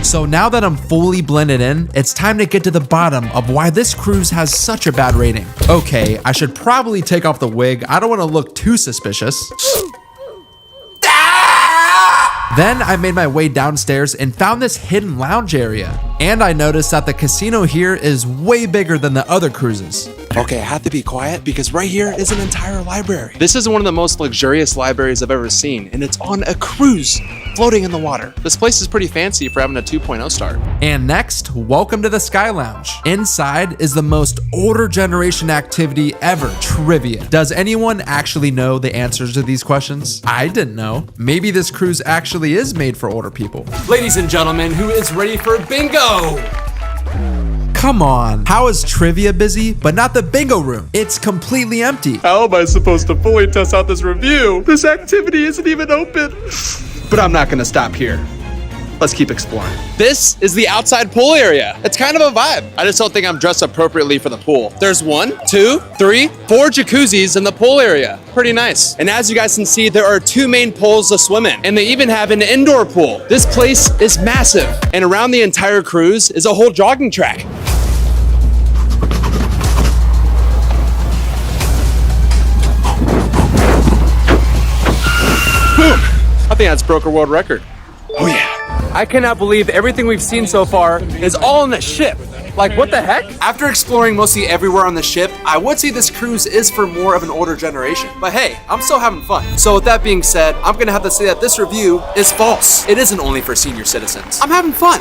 So now that I'm fully blended in, it's time to get to the bottom of why this cruise has such a bad rating. Okay, I should probably take off the wig. I don't want to look too suspicious. Then I made my way downstairs and found this hidden lounge area. And I noticed that the casino here is way bigger than the other cruises. Okay, I have to be quiet because right here is an entire library. This is one of the most luxurious libraries I've ever seen, and it's on a cruise floating in the water. This place is pretty fancy for having a 2.0 star. And next, welcome to the Sky Lounge. Inside is the most older generation activity ever, trivia. Does anyone actually know the answers to these questions? I didn't know. Maybe this cruise actually is made for older people. Ladies and gentlemen, who is ready for bingo? Come on, how is trivia busy, but not the bingo room? It's completely empty. How am I supposed to fully test out this review? This activity isn't even open. But I'm not gonna stop here. Let's keep exploring. This is the outside pool area. It's kind of a vibe. I just don't think I'm dressed appropriately for the pool. There's 1, 2, 3, 4 jacuzzis in the pool area. Pretty nice. And as you guys can see, there are 2 main pools to swim in. And they even have an indoor pool. This place is massive. And around the entire cruise is a whole jogging track. Boom! I think that's broke a world record. Oh yeah. I cannot believe everything we've seen so far is all on the ship. Like, what the heck? After exploring mostly everywhere on the ship, I would say this cruise is for more of an older generation. But hey, I'm still having fun. So with that being said, I'm gonna have to say that this review is false. It isn't only for senior citizens. I'm having fun.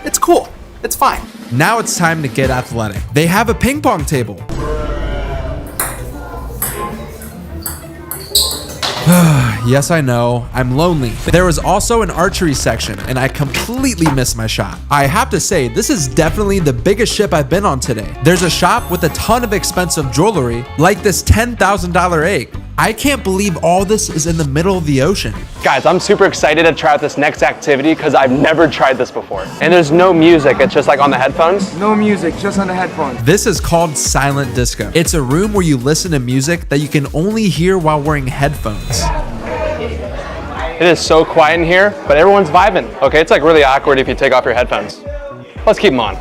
It's cool. It's fine. Now it's time to get athletic. They have a ping pong table. Yes, I know, I'm lonely. There was also an archery section, and I completely missed my shot. I have to say, this is definitely the biggest ship I've been on today. There's a shop with a ton of expensive jewelry, like this $10,000 egg. I can't believe all this is in the middle of the ocean. Guys, I'm super excited to try out this next activity because I've never tried this before. And there's no music, it's just like on the headphones. No music, just on the headphones. This is called silent disco. It's a room where you listen to music that you can only hear while wearing headphones. It is so quiet in here, but everyone's vibing. Okay, it's like really awkward if you take off your headphones. Let's keep them on.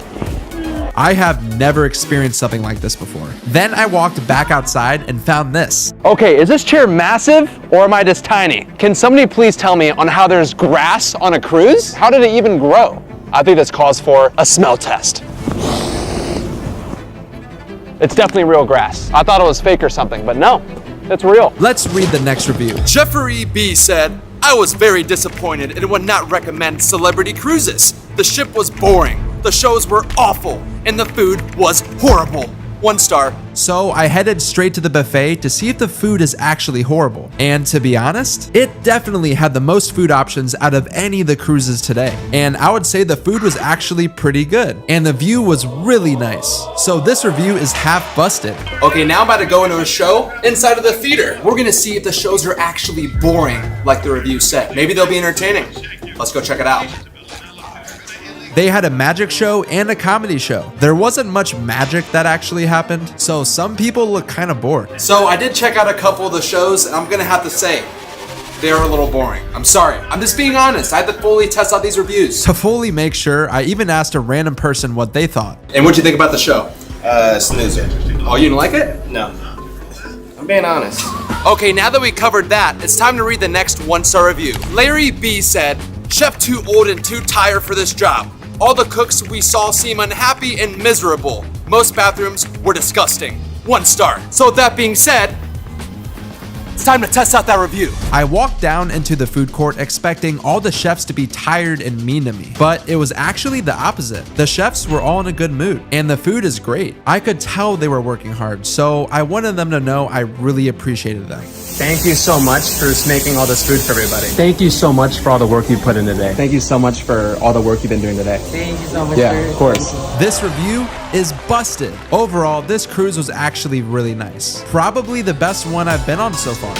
I have never experienced something like this before. Then I walked back outside and found this. Okay, is this chair massive or am I just tiny? Can somebody please tell me on how there's grass on a cruise? How did it even grow? I think this calls for a smell test. It's definitely real grass. I thought it was fake or something, but no, it's real. Let's read the next review. Jeffrey B said, I was very disappointed and would not recommend Celebrity Cruises. The ship was boring, the shows were awful, and the food was horrible. 1 star. So I headed straight to the buffet to see if the food is actually horrible. And to be honest, it definitely had the most food options out of any of the cruises today. And I would say the food was actually pretty good. And the view was really nice. So this review is half busted. Okay, now I'm about to go into a show inside of the theater. We're gonna see if the shows are actually boring, like the review said. Maybe they'll be entertaining. Let's go check it out. They had a magic show and a comedy show. There wasn't much magic that actually happened, so some people look kind of bored. So I did check out a couple of the shows, and I'm gonna have to say, they are a little boring. I'm sorry. I'm just being honest. I had to fully test out these reviews. To fully make sure, I even asked a random person what they thought. And what'd you think about the show? Snoozer. Oh, you didn't like it? No. I'm being honest. Okay, now that we covered that, it's time to read the next 1-star review. Larry B said, Chef too old and too tired for this job. All the cooks we saw seem unhappy and miserable. Most bathrooms were disgusting. 1 star. So with that being said, it's time to test out that review. I walked down into the food court expecting all the chefs to be tired and mean to me, but it was actually the opposite. The chefs were all in a good mood, and the food is great. I could tell they were working hard, so I wanted them to know I really appreciated them. Thank you so much for making all this food for everybody. Thank you so much for all the work you put in today. Thank you so much for all the work you've been doing today. Thank you so much. Yeah, of course. This review is busted. Overall, this cruise was actually really nice. Probably the best one I've been on so far.